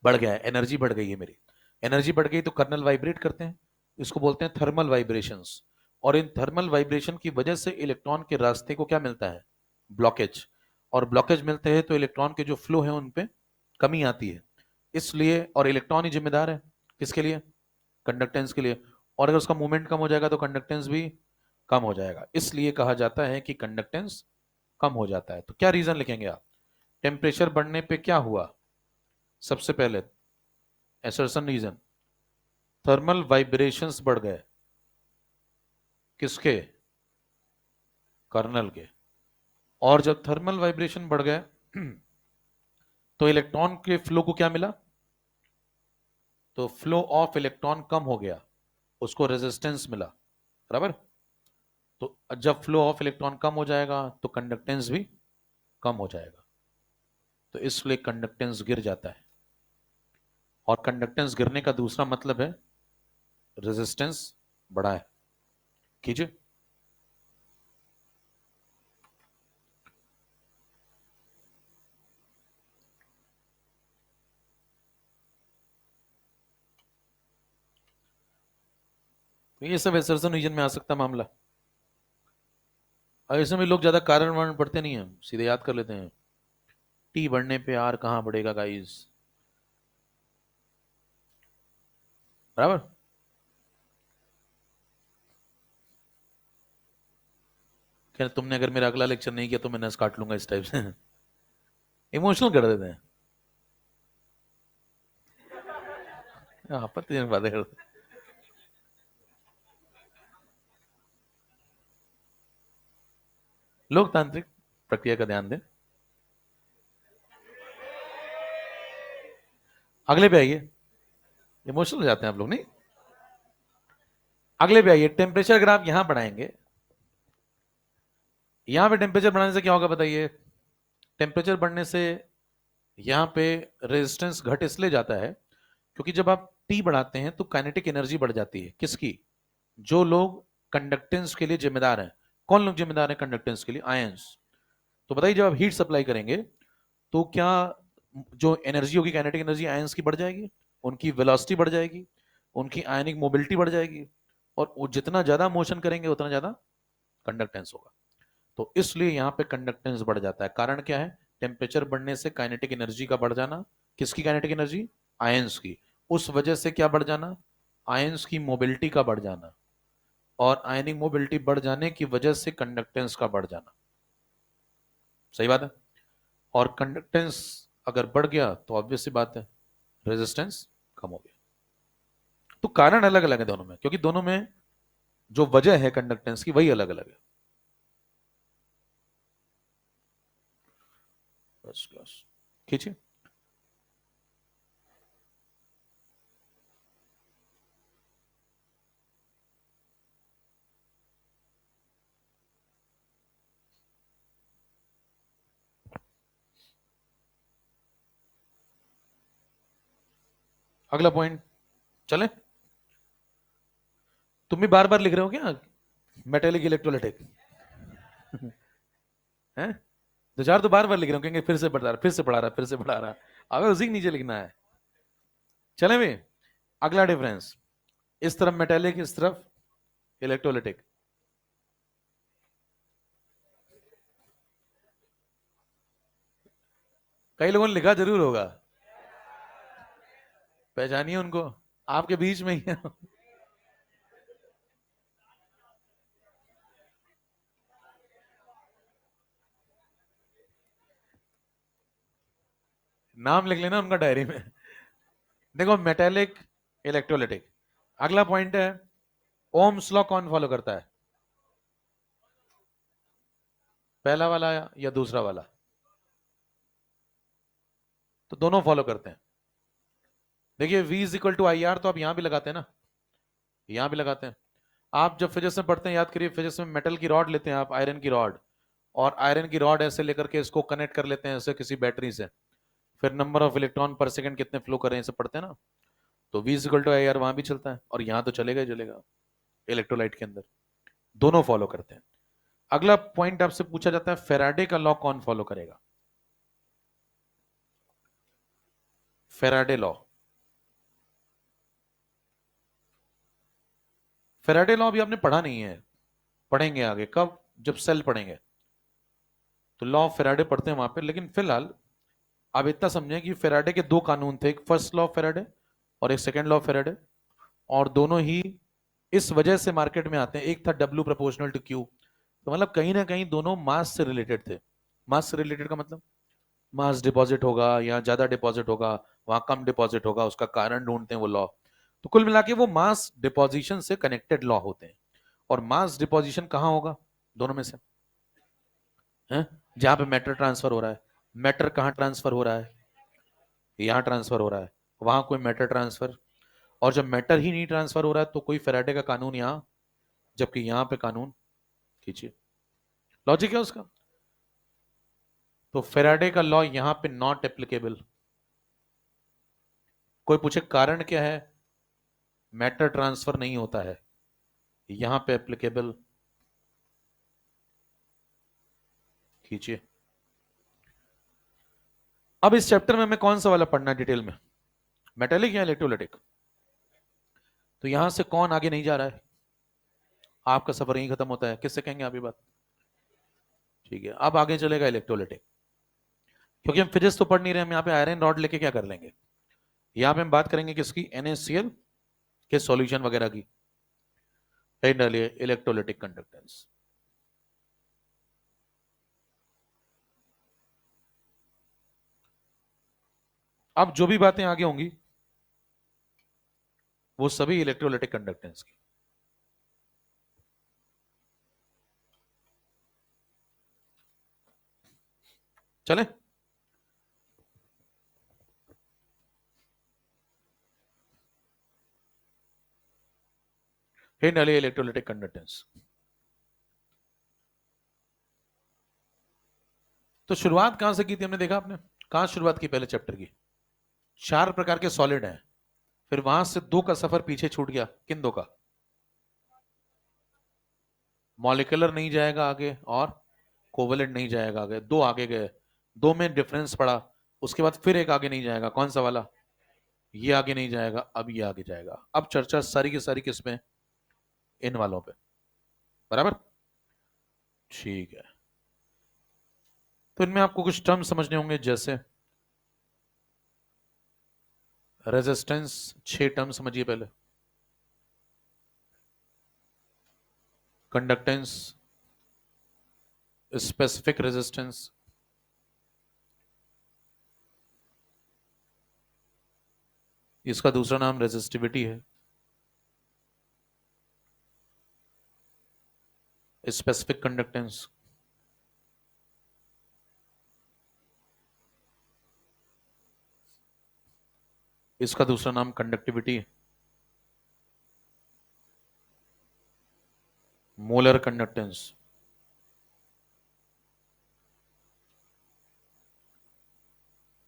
बढ़ गया है, एनर्जी बढ़ गई है मेरी। एनर्जी बढ़ गई तो कर्नल वाइब्रेट करते हैं, इसको बोलते हैं थर्मल वाइब्रेशंस। और इन थर्मल वाइब्रेशन की वजह से इलेक्ट्रॉन के रास्ते को क्या मिलता है, ब्लॉकेज। और ब्लॉकेज मिलते हैं तो इलेक्ट्रॉन के जो फ्लो है उन पे कमी आती है, इसलिए। और इलेक्ट्रॉन ही जिम्मेदार है किसके लिए, कंडक्टेंस के लिए। और अगर उसका मूवमेंट कम हो जाएगा तो कंडक्टेंस भी कम हो जाएगा, इसलिए कहा जाता है कि कंडक्टेंस कम हो जाता है। तो क्या रीजन लिखेंगे आप, टेम्परेचर बढ़ने पे क्या हुआ, सबसे पहले एसर्शन रीजन, थर्मल वाइब्रेशंस बढ़ गए, किसके, कर्नल के। और जब थर्मल वाइब्रेशन बढ़ गए तो इलेक्ट्रॉन के फ्लो को क्या मिला, तो फ्लो ऑफ इलेक्ट्रॉन कम हो गया, उसको रेजिस्टेंस मिला, बराबर। तो जब फ्लो ऑफ इलेक्ट्रॉन कम हो जाएगा तो कंडक्टेंस भी कम हो जाएगा, तो इसलिए कंडक्टेंस गिर जाता है। और कंडक्टेंस गिरने का दूसरा मतलब है रेजिस्टेंस बढ़ा है। कीजिए, तो ये सब एसर्सन रीजन में आ सकता है मामला। और इसमें लोग ज्यादा कारण वारण पढ़ते नहीं है, सीधे याद कर लेते हैं, टी बढ़ने पे आर कहाँ बढ़ेगा गाइस, बराबर। क्या तुमने अगर मेरा अगला लेक्चर नहीं किया तो मैं नस काट लूंगा, इस टाइप से इमोशनल कर देते हैं। आपत्तिजनक बातें करते हैं। लोकतांत्रिक प्रक्रिया का ध्यान दें। अगले पे आइए, इमोशनल हो जाते हैं आप लोग नहीं। अगले पे आइए, टेम्परेचर अगर आप यहां बढ़ाएंगे, यहां पे टेम्परेचर बढ़ाने से क्या होगा बताइए। टेम्परेचर बढ़ने से यहां पे रेजिस्टेंस घट इसलिए जाता है क्योंकि जब आप टी बढ़ाते हैं तो काइनेटिक एनर्जी बढ़ जाती है। किसकी? जो लोग कंडक्टेंस के लिए जिम्मेदार हैं। कौन लोग जिम्मेदार हैं कंडक्टेंस के लिए? आयंस। तो बताइए जब आप हीट सप्लाई करेंगे तो क्या जो एनर्जी होगी, काइनेटिक एनर्जी आयंस की बढ़ जाएगी, उनकी वेलोसिटी बढ़ जाएगी, उनकी आयनिक मोबिलिटी बढ़ जाएगी, और वो जितना ज्यादा मोशन करेंगे उतना ज्यादा कंडक्टेंस होगा। तो इसलिए यहां पे कंडक्टेंस बढ़ जाता है। कारण क्या है? टेम्परेचर बढ़ने से काइनेटिक एनर्जी का बढ़ जाना। किसकी काइनेटिक एनर्जी? आयंस की। उस वजह से क्या बढ़ जाना? आयंस की मोबिलिटी का बढ़ जाना, और आयनिक मोबिलिटी बढ़ जाने की वजह से कंडक्टेंस का बढ़ जाना। सही बात है। और कंडक्टेंस अगर बढ़ गया तो ऑब्वियस सी बात है रेजिस्टेंस कम हो गया। तो कारण अलग अलग है दोनों में, क्योंकि दोनों में जो वजह है कंडक्टेंस की वही अलग अलग है। First class. खींचिए। अगला पॉइंट चले। तुम भी बार बार लिख रहे हो क्या? मेटेलिक इलेक्ट्रोलाइटिक है। दो चार तो बार बार लिख रहे हो, कहेंगे फिर से पढ़ा रहा, फिर से पढ़ा रहा, फिर से पढ़ा रहा। अबे उसी के नीचे लिखना है। चले भी। अगला डिफरेंस, इस तरफ मेटेलिक, इस तरफ इलेक्ट्रोलाइटिक। कई लोगों ने लिखा जरूर होगा, पहचानिए उनको, आपके बीच में ही है। नाम लिख लेना उनका डायरी में। देखो मेटेलिक, इलेक्ट्रोलाइटिक। अगला पॉइंट है, ओम्स लॉ कौन फॉलो करता है? पहला वाला या दूसरा वाला? तो दोनों फॉलो करते हैं। देखिए V is equal to I R, तो आप यहां भी लगाते हैं ना, यहां भी लगाते हैं। आप जब फिजिक्स में पढ़ते हैं, याद करिए, फिजिक्स में मेटल की रॉड लेते हैं आप, आयरन की रॉड, और आयरन की रॉड ऐसे लेकर के इसको कनेक्ट कर लेते हैं ऐसे किसी बैटरी से, फिर नंबर ऑफ इलेक्ट्रॉन पर सेकंड कितने फ्लो कर रहे हैं इसे पढ़ते हैं ना। तो V is equal to I R वहां भी चलता है, और यहां तो चलेगा ही चलेगा इलेक्ट्रोलाइट के अंदर। दोनों फॉलो करते हैं। अगला पॉइंट आपसे पूछा जाता है, फेराडे का लॉ कौन फॉलो करेगा? Faraday law. फेराडे लॉ भी आपने पढ़ा नहीं है, पढ़ेंगे आगे। कब? जब सेल पढ़ेंगे तो लॉ ऑफ फेराडे पढ़ते हैं वहां पे। लेकिन फिलहाल आप इतना समझें कि फेराडे के दो कानून थे, एक फर्स्ट लॉ ऑफ फेराडे और एक सेकेंड लॉ ऑफ फेराडे, और दोनों ही इस वजह से मार्केट में आते हैं। एक था W प्रोपोर्शनल टू Q, तो मतलब कहीं ना कहीं दोनों मास से रिलेटेड थे। मास से रिलेटेड का मतलब मास डिपॉजिट होगा, या ज्यादा डिपॉजिट होगा, वहां कम डिपॉजिट होगा, उसका कारण ढूंढते हैं वो लॉ। तो कुल मिला के वो मास डिपॉजिशन से कनेक्टेड लॉ होते हैं। और मास डिपॉजिशन कहाँ होगा दोनों में से? है जहां पे मैटर ट्रांसफर हो रहा है। मैटर कहाँ ट्रांसफर हो रहा है? यहाँ ट्रांसफर हो रहा है, वहां कोई मैटर ट्रांसफर। और जब मैटर ही नहीं ट्रांसफर हो रहा है तो कोई फेराडे का कानून यहाँ, जबकि यहाँ पे कानून। खींचिए, लॉजिक है उसका। तो फेराडे का लॉ यहाँ पे नॉट एप्लीकेबल। कोई पूछे कारण क्या है? मैटर ट्रांसफर नहीं होता है, यहां पे एप्लीकेबल। खींचिए। अब इस चैप्टर में हमें कौन सा वाला पढ़ना है डिटेल में, मेटेलिक या इलेक्ट्रोलाइटिक? तो यहां से कौन आगे नहीं जा रहा है? आपका सफर यहीं खत्म होता है। किससे कहेंगे आप ये बात? ठीक है, अब आगे चलेगा इलेक्ट्रोलाइटिक। क्योंकि हम फिजिक्स तो पढ़ नहीं रहे, हम यहाँ पे आयरन रॉड लेके क्या कर लेंगे। यहाँ पे हम बात करेंगे किसकी? NaCl के सॉल्यूशन वगैरह की। डालिए इलेक्ट्रोलाइटिक कंडक्टेंस। अब जो भी बातें आगे होंगी वो सभी इलेक्ट्रोलाइटिक कंडक्टेंस की। चले, हिंड वाली इलेक्ट्रोलाइटिक कंडक्टेंस। तो शुरुआत कहां से की थी हमने, देखा आपने कहां शुरुआत की पहले चैप्टर की? 4 प्रकार के सॉलिड हैं, फिर वहां से 2 का सफर पीछे छूट गया। किन 2 का? मॉलिक्यूलर नहीं जाएगा आगे और कोवेलेंट नहीं जाएगा आगे, 2 आगे गए, 2 में डिफरेंस पड़ा। उसके बाद फिर एक आगे नहीं जाएगा, कौन सा वाला? ये आगे नहीं जाएगा, अब ये आगे जाएगा। अब चर्चा सारी की सारी किसमें? इन वालों पे, बराबर। ठीक है, तो इनमें आपको कुछ टर्म समझने होंगे, जैसे रेजिस्टेंस। 6 टर्म समझिए पहले। कंडक्टेंस, स्पेसिफिक रेजिस्टेंस, इसका दूसरा नाम रेजिस्टिविटी है। स्पेसिफिक कंडक्टेंस, इसका दूसरा नाम कंडक्टिविटी है। Molar conductance,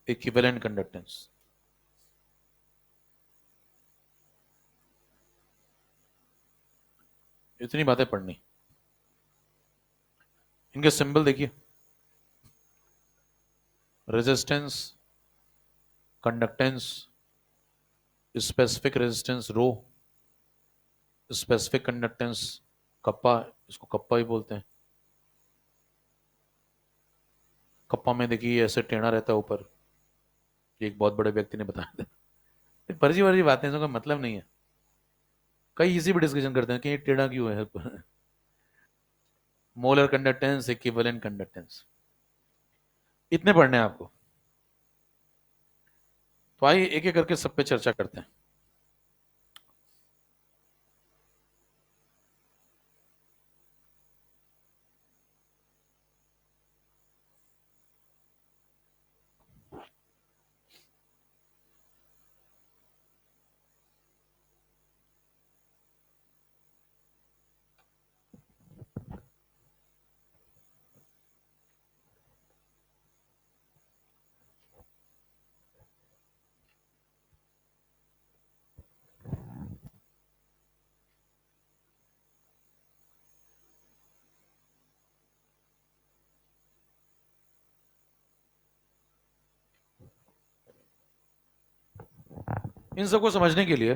equivalent conductance. इतनी बातें पढ़नी। इनके सिंबल देखिए, रेजिस्टेंस, कंडक्टेंस, स्पेसिफिक रेजिस्टेंस रो, स्पेसिफिक कंडक्टेंस कप्पा, इसको कप्पा ही बोलते हैं। कप्पा में देखिए ऐसे टेढ़ा रहता है ऊपर, ये एक बहुत बड़े व्यक्ति ने बताया था। फर्जी वर्जी बातें, इसका मतलब नहीं है। कई इसी भी डिस्कशन करते हैं कि ये टेढ़ा क्यों है। मोलर कंडक्टेंस, इक्विवेलेंट कंडक्टेंस, इतने पढ़ने हैं आपको। तो आइए एक एक करके सब पे चर्चा करते हैं। इन सबको समझने के लिए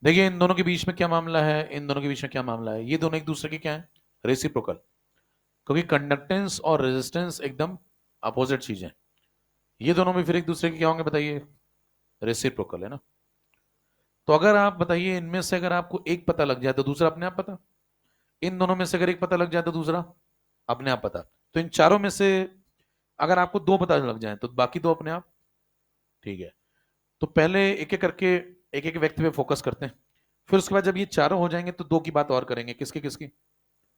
देखिए, इन दोनों के बीच में क्या मामला है, इन दोनों के बीच में क्या मामला है। ये दोनों एक दूसरे के क्या है? रेसिप्रोकल। क्योंकि कंडक्टेंस और रेजिस्टेंस एकदम अपोजिट चीज है। ये दोनों भी फिर एक दूसरे के क्या होंगे बताइए? रेसिप्रोकल है ना। तो अगर आप बताइए, इनमें से अगर आपको एक पता लग जाए तो दूसरा अपने आप पता। इन दोनों में से अगर एक पता लग जाए तो दूसरा अपने आप पता। तो इन चारों में से अगर आपको 2 पता लग जाए तो बाकी 2 अपने आप। ठीक है, तो पहले एक एक करके एक एक व्यक्ति पे फोकस करते हैं। फिर उसके बाद जब ये चारों हो जाएंगे तो 2 की बात और करेंगे। किसकी किसकी?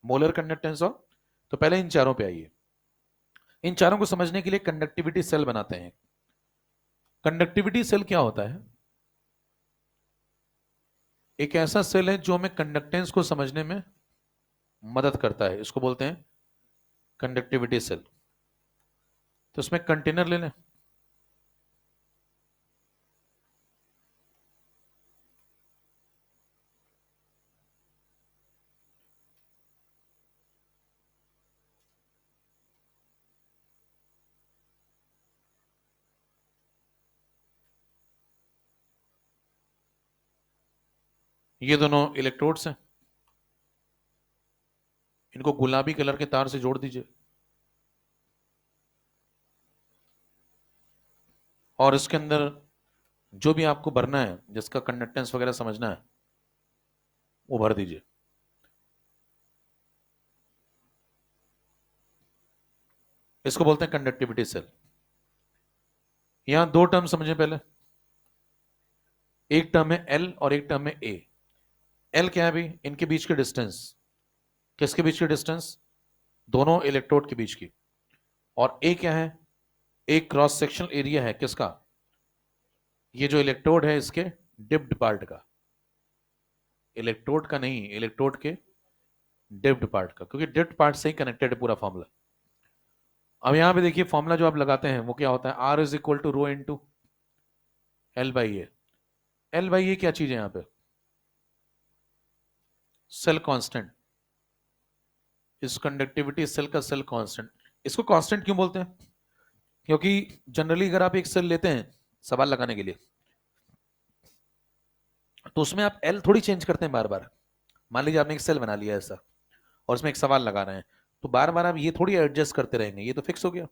मोलर कंडक्टेंस और। तो पहले इन चारों पे आइए। इन चारों को समझने के लिए कंडक्टिविटी सेल बनाते हैं। कंडक्टिविटी सेल क्या होता है? एक ऐसा सेल है जो हमें कंडक्टेंस को समझने में मदद करता है, इसको बोलते हैं कंडक्टिविटी सेल। तो इसमें कंटेनर ले लें। ये दोनों इलेक्ट्रोड्स हैं, इनको गुलाबी कलर के तार से जोड़ दीजिए। और इसके अंदर जो भी आपको भरना है, जिसका कंडक्टेंस वगैरह समझना है, वो भर दीजिए। इसको बोलते हैं कंडक्टिविटी सेल। यहां दो टर्म समझे पहले, एक टर्म है एल और एक टर्म है ए। एल क्या है भाई? इनके बीच की डिस्टेंस। किसके बीच की डिस्टेंस? दोनों इलेक्ट्रोड के बीच की। और ए क्या है? एक क्रॉस सेक्शनल एरिया है किसका? ये जो इलेक्ट्रोड है इसके डिप्ड पार्ट का। इलेक्ट्रोड का नहीं, इलेक्ट्रोड के डिप्ड पार्ट का, क्योंकि डिप्ड पार्ट से ही कनेक्टेड है पूरा फॉर्मूला। अब यहां पे देखिए फॉर्मूला जो आप लगाते हैं वो क्या होता है? R is equal to rho into L by A. L by A क्या चीज है यहां पे? Cell constant. इस कंडक्टिविटी सेल का सेल कांस्टेंट। इसको कांस्टेंट क्यों बोलते हैं? क्योंकि जनरली अगर आप एक सेल लेते हैं सवाल लगाने के लिए, तो उसमें आप एल थोड़ी चेंज करते हैं बार बार। मान लीजिए आपने एक सेल बना लिया ऐसा और उसमें एक सवाल लगा रहे हैं, तो बार बार आप ये थोड़ी एडजस्ट करते रहेंगे, ये तो फिक्स हो गया।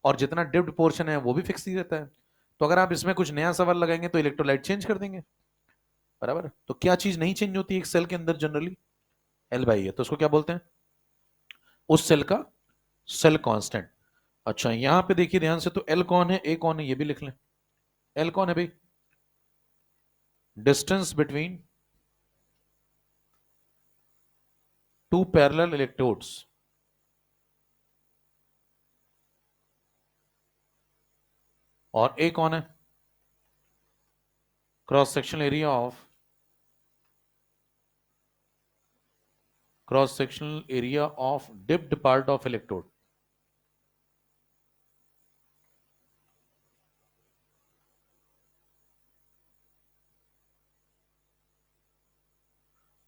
और जितना डिप्ड पोर्शन है वो भी फिक्स ही रहता है। तो अगर आप इसमें कुछ नया सवाल लगाएंगे तो इलेक्ट्रोलाइट चेंज कर देंगे, बराबर। तो क्या चीज नहीं चेंज होती एक सेल के अंदर जनरली? एल बाई है, तो उसको क्या बोलते हैं? उस सेल का सेल कांस्टेंट। अच्छा यहां पे देखिए ध्यान से, तो एल कौन है, ए कौन है, ये भी लिख लें। एल कौन है भाई? Distance between two parallel electrodes. और ए कौन है? Cross sectional area of, cross sectional area of dipped part of electrode.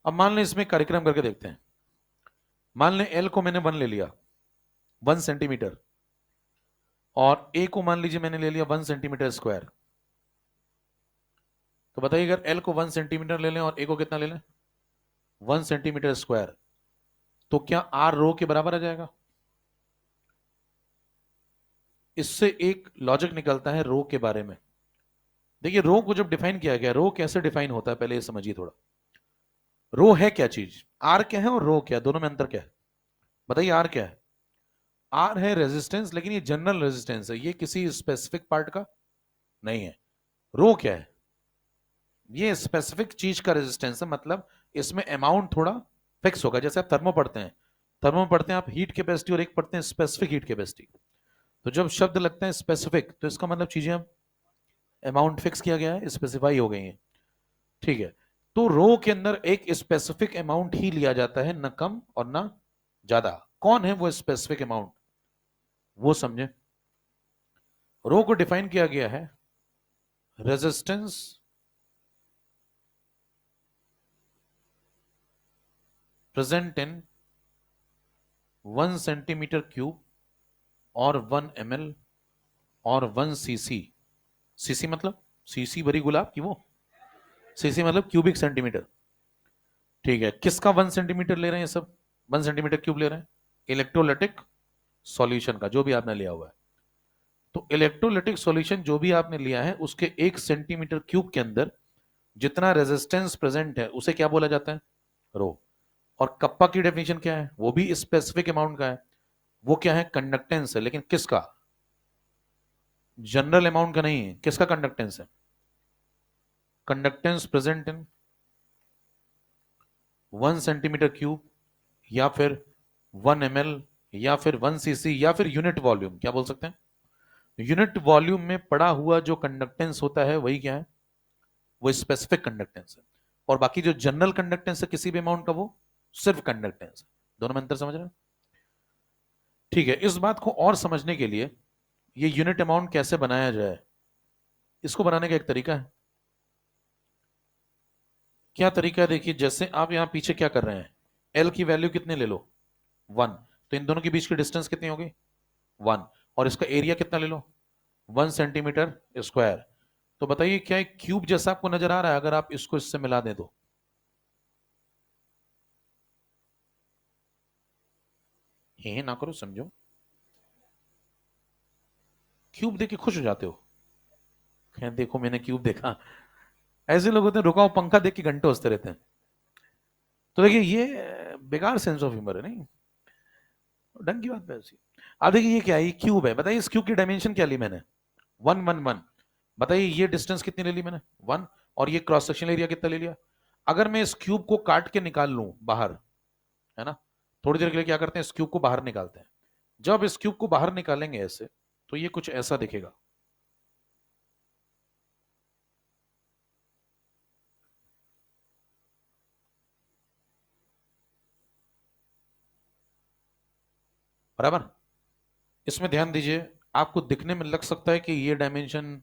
अब मान लें इसमें कार्यक्रम करके देखते हैं। मान लें एल को मैंने 1 ले लिया, 1 सेंटीमीटर, और ए को मान लीजिए मैंने ले लिया 1 सेंटीमीटर स्क्वायर। तो बताइए अगर एल को 1 सेंटीमीटर ले लें और ए को कितना ले लें? 1 सेंटीमीटर स्क्वायर, तो क्या आर रो के बराबर आ जाएगा? इससे एक लॉजिक निकलता है रो के बारे में। देखिए रो को जब डिफाइन किया गया, रो कैसे डिफाइन होता है पहले ये समझिए थोड़ा। रो है क्या चीज? आर क्या है और रो क्या है, दोनों में अंतर क्या है? बताइए आर क्या है? आर है रेजिस्टेंस, लेकिन ये जनरल रेजिस्टेंस है, ये किसी स्पेसिफिक पार्ट का नहीं है। रो क्या है? ये स्पेसिफिक चीज का रेजिस्टेंस है, मतलब इसमें अमाउंट थोड़ा फिक्स होगा। जैसे आप थर्मो पढ़ते हैं, थर्मो पढ़ते हैं आप हीट कैपेसिटी, और एक पढ़ते हैं स्पेसिफिक हीट कैपेसिटी। तो जब शब्द लगता है स्पेसिफिक, तो इसका मतलब चीजें अब अमाउंट फिक्स किया गया है, स्पेसिफाई हो गई है, ठीक है। तो रो के अंदर एक स्पेसिफिक अमाउंट ही लिया जाता है, न कम और न ज्यादा। कौन है वो स्पेसिफिक अमाउंट, वो समझे। रो को डिफाइन किया गया है resistance present in 1 centimetre cube और 1 ml और 1 cc। सीसी मतलब सीसी भरी गुलाब की वो, सीसी मतलब क्यूबिक सेंटीमीटर, ठीक है। किसका 1 सेंटीमीटर ले रहे हैं सब? 1 सेंटीमीटर क्यूब ले रहे हैं इलेक्ट्रोलिटिक सॉल्यूशन का, जो भी आपने लिया हुआ है। तो इलेक्ट्रोलिटिक सॉल्यूशन जो भी आपने लिया है, उसके 1 सेंटीमीटर क्यूब के अंदर जितना रेजिस्टेंस प्रेजेंट है उसे क्या बोला जाता है? रो। और कप्पा की डेफिनेशन क्या है? वो भी स्पेसिफिक अमाउंट का है। वो क्या है? कंडक्टेंस है, लेकिन किसका? जनरल अमाउंट का नहीं है। किसका कंडक्टेंस है? Conductance present in 1 centimetre cube, या फिर 1 ml, या फिर 1 cc, या फिर यूनिट वॉल्यूम। क्या बोल सकते हैं? यूनिट वॉल्यूम में पड़ा हुआ जो कंडक्टेंस होता है वही क्या है? वो स्पेसिफिक कंडक्टेंस है। और बाकी जो जनरल कंडक्टेंस है किसी भी अमाउंट का, वो सिर्फ कंडक्टेंस है। दोनों में अंतर समझ रहे हैं? ठीक है। इस बात को और समझने के लिए ये यूनिट अमाउंट कैसे बनाया जाए, इसको बनाने का एक तरीका है। क्या तरीका है? देखिए जैसे आप यहां पीछे क्या कर रहे हैं, एल की वैल्यू कितने ले लो? 1। तो इन दोनों के बीच की डिस्टेंस कितनी होगी? 1। और इसका एरिया कितना ले लो? 1 सेंटीमीटर स्क्वायर। तो बताइए क्या एक क्यूब जैसा आपको नजर आ रहा है अगर आप इसको इससे मिला दें तो? हे ना करो, समझो। क्यूब देख के खुश हो जाते हो, कहें देखो मैंने क्यूब देखा। ऐसे लोग होते हैं रुका हुआ पंखा देख के घंटे हंसते रहते हैं। तो देखिए ये बेकार सेंस ऑफ ह्यूमर है, नहीं ढंग की बात है ऐसी। अब देखिए ये क्या है? ये क्यूब है, बताइए इस क्यूब की डायमेंशन क्या ली मैंने? 1 1 1। बताइए ये डिस्टेंस कितनी ले ली मैंने? 1। और ये क्रॉस सेक्शनल एरिया कितना ले लिया? अगर मैं इस क्यूब को काट के निकाल लूं बाहर, है ना, थोड़ी देर के लिए क्या करते हैं, इस क्यूब को बाहर निकालते हैं। जब इस क्यूब को बाहर निकालेंगे ऐसे, तो ये कुछ ऐसा दिखेगा। बराबर। इसमें ध्यान दीजिए, आपको दिखने में लग सकता है कि ये डायमेंशन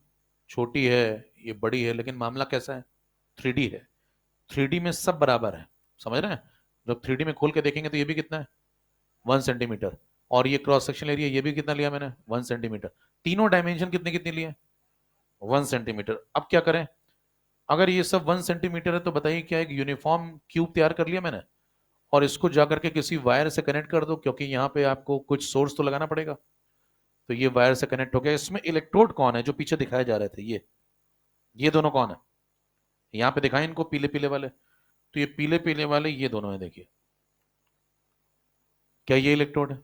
छोटी है, ये बड़ी है, लेकिन मामला कैसा है? 3D है। 3D में सब बराबर है, समझ रहे हैं? जब 3D में खोल के देखेंगे तो ये भी कितना है? 1 सेंटीमीटर। और ये क्रॉस सेक्शन एरिया ये भी कितना लिया मैंने? 1 सेंटीमीटर। तीनों डायमेंशन कितने कितने लिए? 1 सेंटीमीटर। अब क्या करें? अगर ये सब 1 सेंटीमीटर है तो बताइए क्या एक यूनिफॉर्म क्यूब तैयार कर लिया मैंने, और इसको जाकर के किसी वायर से कनेक्ट कर दो, क्योंकि यहाँ पे आपको कुछ सोर्स तो लगाना पड़ेगा। तो ये वायर से कनेक्ट हो गया। इसमें इलेक्ट्रोड कौन है जो पीछे दिखाए जा रहे थे? ये दोनों कौन है? यहाँ पे दिखाए इनको, पीले पीले वाले। तो ये पीले पीले वाले ये दोनों है, देखिए। क्या ये इलेक्ट्रोड है?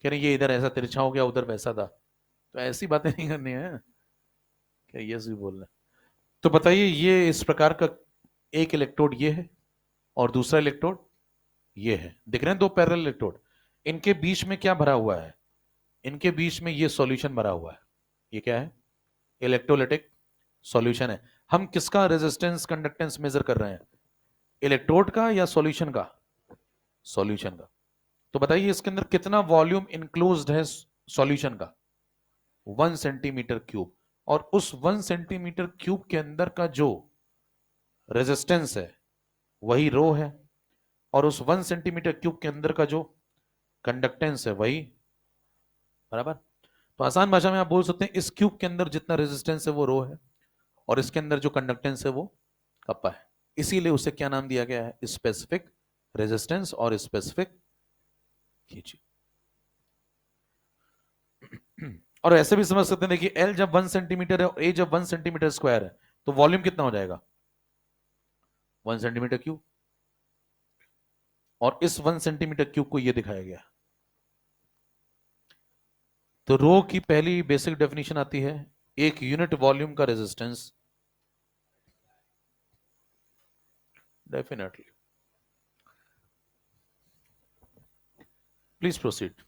कह रहे ये इधर ऐसा तिरछा हो गया, उधर वैसा था। तो ऐसी बातें नहीं करनी है। क्या ये भी बोल रहे हैं? तो बताइए, ये इस प्रकार का एक इलेक्ट्रोड ये है, और दूसरा इलेक्ट्रोड ये है। दिख रहे हैं दो पैरेलल इलेक्ट्रोड? इनके बीच में क्या भरा हुआ है? इनके बीच में ये सॉल्यूशन भरा हुआ है। ये क्या है? इलेक्ट्रोलिटिक सॉल्यूशन है। हम किसका रेजिस्टेंस कंडक्टेंस मेजर कर रहे हैं? इलेक्ट्रोड का या सॉल्यूशन का? सॉल्यूशन का। तो बताइए इसके अंदर कितना वॉल्यूम इंक्लोज्ड है सॉल्यूशन का? 1 सेंटीमीटर क्यूब। और उस 1 सेंटीमीटर क्यूब के अंदर का जो रेजिस्टेंस है वही रो है, और उस 1 सेंटीमीटर क्यूब के अंदर का जो कंडक्टेंस है वही, बराबर। तो आसान भाषा में आप बोल सकते हैं इस क्यूब के अंदर जितना रेजिस्टेंस है वो रो है, और इसके अंदर जो कंडक्टेंस है वो कप्पा है। इसीलिए उसे क्या नाम दिया गया है? स्पेसिफिक रेजिस्टेंस और स्पेसिफिक। खींचिए। और ऐसे भी समझ सकते हैं, देखिए एल जब 1 सेंटीमीटर है और ए जब 1 सेंटीमीटर स्क्वायर है, तो वॉल्यूम कितना हो जाएगा? 1 सेंटीमीटर क्यूब। और इस 1 सेंटीमीटर क्यूब को ये दिखाया गया। तो रो की पहली बेसिक डेफिनेशन आती है, एक यूनिट वॉल्यूम का रेजिस्टेंस। डेफिनेटली। Please proceed.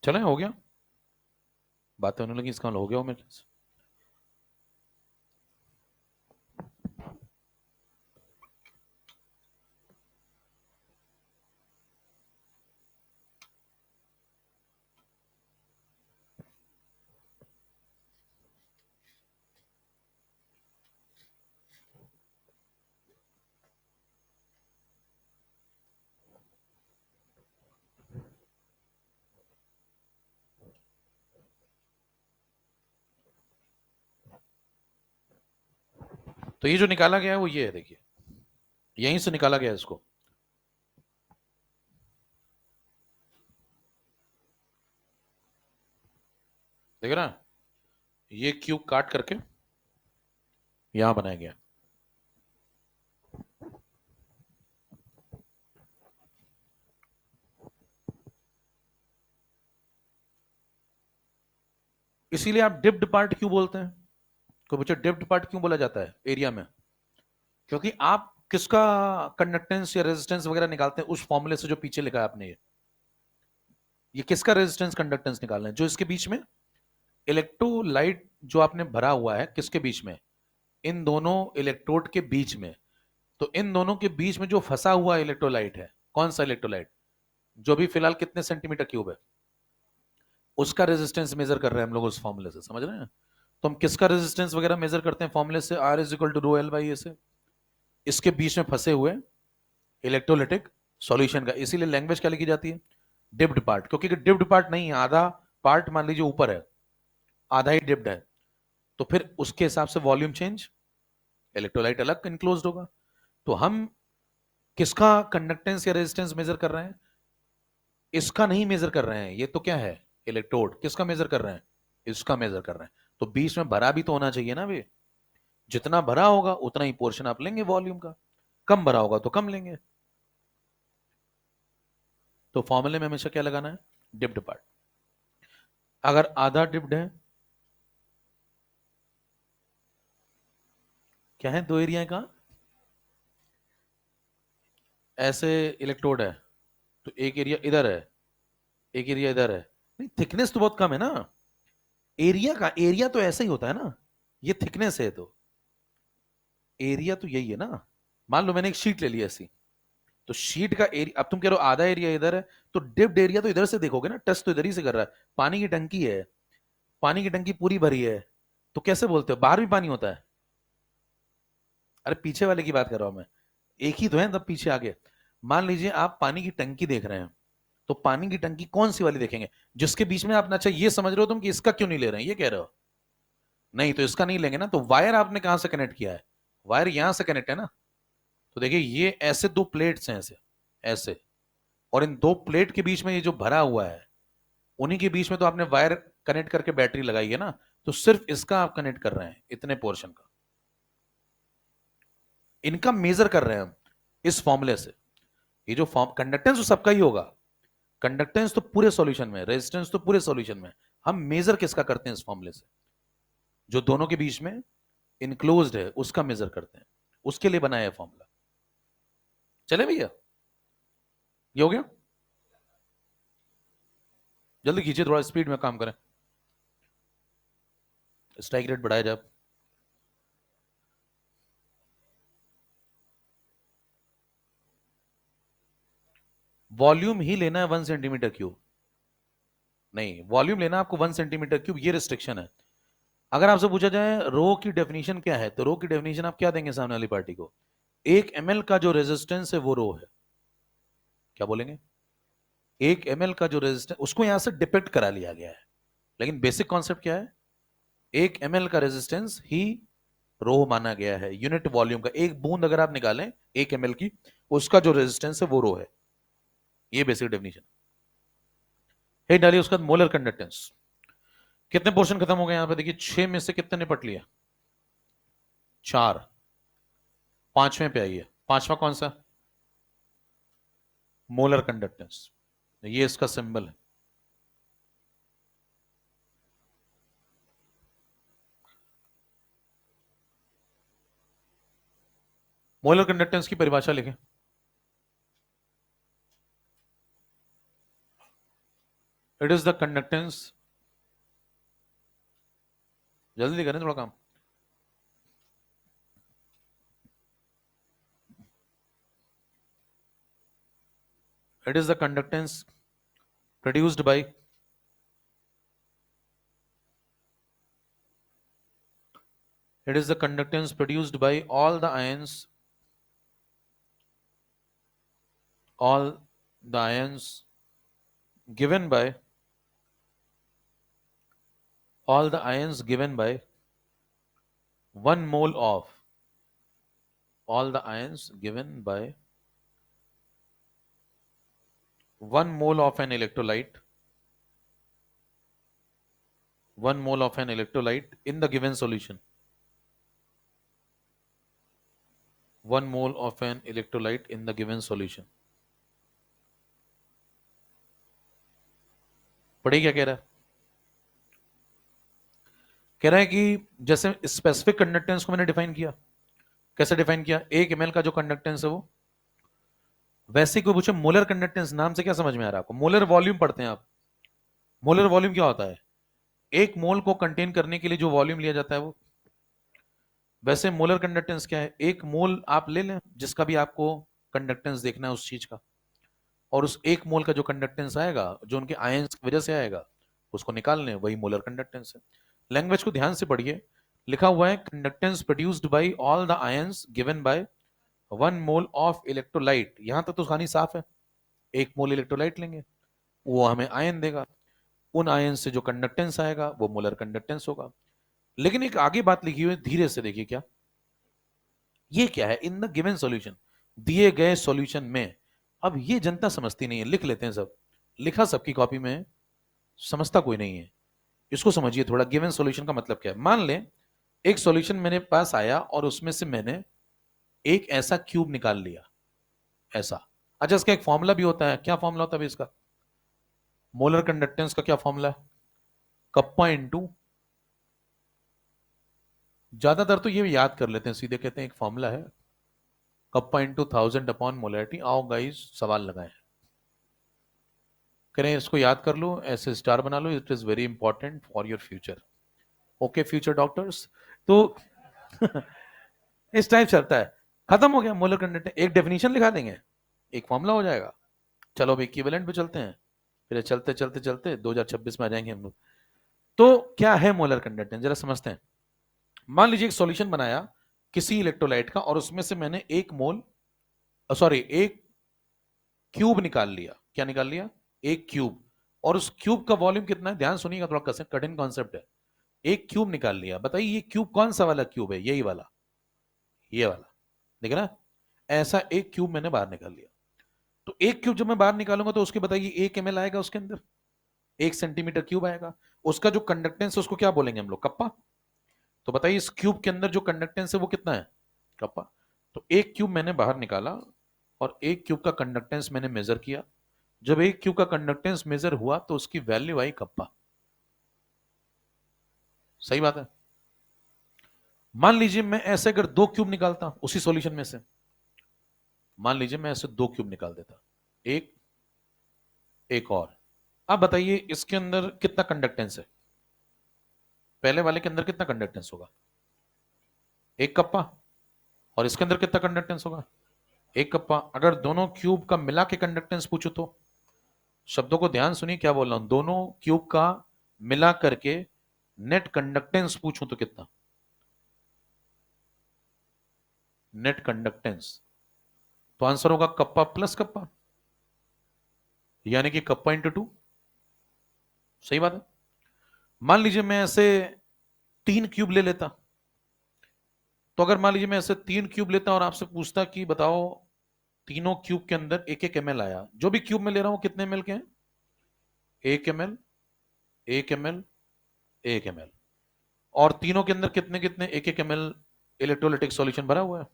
चले, हो गया? बातें होने लगी, इसका हो गया हो मेरे ख्याल से। तो ये जो निकाला गया है वो ये है, देखिए, यहीं से निकाला गया है इसको। देख रहा है? ये क्यूब काट करके यहां बनाया गया। इसीलिए आप डिप्ड पार्ट क्यों बोलते हैं? कोई पूछे डिप्ड पार्ट क्यों बोला जाता है एरिया में? क्योंकि आप किसका कंडक्टेंस या रेजिस्टेंस वगैरह निकालते हैं उस फॉर्मूले से जो पीछे लिखा है आपने। ये किसका रेजिस्टेंस कंडक्टेंस निकालना है? जो इसके बीच में इलेक्ट्रोलाइट जो आपने भरा हुआ है, किसके बीच में? इन दोनों इलेक्ट्रोड के बीच में। तो इन दोनों के बीच में जो फंसा हुआ इलेक्ट्रोलाइट है, कौन सा इलेक्ट्रोलाइट? जो भी फिलहाल कितने सेंटीमीटर क्यूब है, उसका रेजिस्टेंस मेजर कर रहे हैं हम लोग उस फॉर्मूले से, समझ रहे हैं? तो हम किसका रेजिस्टेंस वगैरह मेजर करते हैं फॉर्मूले से? R = ρL/A से। इसके बीच में फंसे हुए इलेक्ट्रोलिटिक सॉल्यूशन का, इसीलिए लैंग्वेज क्या लिखी जाती है, डिप्ड पार्ट, क्योंकि डिप्ड पार्ट नहीं है, आधा पार्ट मान लीजिए ऊपर है, आधा ही डिप्ड है, तो फिर उसके हिसाब से वॉल्यूम चेंज, इलेक्ट्रोलाइट अलग इनक्लोज्ड होगा। तो हम किसका कंडक्टेंस या रेजिस्टेंस मेजर कर रहे हैं, इसका नहीं मेजर कर रहे हैं, ये तो क्या है इलेक्ट्रोड, किसका मेजर कर रहे हैं, इसका मेजर कर रहे हैं। तो बीच में भरा भी तो होना चाहिए ना भाई, जितना भरा होगा उतना ही पोर्शन आप लेंगे वॉल्यूम का, कम भरा होगा तो कम लेंगे। तो फॉर्मूले में हमेशा क्या लगाना है, डिप्ड पार्ट। अगर आधा डिप्ड है, क्या है, दो एरिया का, ऐसे इलेक्ट्रोड है, तो एक एरिया इधर है, एक एरिया इधर है, नहीं थिकनेस तो बहुत कम है ना, एरिया का एरिया तो ऐसा ही होता है ना, ये थिकनेस है, तो एरिया तो यही है ना। मान लो मैंने एक शीट ले ली ऐसी, तो शीट का एरिया, अब तुम कह रहे हो आधा एरिया इधर है, तो डिप्ड एरिया तो इधर से देखोगे ना, टच तो इधर ही से कर रहा है, पानी की टंकी है, पानी की टंकी पूरी भरी है, तो कैसे बोलते हो बाहर भी पानी होता है, अरे पीछे वाले की बात कर रहा हूं मैं, एक ही तो है तब पीछे आगे। मान लीजिए आप पानी की टंकी देख रहे हैं, तो पानी की टंकी कौन सी वाली देखेंगे, जिसके बीच में आप, अच्छा ये समझ रहे हो तुम कि इसका क्यों नहीं ले रहे हैं, ये कह रहे हो, नहीं तो इसका नहीं लेंगे ना, तो वायर आपने कहां से कनेक्ट किया है, वायर यहां से कनेक्ट है ना, तो देखिए ये ऐसे दो प्लेट्स हैं, ऐसे ऐसे, और इन दो प्लेट के बीच में ये जो भरा हुआ है, उन्हीं के बीच में तो आपने वायर कनेक्ट करके बैटरी लगाई है ना, तो सिर्फ इसका आप कनेक्ट कर रहे हैं, इतने पोर्शन का, इनका मेजर कर रहे हैं हम इस फॉर्मूले से। ये जो फॉर्म कंडक्टेंस तो सबका ही होगा, कंडक्टेंस तो पूरे सॉल्यूशन में, रेजिस्टेंस तो पूरे सॉल्यूशन में, हम मेजर किसका करते हैं इस फॉर्मूले से, जो दोनों के बीच में इनक्लोज्ड है उसका मेजर करते हैं, उसके लिए बनाया है फॉर्मूला। चले भैया, ये हो गया, जल्दी खींचिए, थोड़ा स्पीड में काम करें, स्ट्राइक रेट बढ़ाया जाए। वॉल्यूम ही लेना है 1 सेंटीमीटर क्यूब, नहीं वॉल्यूम लेना आपको 1 सेंटीमीटर क्यूब, ये रिस्ट्रिक्शन है। अगर आपसे पूछा जाए रो की डेफिनेशन क्या है, तो रो की डेफिनेशन आप क्या देंगे सामने वाली पार्टी को, 1 ml का जो रेजिस्टेंस है वो रो है, क्या बोलेंगे, 1 ml का जो रेजिस्टेंस, उसको यहां से डिपेक्ट करा लिया गया है, लेकिन बेसिक कॉन्सेप्ट क्या है, 1 ml का रेजिस्टेंस ही रो माना गया है, यूनिट वॉल्यूम का, एक बूंद अगर आप निकालें 1 ml की, उसका जो रेजिस्टेंस है वो रो है, ये बेसिक डेफिनेशन। हे डालिए उसका मोलर कंडक्टेंस, कितने पोर्शन खत्म हो गए यहां पे देखिए, 6 में से कितने निपट लिया, 4, पांचवें पे आइए, पांचवा कौन सा, मोलर कंडक्टेंस, ये इसका सिंबल है, मोलर कंडक्टेंस की परिभाषा लिखें, इट इज द कंडक्टेंस, जल्दी करें थोड़ा काम, it is the conductance produced by it is the conductance produced by all the ions, all the ions given by all the ions given by 1 mole of all the ions given by 1 mole of an electrolyte, 1 mole of an electrolyte in the given solution, 1 mole of an electrolyte in the given solution। पढ़िए क्या कह रहा है, कह रहा है कि जैसे स्पेसिफिक कंडक्टेंस को मैंने डिफाइन किया, कैसे डिफाइन किया, 1 ml का जो कंडक्टेंस है वो, वैसे कोई पूछे मोलर कंडक्टेंस, नाम से क्या समझ में आ रहा है आपको, मोलर वॉल्यूम पढ़ते हैं आप, मोलर वॉल्यूम क्या होता है, एक मोल को कंटेन करने के लिए जो वॉल्यूम लिया जाता है वो, वैसे मोलर कंडक्टेंस क्या है, एक मोल आप ले लें जिसका भी आपको कंडक्टेंस देखना है उस चीज का, और उस एक मोल का जो कंडक्टेंस आएगा, जो उनके आयंस की वजह से आएगा, उसको निकाल लें, वही मोलर कंडक्टेंस है। लैंग्वेज को ध्यान से पढ़िए, लिखा हुआ है conductance produced by all the ions given by 1 mole of electrolyte, यहां तक तो कहानी साफ है, 1 मोल इलेक्ट्रोलाइट लेंगे, वो हमें आयन देगा, उन आयन से जो कंडक्टेंस आएगा वो मोलर कंडक्टेंस होगा। लेकिन एक आगे बात लिखी हुई है, धीरे से देखिए क्या ये क्या है, इन द गिवन सॉल्यूशन, दिए गए सॉल्यूशन में। अब ये जनता समझती नहीं है, लिख लेते हैं सब, लिखा सबकी कॉपी में है, समझता कोई नहीं है। इसको समझिए थोड़ा, गिवन सॉल्यूशन का मतलब क्या है। मान लें एक सॉल्यूशन मेरे पास आया और उसमें से मैंने एक ऐसा क्यूब निकाल लिया, ऐसा। अच्छा, इसका एक फॉर्मूला भी होता है, क्या फॉर्मूला होता है इसका? मोलर कंडक्टेंस का क्या फॉर्मूला है? कप्पा इंटू, ज्यादातर तो ये याद कर लेते हैं, सीधे कहते हैं एक फॉर्मूला है कप्पा इंटू 1000 अपॉन मोलरिटी। आओ गाइस सवाल लगाएं, करें इसको याद कर लो, ऐसे स्टार बना लो, it is very important for your future. Okay future doctors. तो इस टाइप चलता है, खत्म हो गया मोलर कंडक्टेंस, एक डेफिनेशन लिखा देंगे, एक फॉर्मूला हो जाएगा। चलो अब इक्विवेलेंट पे चलते हैं, फिर चलते चलते चलते 2026 में आ जाएंगे हम लोग। तो क्या है मोलर कंडक्टेंस, जरा समझते हैं। मान लीजिए एक सॉल्यूशन बनाया किसी इलेक्ट्रोलाइट का, और उसमें से मैंने एक मोल, सॉरी एक क्यूब निकाल लिया। क्या निकाल लिया? एक क्यूब। और उस क्यूब का वॉल्यूम कितना है, ध्यान सुनिएगा, थोड़ा कठिन कॉन्सेप्ट है। एक क्यूब निकाल लिया, बताइए ये क्यूब कौन सा वाला क्यूब है? यही वाला, ये वाला, देख ना, ऐसा एक क्यूब मैंने बाहर निकाल लिया। तो एक क्यूब जब मैं बाहर निकालूंगा तो उसके बताइए 1 ml आएगा, उसके अंदर 1 सेंटीमीटर क्यूब आएगा। उसका जो कंडक्टेंस है उसको क्या बोलेंगे हम लोग? कप्पा। तो बताइए इस क्यूब के अंदर जो कंडक्टेंस है वो कितना है? कप्पा। तो एक क्यूब मैंने बाहर निकाला और एक क्यूब का कंडक्टेंस मैंने मेजर किया। जब एक क्यूब का कंडक्टेंस मेजर हुआ तो उसकी वैल्यू आई कप्पा। सही बात है। मान लीजिए मैं ऐसे अगर 2 क्यूब निकालता उसी सॉल्यूशन में से, मान लीजिए मैं ऐसे 2 क्यूब निकाल देता, एक, एक और। अब बताइए इसके अंदर कितना कंडक्टेंस है? पहले वाले के अंदर कितना कंडक्टेंस होगा? 1 कप्पा। और इसके अंदर कितना कंडक्टेंस होगा? 1 कप्पा। अगर दोनों क्यूब का मिला के कंडक्टेंस पूछो तो, शब्दों को ध्यान सुनिए क्या बोल रहा हूं, दोनों क्यूब का मिला करके नेट कंडक्टेंस पूछूं तो कितना? नेट कंडक्टेंस, तो आंसर होगा कप्पा प्लस कप्पा, यानी कि कप्पा इंटू 2। सही बात है। मान लीजिए मैं ऐसे 3 क्यूब ले लेता, तो अगर मान लीजिए मैं ऐसे 3 क्यूब लेता और आपसे पूछता कि बताओ तीनों क्यूब के अंदर 1 1 ml आया, जो भी क्यूब में ले रहा हूं कितने ml के हैं? 1 ml, 1 ml, 1 ml। और तीनों के अंदर कितने कितने 1 1 ml इलेक्ट्रोलाइटिक सॉल्यूशन भरा हुआ है।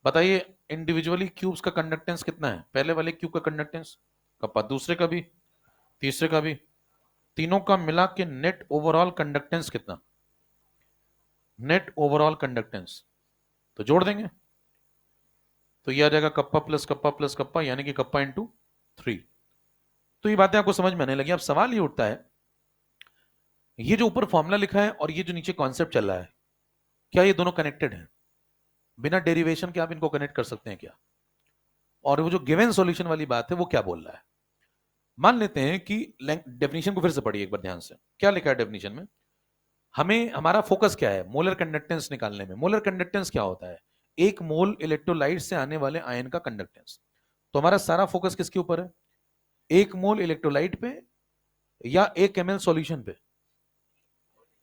बताइए इंडिविजुअली क्यूब्स का कंडक्टेंस कितना है? पहले वाले क्यूब का कंडक्टेंस कप्पा, दूसरे का भी, तीसरे का भी, तीनों का मिला के नेट ओवरऑल कंडक्टेंस कितना? नेट ओवरऑल कंडक्टेंस, तो जोड़ देंगे तो ये आ जाएगा कप्पा प्लस कप्पा, यानी कि कप्पा इंटू 3। तो ये बातें आपको समझ में आने लगी। अब सवाल ये उठता है, ये जो ऊपर फॉर्मूला लिखा है और ये जो नीचे कॉन्सेप्ट चल रहा है, क्या ये दोनों कनेक्टेड है? बिना डेरिवेशन के आप इनको कनेक्ट कर सकते हैं क्या? और वो जो गिवन सॉल्यूशन वाली बात है वो क्या बोल रहा है? मान लेते हैं कि डेफिनेशन को फिर से पढ़िए एक बार ध्यान से, क्या लिखा है डेफिनेशन में। हमें, हमारा फोकस क्या है? मोलर कंडक्टेंस निकालने में। मोलर कंडक्टेंस क्या होता है? एक मोल इलेक्ट्रोलाइट से आने वाले आयन का कंडक्टेंस। तो हमारा सारा फोकस किसके ऊपर है? 1 मोल इलेक्ट्रोलाइट पे या 1 ml सॉल्यूशन पे?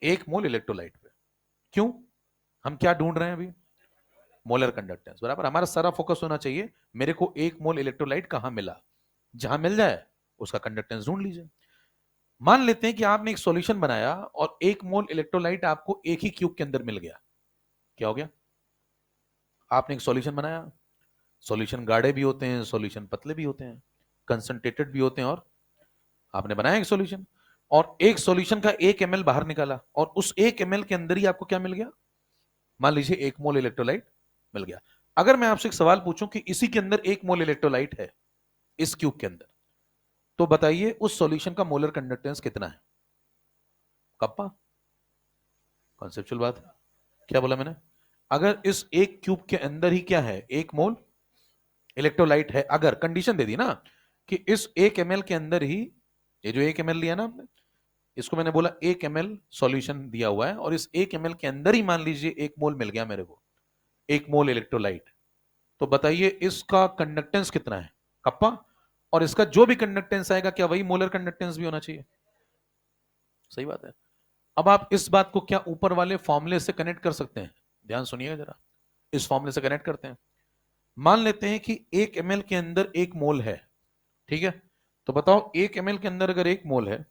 1 मोल इलेक्ट्रोलाइट पे। क्यों? हम क्या ढूंढ रहे हैं अभी? मोलर कंडक्टेंस, बराबर। हमारा सारा फोकस होना चाहिए मेरे को 1 मोल इलेक्ट्रोलाइट कहां मिला, जहां मिल जाए उसका कंडक्टेंस ढूंढ लीजिए। मान लेते हैं कि आपने एक सॉल्यूशन बनाया और 1 मोल इलेक्ट्रोलाइट आपको एक ही क्यूब के अंदर मिल गया। क्या हो गया? आपने एक सॉल्यूशन बनाया, सॉल्यूशन गाढ़े भी होते हैं, सॉल्यूशन पतले भी होते हैं, कंसंट्रेटेड भी होते हैं, और आपने बनाया एक सॉल्यूशन और एक सॉल्यूशन का 1 ml बाहर निकाला और उस 1 ml के अंदर ही आपको क्या मिल गया? मान लीजिए 1 मोल इलेक्ट्रोलाइट मिल गया। अगर मैं आपसे एक सवाल पूछूं कि इसी के अंदर 1 मोल इलेक्ट्रोलाइट है, इस क्यूब के अंदर, तो बताइए उस सॉल्यूशन का मोलर कंडक्टेंस कितना है? कप्पा। कॉन्सेप्चुअल बात है। क्या बोला मैंने? अगर इस एक क्यूब के अंदर ही क्या है? 1 मोल इलेक्ट्रोलाइट है, अगर कंडीशन दे दी ना कि इस 1 ml के अंदर ही, ये जो 1 ml लिया ना आपने, इसको मैंने बोला 1 ml सॉल्यूशन दिया हुआ है और इस 1 ml के अंदर ही मान लीजिए 1 मोल मिल गया मेरे को, 1 मोल इलेक्ट्रोलाइट। तो बताइए इसका कंडक्टेंस कितना है? कप्पा। और इसका जो भी कंडक्टेंस आएगा क्या वही मोलर कंडक्टेंस भी होना चाहिए? सही बात है। अब आप इस बात को क्या ऊपर वाले फॉर्मूले से कनेक्ट कर सकते हैं? ध्यान सुनिएगा जरा, इस फॉर्मूले से कनेक्ट करते हैं। मान लेते हैं कि 1 ml के अंदर 1 मोल है, ठीक है? तो बताओ 1 ml के अंदर अगर 1 मोल है,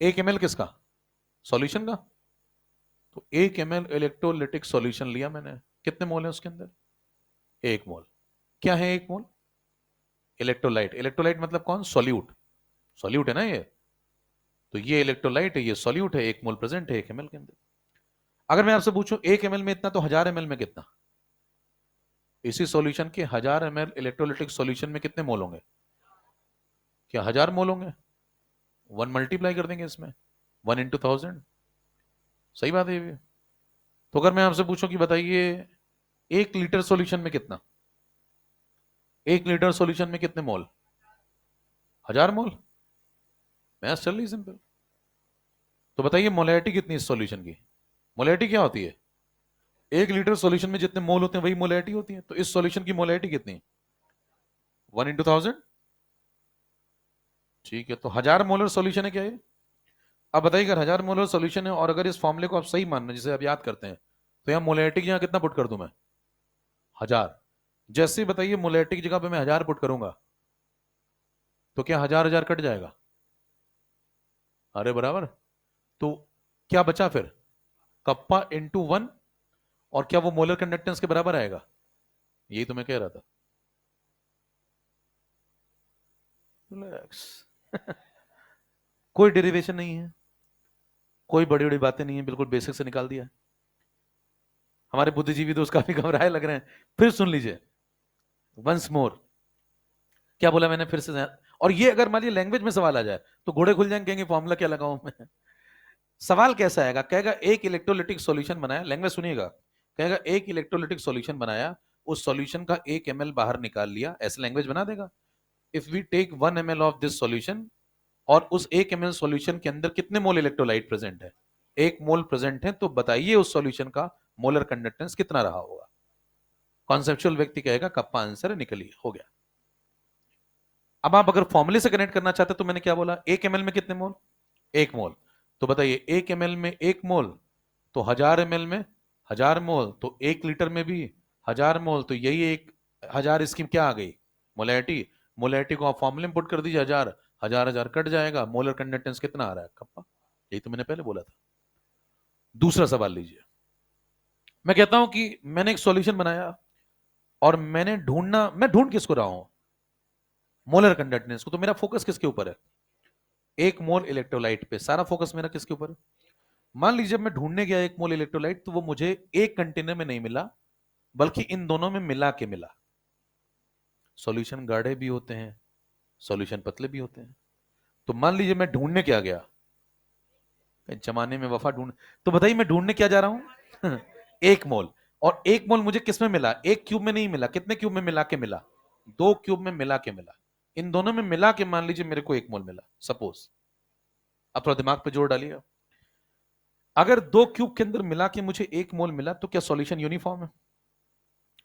1 ml किसका? सॉल्यूशन का। तो 1 ml इलेक्ट्रोलिटिक सॉल्यूशन लिया मैंने, कितने मोल है उसके अंदर? 1 मोल। क्या है 1 मोल? इलेक्ट्रोलाइट। इलेक्ट्रोलाइट मतलब कौन? सॉल्यूट। सॉल्यूट है ना ये। तो ये इलेक्ट्रोलाइट है, ये सॉल्यूट है, 1 मोल प्रेजेंट है 1 ml के अंदर। अगर मैं आपसे पूछूं 1 ml में इतना, तो 1000 ml में कितना? इसी सॉल्यूशन के 1000 ml इलेक्ट्रोलिटिक सॉल्यूशन में कितने मोल होंगे? क्या 1000 मोल होंगे? 1 मल्टीप्लाई कर देंगे इसमें, 1 × 1000। सही बात है ये भी। तो अगर मैं आपसे पूछूं कि बताइए 1 लीटर सॉल्यूशन में कितना? 1 लीटर सॉल्यूशन में कितने मोल? 1000 मोल। मैथ चल रही सिंपल। तो बताइए मोलैरिटी कितनी इस सॉल्यूशन की? मोलैरिटी क्या होती है? 1 लीटर सॉल्यूशन में जितने मोल होते हैं वही मोलैरिटी होती है। तो इस सॉल्यूशन की मोलैरिटी कितनी? 1 × 1000। ठीक है, तो 1000 मोलर सॉल्यूशन है क्या ये? अब बताइए अगर 1000 मोलर सॉल्यूशन है और अगर इस फॉर्मूले को आप सही मान रहे हैं, जिसे आप याद करते हैं, तो यहाँ मोलैरिटी की जगह कितना पुट कर दूं मैं? 1000। जैसे बताइए मोलैरिटी की जगह पे मैं 1000 पुट करूंगा, तो क्या 1000 1000 कट जाएगा? अरे बराबर। तो क्या बचा फिर? Kappa into 1। और क्या वो मोलर कंडक्टेंस के बराबर आएगा? यही तो मैं कह रहा था। रिलैक्स। कोई डेरिवेशन नहीं है, कोई बड़ी बड़ी बातें नहीं है, बिल्कुल बेसिक से निकाल दिया। हमारे बुद्धिजीवी दोस्त काफी घबराए लग रहे हैं। फिर सुन लीजिए वंस मोर। क्या बोला मैंने फिर से? और ये अगर मान लीजिए लैंग्वेज में सवाल आ जाए तो घोड़े खुल जाएंगे, कहेंगे फॉर्मूला क्या लगाऊं मैं। सवाल कैसा आएगा? कहेगा एक इलेक्ट्रोलिटिक सॉल्यूशन बनाया, लैंग्वेज सुनिएगा, कहेगा एक इलेक्ट्रोलिटिक सॉल्यूशन बनाया, उस सॉल्यूशन का 1 ml बाहर निकाल लिया, ऐसे लैंग्वेज बना देगा। If we take 1 ml of this solution, और उस 1 ml सॉल्यूशन के अंदर कितने मोल इलेक्ट्रोलाइट प्रेजेंट है? 1 मोल प्रेजेंट है, तो बताइए उस सॉल्यूशन का मोलर कंडक्टेंस कितना रहा होगा? कॉन्सेप्चुअल व्यक्ति कहेगा कप्पा आंसर है, निकलिए, हो गया। अब आप अगर फॉर्मूले से कनेक्ट करना चाहते तो मैंने क्या बोला? 1 ml में कितने मोल? 1 मोल। तो बताइए 1 ml में 1 मोल, तो 1000 ml में 1000 मोल, तो 1 लीटर में भी 1000 मोल, तो यही 1000 इसकी क्या आ गई? मोलैरिटी। मोलैरिटी को आप फॉर्मूले में पुट कर दीजिए, 1000 1000 1000 कट जाएगा, मोलर कंडक्टेंस कितना आ रहा है? कप्पा। यही तो मैंने पहले बोला था। दूसरा सवाल लीजिए। मैं कहता हूं कि मैंने एक सॉल्यूशन बनाया और मैं ढूंढ किसको रहा हूं? मोलर कंडक्टेंस को। तो मेरा फोकस किसके ऊपर है? 1 मोल इलेक्ट्रोलाइट पे। सारा फोकस मेरा किसके ऊपर है? मान लीजिए जब मैं ढूंढने गया 1 मोल इलेक्ट्रोलाइट, तो वो मुझे एक कंटेनर में नहीं मिला, बल्कि इन दोनों में मिला के मिला। सॉल्यूशन गाढ़े भी होते हैं, सॉल्यूशन पतले भी होते हैं। तो मान लीजिए मैं ढूंढने क्या गया, जमाने में वफा ढूंढ। तो बताइए मैं ढूंढने क्या जा रहा हूं? 1 मोल। और 1 मोल मुझे किस में मिला? एक क्यूब में नहीं मिला, कितने क्यूब में मिला के मिला? 2 क्यूब में मिला के मिला। इन दोनों में मिला के मान लीजिए मेरे को 1 मोल मिला, सपोज। अब थोड़ा दिमाग पे जोर डालिए। अगर 2 क्यूब के अंदर मिला के मुझे 1 मोल मिला, तो क्या सॉल्यूशन यूनिफॉर्म है?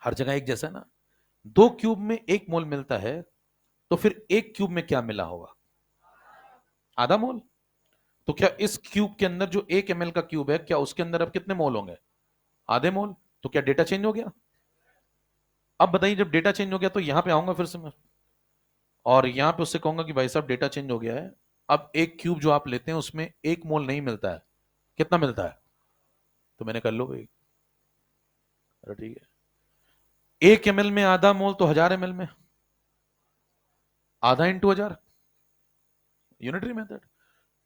हर जगह एक जैसा है ना? 2 क्यूब में 1 मोल मिलता है, तो फिर 1 क्यूब में क्या मिला होगा? आधा मोल। तो क्या इस क्यूब के अंदर जो 1 ml का क्यूब है, क्या उसके अंदर अब कितने मोल होंगे? आधे मोल। तो क्या डेटा चेंज हो गया? अब बताइए जब डेटा चेंज हो गया, तो यहां पे आऊंगा फिर से मैं, और यहां पे उससे कहूंगा कि भाई साहब डेटा चेंज हो गया है। अब 1 क्यूब जो आप लेते हैं उसमें 1 मोल नहीं मिलता है, कितना मिलता है? तो मैंने कर लो भाई। अरे ठीक है, 1 ml में आधा मोल, तो 1000 ml में आधा इंटू 1000, यूनिटरी मेथड।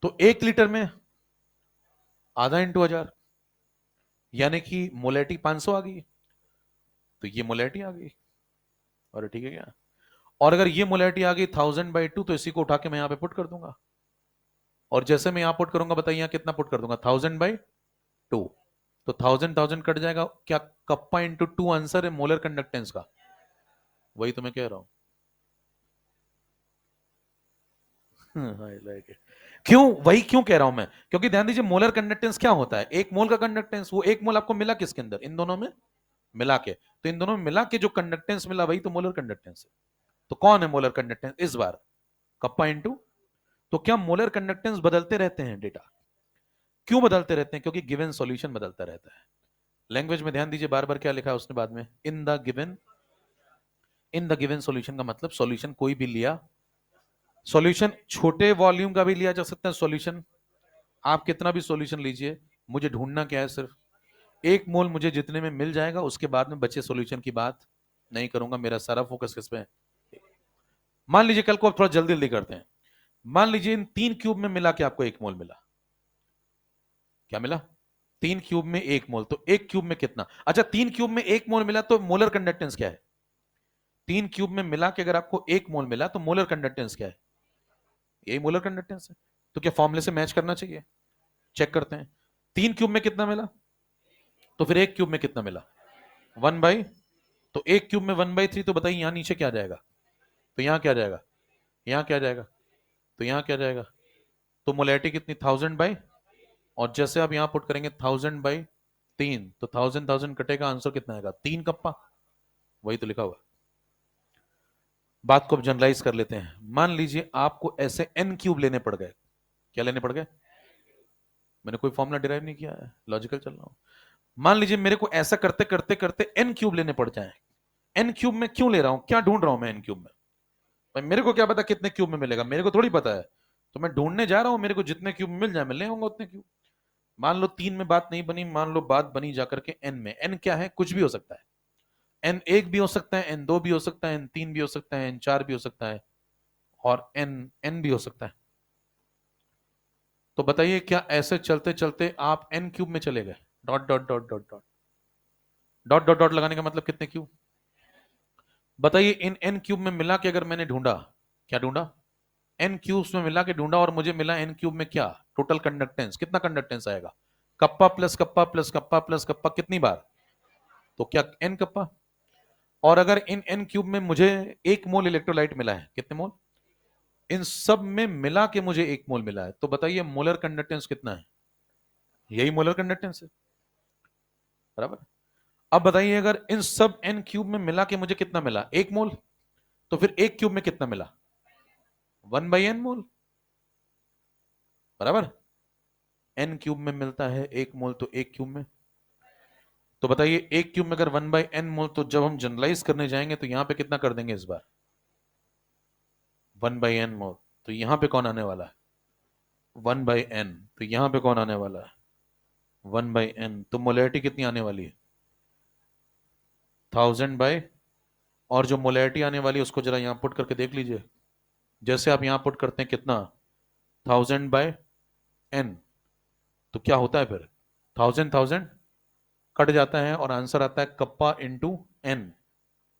तो 1 लीटर में आधा इंटू 1000, यानी कि मोलैरिटी 500 आ गई। तो ये मोलैरिटी आ गई। और ठीक है क्या? और अगर ये मोलैरिटी आ गई 1000/2, तो इसी को उठा के मैं यहां पे पुट कर दूंगा। और जैसे मैं यहां पुट करूंगा, बताइए यहां कितना पुट कर दूंगा? 1000/2। तो 1000 कट जाएगा। क्या कप्पा इंटू 2 आंसर है मोलर कंडक्टेंस का? वही तो मैं कह रहा हूं। I like it। क्यों? वही क्यों कह रहा हूं मैं? क्योंकि ध्यान दीजिए मोलर कंडक्टेंस क्या होता है? 1 मोल का कंडक्टेंस, वो 1 मोल आपको मिला किसके अंदर? इन दोनों में मिला के। तो इन दोनों में मिला के जो कंडक्टेंस मिला, वही तो मोलर कंडक्टेंस है। तो कौन है मोलर कंडक्टेंस इस बार? Kappa into. तो क्या मोलर कंडक्टेंस बदलते रहते हैं डेटा? क्यों बदलते रहते हैं? क्योंकि गिवन सॉल्यूशन बदलता रहता है। लैंग्वेज में ध्यान दीजिए, बार बार क्या लिखा है उसने बाद में, इन द गिवन सॉल्यूशन का मतलब सॉल्यूशन कोई भी लिया, सॉल्यूशन छोटे वॉल्यूम का भी लिया जा सकता है सॉल्यूशन। आप कितना भी सॉल्यूशन लीजिए, मुझे ढूंढना क्या है, सिर्फ एक मोल मुझे जितने में मिल जाएगा, उसके बाद में बचे सॉल्यूशन की बात नहीं करूंगा। मेरा सारा फोकस किस पे है? मान लीजिए कल को आप थोड़ा जल्दी जल्दी करते हैं, मान लीजिए इन 3 क्यूब में मिला के आपको 1 मोल मिला। क्या मिला? 3 क्यूब में 1 मोल, तो 1 क्यूब में कितना? अच्छा, 3 क्यूब में 1 मोल मिला तो मोलर कंडक्टेंस क्या है? 3 क्यूब में मिला के अगर आपको 1 मोल मिला तो मोलर कंडक्टेंस क्या है? यही मोलर कंडक्टेंस है। तो क्या फॉर्मूले से मैच करना चाहिए? चेक करते हैं। 3 क्यूब में कितना मिला, तो फिर 1 क्यूब में कितना मिला? 1/, तो 1 क्यूब में 1/3, तो बताइए यहां नीचे क्या आ जाएगा? तो यहां क्या जाएगा? यहां क्या जाएगा? तो यहां क्या जाएगा? तो मोलैरिटी कितनी? 1000/, और जैसे आप यहां पुट करेंगे 1000/3, तो 1000 कटेगा, आंसर कितना आएगा? 3 कप्पा। वही तो लिखा हुआ। बात को अब जनरलाइज कर लेते हैं। मान लीजिए आपको ऐसे n क्यूब लेने पड़ गए। क्या लेने पड़ गए? मैंने कोई फॉर्मूला डिराइव नहीं किया है, लॉजिकल चल रहा हूं। मान लीजिए मेरे को ऐसा करते करते करते n क्यूब लेने पड़ जाए। n क्यूब में क्यों ले रहा हूं? क्या ढूंढ रहा हूं मैं n क्यूब में? भाई मेरे को क्या पता कितने क्यूब में मिलेगा, मेरे को थोड़ी पता है। तो मैं ढूंढने जा रहा हूं, मेरे को जितने क्यूब मिल जाए मैं ले आऊंगा उतने क्यूब। मान लो 3 में बात नहीं बनी, मान लो बात बनी जाकर के n में। n क्या है? कुछ भी हो सकता है। n1 भी हो सकता है, n2 भी हो सकता है, n3 भी हो सकता है, n4 भी हो सकता है, और n भी हो सकता है। तो बताइए क्या ऐसे चलते चलते आप n क्यूब में चले गए? Dot dot dot dot dot dot dot dot लगाने का मतलब कितने क्यूब? बताइए इन n क्यूब में मिला के अगर मैंने ढूंढा, क्या ढूंढा? n क्यूब्स में मिला के ढूंढा और मुझे मिला n क्यूब में क्या? Total conductance. कितना कंडक्टेंस आएगा? Kappa plus kappa plus kappa plus kappa, कितनी बार? तो क्या n कप्पा। और अगर इन n क्यूब में मुझे 1 मोल इलेक्ट्रोलाइट मिला है, कितने मोल? इन सब में मिला के मुझे 1 मोल मिला है, तो बताइए मोलर कंडक्टेंस कितना है? यही मोलर कंडक्टेंस है, बराबर। अब बताइए अगर इन सब n क्यूब में मिला के मुझे कितना मिला? 1 मोल। तो फिर 1 क्यूब में कितना मिला? 1/n मोल, बराबर। n क्यूब में मिलता है 1 मोल, तो 1 क्यूब में। तो बताइए 1 क्यूब में अगर 1/n मोल, तो जब हम जनरलाइज करने जाएंगे तो यहां पे कितना कर देंगे इस बार? 1/n मोल। तो यहां पे कौन आने वाला है? 1/n। तो यहां पे कौन आने वाला है? 1/n। तो मोलैरिटी कितनी आने वाली है? 1000/, और जो मोलैरिटी आने वाली है उसको जरा यहां पुट करके देख लीजिए। जैसे आप यहां पुट करते हैं कितना? 1000/n, तो क्या होता है फिर? 1000 कट जाता है और आंसर आता है कप्पा इंटू n,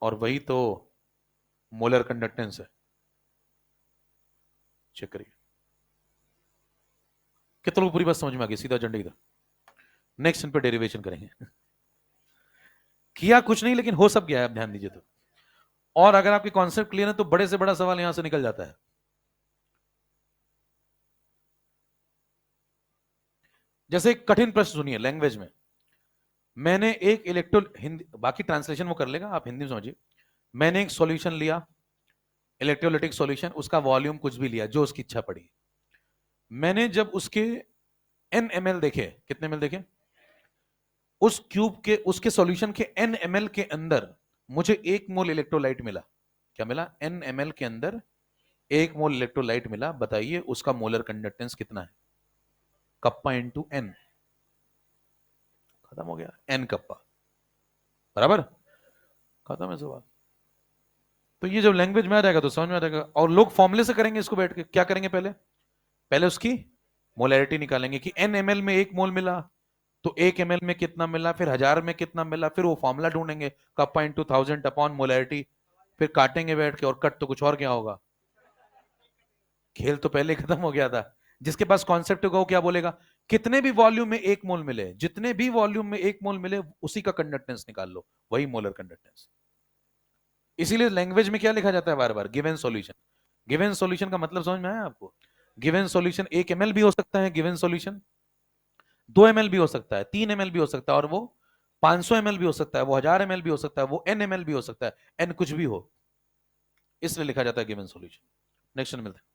और वही तो मोलर कंडक्टेंस है। चेक करिए कितना लोग पूरी बात समझ में आ गई। सीधा झंडे इधर। नेक्स्ट इन पे डेरिवेशन करेंगे। किया कुछ नहीं, लेकिन हो सब गया है, आप ध्यान दीजिए तो। और अगर आपके कॉन्सेप्ट क्लियर है तो बड़े से बड़ा सवाल यहां से निकल जाता है। जैसे एक कठिन प्रश्न सुनिए लैंग्वेज में। मैंने एक इलेक्ट्रो हिंदी, बाकी ट्रांसलेशन वो कर लेगा, आप हिंदी में समझिए। मैंने एक सॉल्यूशन लिया, इलेक्ट्रोलिटिक सॉल्यूशन, उसका वॉल्यूम कुछ भी लिया जो उसकी इच्छा पड़ी। मैंने जब उसके n ml देखे, कितने ml देखे? उस क्यूब के, उसके सॉल्यूशन के n ml के अंदर मुझे 1 मोल इलेक्ट्रोलाइट मिला। क्या मिला? n ml के अंदर 1 मोल इलेक्ट्रोलाइट मिला। बताइए उसका मोलर कंडक्टेंस कितना है? Kappa into n। खत्म हो गया, n कप्पा, बराबर। खत्म है सवाल। तो ये जब लैंग्वेज में आ जाएगा तो समझ में आ जाएगा। और लोग फॉर्मूले से करेंगे इसको बैठ के। क्या करेंगे? पहले पहले उसकी मोलैरिटी निकालेंगे कि n ml में 1 मोल मिला, तो 1 ml में कितना मिला, फिर 1000 में कितना मिला, फिर वो फॉर्मूला ढूंढेंगे कप्पा इंटू 1000 अपॉन मोलैरिटी, फिर काटेंगे बैठ के, और कट तो कुछ और क्या होगा? खेल तो पहले खत्म हो गया था। जिसके पास कॉन्सेप्ट होगा वो क्या बोलेगा? कितने भी वॉल्यूम में 1 मोल मिले, जितने भी वॉल्यूम में 1 मोल मिले, उसी का कंडक्टेंस निकाल लो, वही मोलर कंडक्टेंस। इसीलिए लैंग्वेज में क्या लिखा जाता है बार बार? Given solution. गिवन सॉल्यूशन का मतलब समझ में आया आपको? गिवन सॉल्यूशन 1 ml भी हो सकता है, गिवन सॉल्यूशन 2 ml भी हो सकता है, 3 ml भी हो सकता है, और वो 500 ml भी हो सकता है, वो 1000 ml भी हो सकता है, वो n ml भी हो सकता है, n कुछ भी हो। इसलिए लिखा जाता है गिवन सॉल्यूशन। नेक्स्ट मिलते हैं।